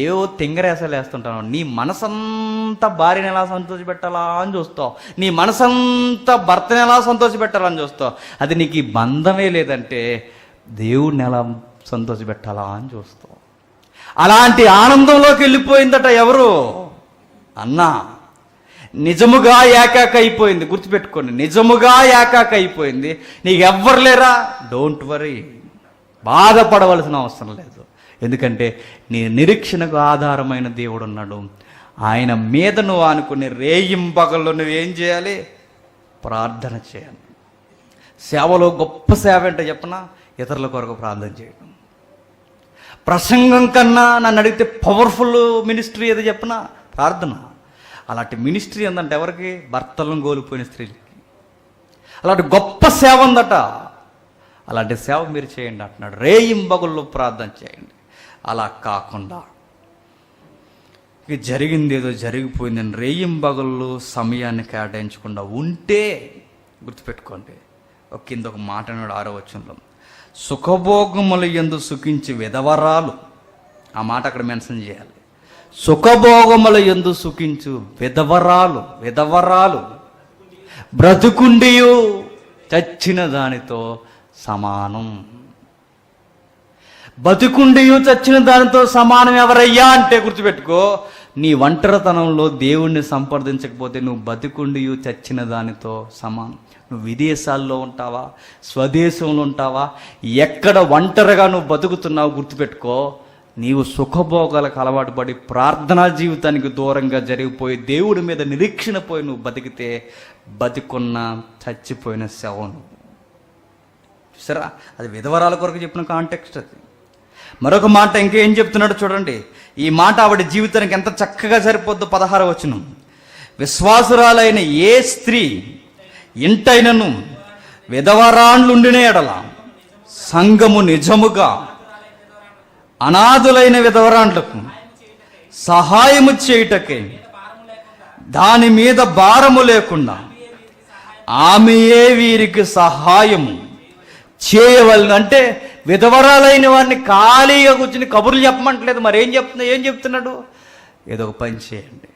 ఏవో తింగరేసాలు వేస్తుంటావు. నీ మనసంతా భార్యని ఎలా సంతోషపెట్టాలా అని చూస్తావు. నీ మనసంతా భర్తని ఎలా సంతోషపెట్టాలని చూస్తావు. అది నీకు ఈ బంధమే లేదంటే దేవుడిని ఎలా సంతోషపెట్టాలా అని చూస్తావు. అలాంటి ఆనందంలోకి వెళ్ళిపోయిందట. ఎవరు? అన్నా. నిజముగా ఏకాక అయిపోయింది. గుర్తుపెట్టుకోండి, నిజముగా ఏకాక అయిపోయింది. నీకు ఎవ్వరు లేరా? డోంట్ వరీ, బాధపడవలసిన అవసరం లేదు. ఎందుకంటే నీ నిరీక్షణకు ఆధారమైన దేవుడు ఉన్నాడు. ఆయన మీద నువ్వు అనుకునే రేయింబగల్లో నువ్వేం చేయాలి? ప్రార్థన చేయాలి. సేవలో గొప్ప సేవ ఏంటో చెప్పనా? ఇతరుల కొరకు ప్రార్థన చేయడం. ప్రసంగం కన్నా నన్ను అడిగితే పవర్ఫుల్ మినిస్ట్రీ ఏదో చెప్పనా? ప్రార్థన. అలాంటి మినిస్ట్రీ ఉందంటే ఎవరికి? భర్తలను కోల్పోయిన స్త్రీలకి. అలాంటి గొప్ప సేవ ఉందట. అలాంటి సేవ మీరు చేయండి అంటున్నాడు. రేయింబగల్లో ప్రార్థన చేయండి. అలా కాకుండా ఇక జరిగింది ఏదో జరిగిపోయిందని రేయింబగళ్ళు సమయాన్ని కేటాయించకుండా ఉంటే గుర్తుపెట్టుకోండి. కింద ఒక మాట అన్నాడు 6వ వచనంలో, సుఖభోగముల యందు సుఖించి విధవరాలు. ఆ మాట అక్కడ మెన్షన్ చేయాలి. సుఖభోగముల యందు సుఖించు విధవరాలు బ్రతుకుండియు చచ్చిన దానితో సమానం. బతుకుండియు చచ్చిన దానితో సమానం ఎవరయ్యా అంటే గుర్తుపెట్టుకో, నీ ఒంటరితనంలో దేవుణ్ణి సంప్రదించకపోతే నువ్వు బతుకుండియు చచ్చిన దానితో సమానం. నువ్వు విదేశాల్లో ఉంటావా, స్వదేశంలో ఉంటావా, ఎక్కడ ఒంటరిగా నువ్వు బతుకుతున్నావు గుర్తుపెట్టుకో, నీవు సుఖభోగాలకు అలవాటు పడి ప్రార్థనా జీవితానికి దూరంగా జరిగిపోయి దేవుడి మీద నిరీక్షణ పోయి నువ్వు బతికితే బతికున్న చచ్చిపోయిన శవం. సరే, అది విధవరాల కొరకు చెప్పిన కాంటెక్స్ట్ అది. మరొక మాట ఇంకేం చెప్తున్నాడు చూడండి. ఈ మాట ఆవిడ జీవితానికి ఎంత చక్కగా సరిపోద్దో 16వ వచనం. విశ్వాసురాలైన ఏ స్త్రీ ఇంటైనను విధవరాండ్లుండిన ఎడల సంఘము నిజముగా అనాథులైన విధవరాండ్లకు సహాయము చేయుటకే దాని మీద భారము లేకుండా ఆమెయే వీరికి సహాయము చేయవలను. అంటే విధవరాలైన వారిని ఖాళీగా కూర్చుని కబుర్లు చెప్పమంటలేదు. మరి ఏం చెప్తున్నాడు? ఏదో ఒక పని చేయండి.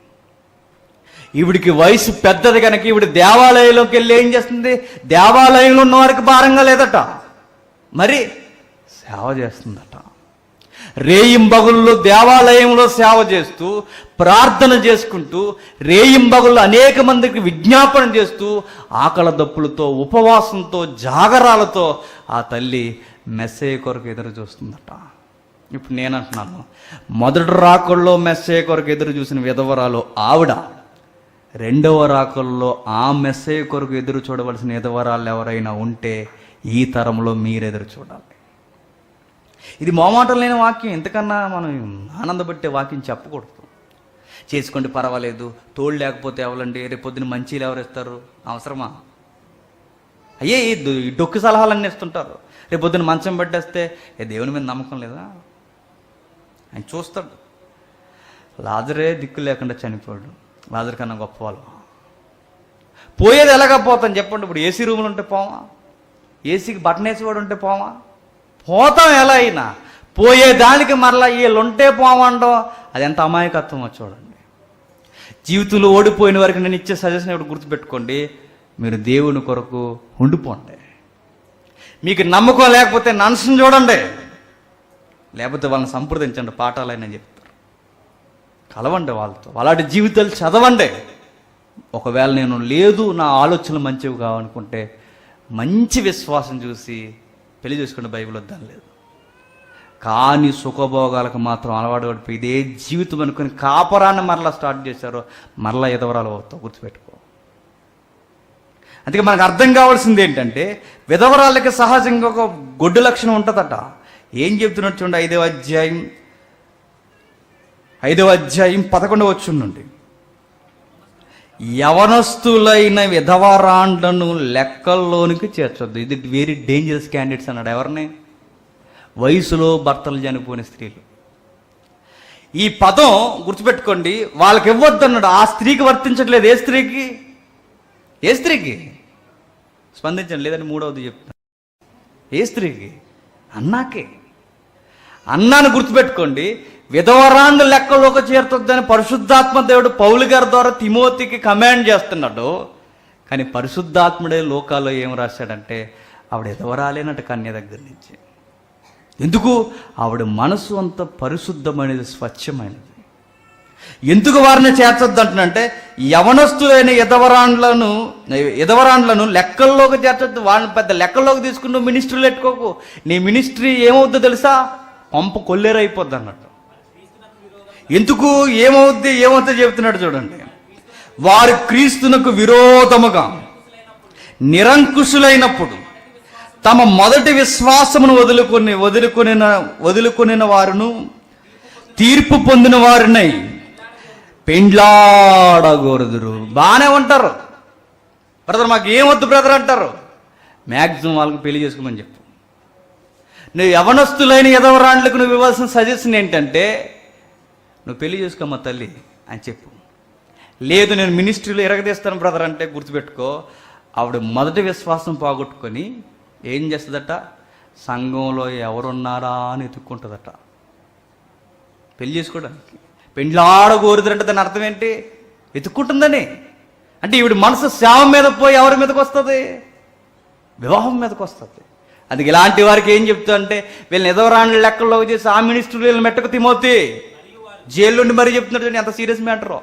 ఈవిడికి వయసు పెద్దది కనుక ఈవిడ దేవాలయంలోకి వెళ్ళి ఏం చేస్తుంది? దేవాలయంలో ఉన్న వారికి భారంగా లేదట, మరి సేవ చేస్తుందట. రేయింబగుళ్ళు దేవాలయంలో సేవ చేస్తూ, ప్రార్థన చేసుకుంటూ, రేయింబగుళ్ళు అనేక మందికి విజ్ఞాపన చేస్తూ, ఆకలి దప్పులతో, ఉపవాసంతో, జాగరాలతో ఆ తల్లి మెస్సయ్య కొరకు ఎదురు చూస్తుందట. ఇప్పుడు నేను అంటున్నాను, మొదటి రాకల్లో మెస్సయ్య కొరకు ఎదురు చూసిన విధవరాలు ఆవిడ, రెండవ రాకల్లో ఆ మెస్సయ్య కొరకు ఎదురు చూడవలసిన విధవరాలు ఎవరైనా ఉంటే ఈ తరంలో మీరు ఎదురు చూడాలి. ఇది మోమాటం లేని వాక్యం, ఎంతకన్నా మనం ఆనందపట్టే వాక్యం చెప్పకూడదు. చేసుకోండి పర్వాలేదు, తోడు లేకపోతే ఎవరండి, రేపు పొద్దున మంచిలు ఎవరు ఇస్తారు? అవసరమా? అయ్యే ఈ డొక్కు సలహాలన్నీ ఇస్తుంటారు. రేపు పొద్దున మంచం పట్టేస్తే దేవుని మీద నమ్మకం లేదా? ఆయన చూస్తాడు. లాజరే దిక్కు లేకుండా చనిపోయాడు, లాజర్ కన్నా గొప్పవాళ్ళు. పోయేది ఎలాగా పోతాం చెప్పండి? ఇప్పుడు ఏసీ రూములు ఉంటే పోవా? ఏసీకి బటన్ వేసేవాడు ఉంటే పోవా? పోతాం ఎలా అయినా. పోయేదానికి మరలా వీళ్ళుంటే పోవండం, అది ఎంత అమాయకత్వమో చూడండి. జీవితంలో ఓడిపోయిన వారికి నేను ఇచ్చే సజెషన్ ఇప్పుడు గుర్తుపెట్టుకోండి, మీరు దేవుని కొరకు ఉండిపోండి. మీకు నమ్మకం లేకపోతే నన్ను చూడండి, లేకపోతే వాళ్ళని సంప్రదించండి, పాఠాలైనా చెప్తారు. కలవండి వాళ్ళతో, అలాంటి జీవితాలు చదవండి. ఒకవేళ నేను లేదు, నా ఆలోచనలు మంచివి కావనుకుంటే మంచి విశ్వాసం చూసి పెళ్లి చేసుకోండి, బైబిల్ వద్దని లేదు. కానీ సుఖభోగాలకు మాత్రం అలవాటు పడిపోయి ఇదే జీవితం అనుకుని కాపరాన్ని మరలా స్టార్ట్ చేశారో మరలా ఎదవరాలు అవుతావు, గుర్తుపెట్టుకో. అందుకే మనకు అర్థం కావాల్సింది ఏంటంటే, విధవరాలకి సహజంగా ఒక గొడ్డు లక్షణం ఉంటుందట. ఏం చెప్తున్నట్టు చూడండి, 5వ అధ్యాయం 11వ వచనం నుండి. యవనస్తులైన విధవరాండ్లను లెక్కల్లోనికి చేర్చొద్దు. ఇది వెరీ డేంజరస్ క్యాండిడేట్స్ అన్నాడు. ఎవరిని? వయసులో భర్తలు చనిపోయిన స్త్రీలు. ఈ పదం గుర్తుపెట్టుకోండి, వాళ్ళకి ఇవ్వద్దు అన్నాడు. ఆ స్త్రీకి వర్తించట్లేదు. ఏ స్త్రీకి? ఏ స్త్రీకి? స్పందించండి, లేదని మూడవది చెప్తాను. ఏ స్త్రీకి? అన్నాకే. అన్నాను గుర్తుపెట్టుకోండి. విధవరాండ్ల లెక్కలోకి చేరుతుందని పరిశుద్ధాత్మ దేవుడు పౌలు గారి ద్వారా తిమోతికి కమాండ్ చేస్తున్నాడు. కానీ పరిశుద్ధాత్ముడే లోకాల్లో ఏం రాశాడంటే, ఆవిడ విధవరాలేనట కన్య దగ్గర నుంచి. ఎందుకు? ఆవిడ మనసు అంత పరిశుద్ధమైనది, స్వచ్ఛమైనది. ఎందుకు వారిని చేర్చొద్దు అంటున్నంటే, యవనస్తులైన ఎదవరాండ్లను లెక్కల్లోకి చేర్చొద్దు. వాళ్ళని పెద్ద లెక్కల్లోకి తీసుకుని మినిస్ట్రీలు పెట్టుకోకు. నీ మినిస్ట్రీ ఏమవుద్దో తెలుసా? పంప కొల్లేరైపోద్ది అన్నట్టు. ఎందుకు? ఏమవుద్దో చెబుతున్నాడు చూడండి. వారు క్రీస్తునకు విరోధముగా నిరంకుశులైనప్పుడు తమ మొదటి విశ్వాసమును వదులుకొనిన వారును తీర్పు పొందిన వారినై పెండ్లాడగోరుదురు. బాగానే ఉంటారు బ్రదర్, మాకు ఏమొద్దు బ్రదర్ అంటారు. మ్యాక్సిమం వాళ్ళకి పెళ్లి చేసుకోమని చెప్పు. నువ్వు యవనస్తులైన ఎదవరాండ్లకు నువ్వు ఇవ్వాల్సిన సజెషన్ ఏంటంటే, నువ్వు పెళ్లి చేసుకోమ్మా తల్లి అని చెప్పు. లేదు నేను మినిస్ట్రీలో ఎరగదీస్తాను బ్రదర్ అంటే గుర్తుపెట్టుకో, ఆవిడ మొదటి విశ్వాసం పోగొట్టుకొని ఏం చేస్తుందట? సంఘంలో ఎవరున్నారా అని ఎత్తుక్కుంటుందట పెళ్లి చేసుకోవడానికి. పెండ్లాడగోరుదంటే దాని అర్థం ఏంటి? ఎత్తుక్కుంటుందని. అంటే ఈవిడ మనసు సేవ మీద పోయి ఎవరి మీదకి వస్తుంది? వివాహం మీదకి వస్తుంది. అది ఇలాంటి వారికి ఏం చెప్తా అంటే, వీళ్ళని ఎదవరాండ్ల లెక్కల్లో చేసి ఆ మినిస్ట్రీ వీళ్ళని మెట్టకు తిమోతి జైల్లోండి మరీ చెప్తున్నాడు. ఎంత సీరియస్ మ్యాటరో.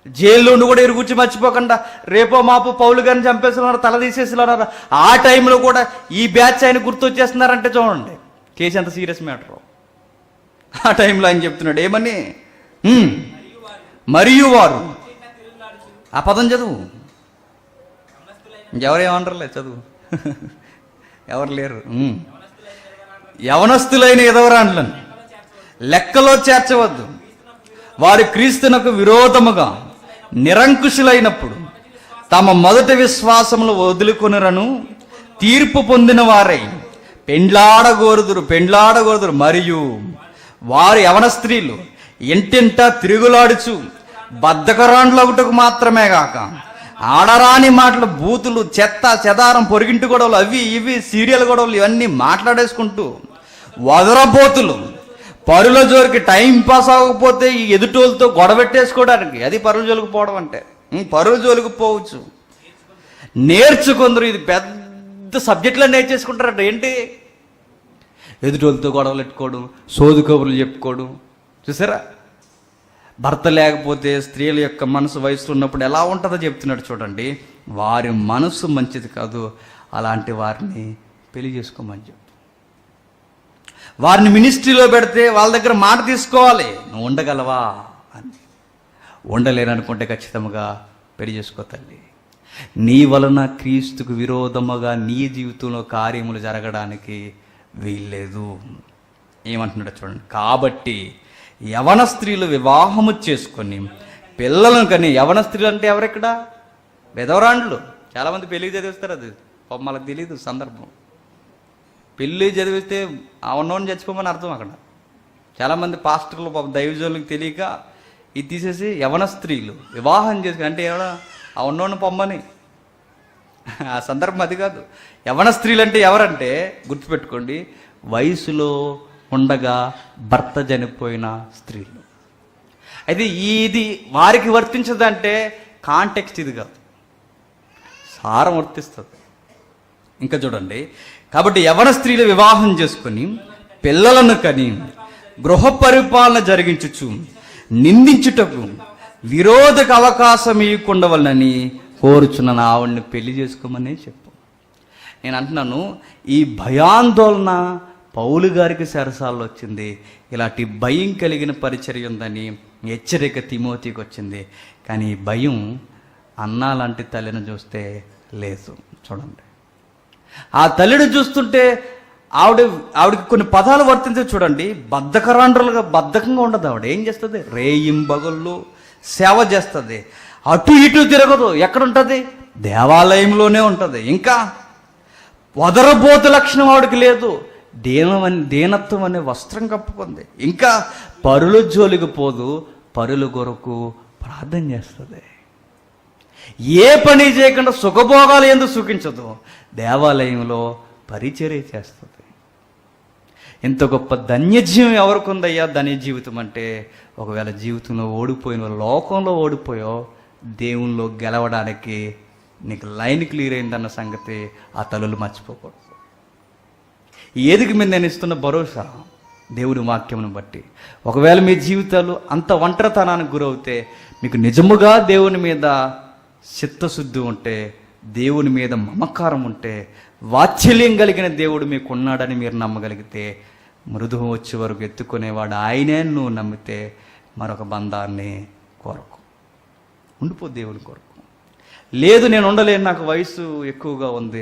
జైల్లోండి కూడా ఎరుగుచ్చి మర్చిపోకుండా రేపో మాపో పౌలు గారిని చంపేస్తున్నారు, తల తీసేస్తున్నారు. ఆ టైంలో కూడా ఈ బ్యాచ్ ఆయన గుర్తొచ్చేస్తున్నారంటే చూడండి కేసు ఎంత సీరియస్ మ్యాటరో. ఆ టైంలో ఆయన చెప్తున్నాడు ఏమని? మరియు వారు, ఆ పదం చదువు, ఇంకెవరేమంటారులే చదువు, ఎవరు లేరు. యవనస్తులైన ఎదవరాండ్లను లెక్కలో చేర్చవద్దు. వారి క్రీస్తునకు విరోధముగా నిరంకుశులైనప్పుడు తమ మొదటి విశ్వాసములు వదులుకొనురను తీర్పు పొందిన వారై పెండ్లాడగోరుదురు. మరియు వారి యవన స్త్రీలు ఇంటింటా తిరుగులాడుచు బద్ధకరాండ్లొకటకు మాత్రమే గాక ఆడరాని మాటలు, బూతులు, చెత్త చెదారం, పొరిగింటి గొడవలు, అవి ఇవి సీరియల్ గొడవలు ఇవన్నీ మాట్లాడేసుకుంటూ వదరబోతులు, పరుల జోలికి టైం పాస్ అవ్వకపోతే ఈ ఎదుటోళ్ళతో గొడవెట్టేసుకోవడానికి, అది పరుల జోలికి పోవడం అంటే. పరుల జోలికి పోవచ్చు. నేర్చుకుందరు. ఇది పెద్ద సబ్జెక్టులో నేర్చేసుకుంటారట. ఏంటి? ఎదుటోళ్ళతో గొడవలు పెట్టుకోవడం, సోదు కబుర్లు చెప్పుకోవడం. చూసారా? భర్త లేకపోతే స్త్రీల యొక్క మనసు వయసులో ఉన్నప్పుడు ఎలా ఉంటుందో చెప్తున్నాడు చూడండి. వారి మనసు మంచిది కాదు, అలాంటి వారిని పెళ్లి చేసుకోమని చెప్పు. వారిని మినిస్ట్రీలో పెడితే వాళ్ళ దగ్గర మాట తీసుకోవాలి. నువ్వు ఉండగలవా అని. ఉండలేననుకుంటే ఖచ్చితంగా పెళ్లి చేసుకో తల్లి. నీ వలన క్రీస్తుకు విరోధముగా నీ జీవితంలో కార్యములు జరగడానికి వీల్లేదు. ఏమంటున్నాడు చూడండి. కాబట్టి యవన స్త్రీలు వివాహము చేసుకొని పిల్లలను కని. యవన స్త్రీలు అంటే ఎవరెక్కడ? విధవరాండ్లు. చాలామంది పెళ్లి చదివిస్తారు. అది పాపం వాళ్ళకి తెలియదు సందర్భం. పెళ్ళి చదివిస్తే అవునోని చచ్చిపోమని అర్థం. అక్కడ చాలామంది పాస్టర్లు పాపం దైవజనులకు తెలియక ఇది తీసేసి యవన స్త్రీలు వివాహం చేసుకుని అంటే ఎవడ అవునోని పొమ్మని. ఆ సందర్భం అది కాదు. యవన స్త్రీలు అంటే ఎవరంటే గుర్తుపెట్టుకోండి, వయసులో ఉండగా భర్త చనిపోయిన స్త్రీలు. అయితే ఇది వారికి వర్తించదంటే కాంటెక్స్ట్ ఇది కాదు, సారం వర్తిస్తుంది. ఇంకా చూడండి. కాబట్టి యవన స్త్రీలు వివాహం చేసుకొని పిల్లలను కని గృహ పరిపాలన జరిగించుచు నిందించుటకు విరోధక అవకాశం ఇవ్వకుండవలనని కోరుచున్న ఆవిడ్ని పెళ్లి చేసుకోమని చెప్పు. నేను అంటున్నాను, ఈ భయాందోళన పౌలు గారికి సరసాల్లో వచ్చింది. ఇలాంటి భయం కలిగిన పరిచర్య ఉందని హెచ్చరిక తిమోతికి వచ్చింది. కానీ ఈ భయం అన్నా లాంటి తల్లిని చూస్తే లేదు. చూడండి, ఆ తల్లిని చూస్తుంటే ఆవిడకి కొన్ని పదాలు వర్తించే. చూడండి, బద్ధకంగా ఉండదు. ఆవిడ ఏం చేస్తుంది? రేయింబగళ్ళు సేవ చేస్తుంది. అటు ఇటు తిరగదు. ఎక్కడుంటుంది? దేవాలయంలోనే ఉంటుంది. ఇంకా వదరబోతు లక్షణం ఆవిడకి లేదు. దీనత్వం అనే వస్త్రం కప్పుకుంది. ఇంకా పరుల జోలికి పోదు, పరుల కొరకు ప్రార్థన చేస్తుంది. ఏ పని చేయకుండా సుఖభోగాలు ఎందుకు సుఖించదు, దేవాలయంలో పరిచర్య చేస్తుంది. ఇంత గొప్ప ధన్యజీవం ఎవరికి ఉందయ్యా? ధన్య జీవితం అంటే ఒకవేళ జీవితంలో ఓడిపోయిన లోకంలో ఓడిపోయో దేవునిలో గెలవడానికి నీకు లైన్ క్లియర్ అయిందన్న సంగతి ఆ తల్లులు మర్చిపోకూడదు. ఏదికి మీద నేను ఇస్తున్న భరోసా దేవుని వాక్యమును బట్టి. ఒకవేళ మీ జీవితాలు అంత ఒంటరితనానికి గురవుతే, మీకు నిజముగా దేవుని మీద చిత్తశుద్ధి ఉంటే, దేవుని మీద మమకారం ఉంటే, వాత్సల్యం కలిగిన దేవుడు మీకు ఉన్నాడని మీరు నమ్మగలిగితే, మృదువు వచ్చే వరకు ఎత్తుకునేవాడు ఆయనే నువ్వు నమ్మితే మరొక బంధాన్ని కోరకు ఉండిపో దేవుని కొరకు. లేదు నేను ఉండలేను, నాకు వయసు ఎక్కువగా ఉంది,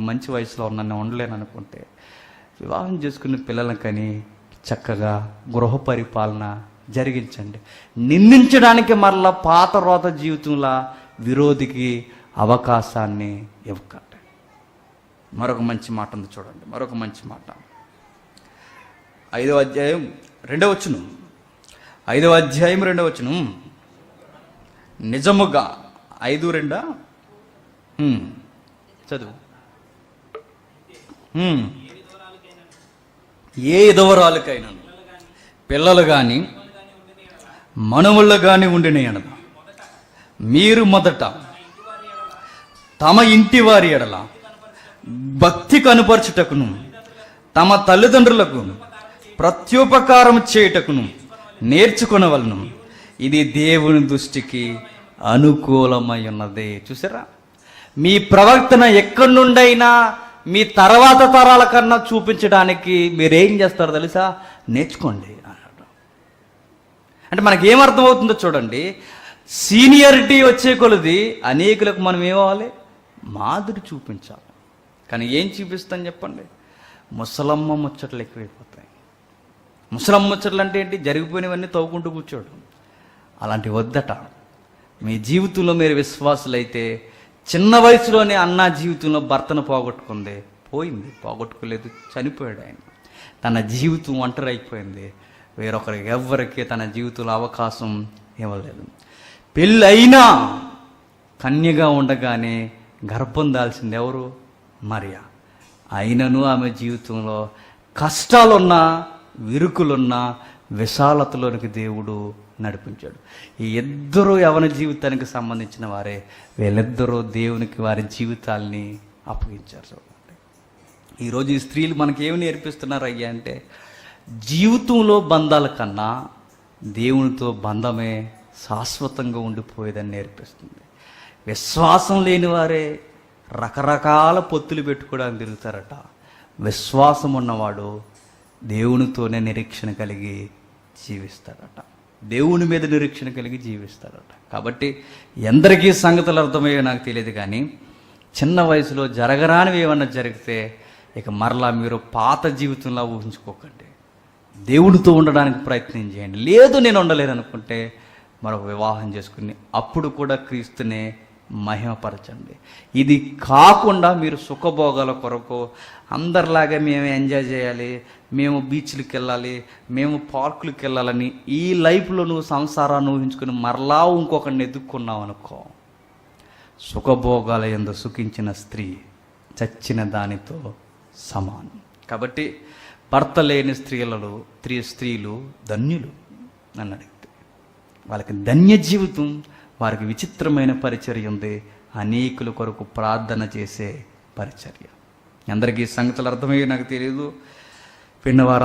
మంచి వయసులో ఉన్నాను, నేను ఉండలేను అనుకుంటే వివాహం చేసుకున్న పిల్లలను కానీ చక్కగా గృహ పరిపాలన జరిగించండి. నిందించడానికి మరలా పాత రోత జీవితంలో విరోధికి అవకాశాన్ని ఇవ్వకండి. మరొక మంచి మాట ఉంది చూడండి. మరొక మంచి మాట 5వ అధ్యాయం 2వ వచనం. 5వ అధ్యాయం 2వ వచనం. నిజముగా 5:2 చదువు. ఏ విధవరాలకైనా పిల్లలు కానీ మనవుళ్ళు కానీ ఉండిన ఎడల మీరు మొదట తమ ఇంటి వారి ఎడల భక్తి కనుపరచుటకును తమ తల్లిదండ్రులకు ప్రత్యుపకారం చేయుటకును నేర్చుకొనవలను. ఇది దేవుని దృష్టికి అనుకూలమై ఉన్నది. చూసారా? మీ ప్రవర్తన ఎక్కడి నుండైనా మీ తర్వాత తరాల కన్నా చూపించడానికి మీరేం చేస్తారో తెలుసా? నేర్చుకోండి అన్నాడు. అంటే మనకేమర్థం అవుతుందో చూడండి. సీనియారిటీ వచ్చే కొలది అనేకులకు మనం ఏమవ్వాలి? మాదిరి చూపించాలి. కానీ ఏం చూపిస్తాం చెప్పండి? ముసలమ్మ ముచ్చట్లు ఎక్కువైపోతాయి. ముసలమ్మ ముచ్చట్లు అంటే ఏంటి? జరిగిపోయినవన్నీ తవ్వుకుంటూ కూర్చోడు. అలాంటి వద్దట. మీ జీవితంలో మీరు విశ్వాసులైతే, చిన్న వయసులోనే అన్న జీవితంలో భర్తను పోగొట్టుకుంది, పోగొట్టుకోలేదు, చనిపోయాడు ఆయన. తన జీవితం ఒంటరి అయిపోయింది. వేరొకరికి ఎవ్వరికి తన జీవితంలో అవకాశం ఇవ్వలేదు. పెళ్ళి అయినా కన్యగా ఉండగానే గర్భం దాల్చింది ఎవరు? మరియా. అయినను ఆమె జీవితంలో కష్టాలున్నా, విరుకులున్నా, విశాలతలోనికి దేవుడు నడిపించాడు. ఈ ఇద్దరు యవన జీవితానికి సంబంధించిన వారే, వీళ్ళిద్దరూ దేవునికి వారి జీవితాల్ని అప్పగించారు. చూడండి, ఈరోజు ఈ స్త్రీలు మనకి ఏమి నేర్పిస్తున్నారు అయ్యా అంటే, జీవితంలో బంధాల కన్నా దేవునితో బంధమే శాశ్వతంగా ఉండిపోయేదని నేర్పిస్తుంది. విశ్వాసం లేని వారే రకరకాల పొత్తులు పెట్టుకోవడానికి తిరుగుతారట. విశ్వాసం ఉన్నవాడు దేవునితోనే నిరీక్షణ కలిగి జీవిస్తాడట, దేవుని మీద నిరీక్షణ కలిగి జీవిస్తాడట. కాబట్టి ఎందరికీ సంగతులు అర్థమయ్యో నాకు తెలియదు, కానీ చిన్న వయసులో జరగరానివి ఏమన్నా జరిగితే ఇక మరలా మీరు పాత జీవితంలో ఊహించుకోకండి. దేవుడితో ఉండడానికి ప్రయత్నం చేయండి. లేదు నేను ఉండలేను అనుకుంటే మరొక వివాహం చేసుకుని అప్పుడు కూడా క్రీస్తునే మహిమపరచండి. ఇది కాకుండా మీరు సుఖభోగాల కొరకు అందరిలాగా మేము ఎంజాయ్ చేయాలి, మేము బీచ్లకు వెళ్ళాలి, మేము పార్కులకు వెళ్ళాలని ఈ లైఫ్లో నువ్వు సంసారాన్ని ఊహించుకుని మరలా ఇంకొకరిని ఎదుక్కున్నావు అనుకో, సుఖభోగాల యందు సుఖించిన స్త్రీ చచ్చిన దానితో సమానం. కాబట్టి భర్త లేని స్త్రీలు ధన్యులు నన్ను అడిగితే. వాళ్ళకి ధన్య జీవితం, వారికి విచిత్రమైన పరిచర్య ఉంది, అనేకుల కొరకు ప్రార్థన చేసే పరిచర్య. అందరికీ సంగతులు అర్థమయ్యే నాకు తెలియదు. విన్నవారు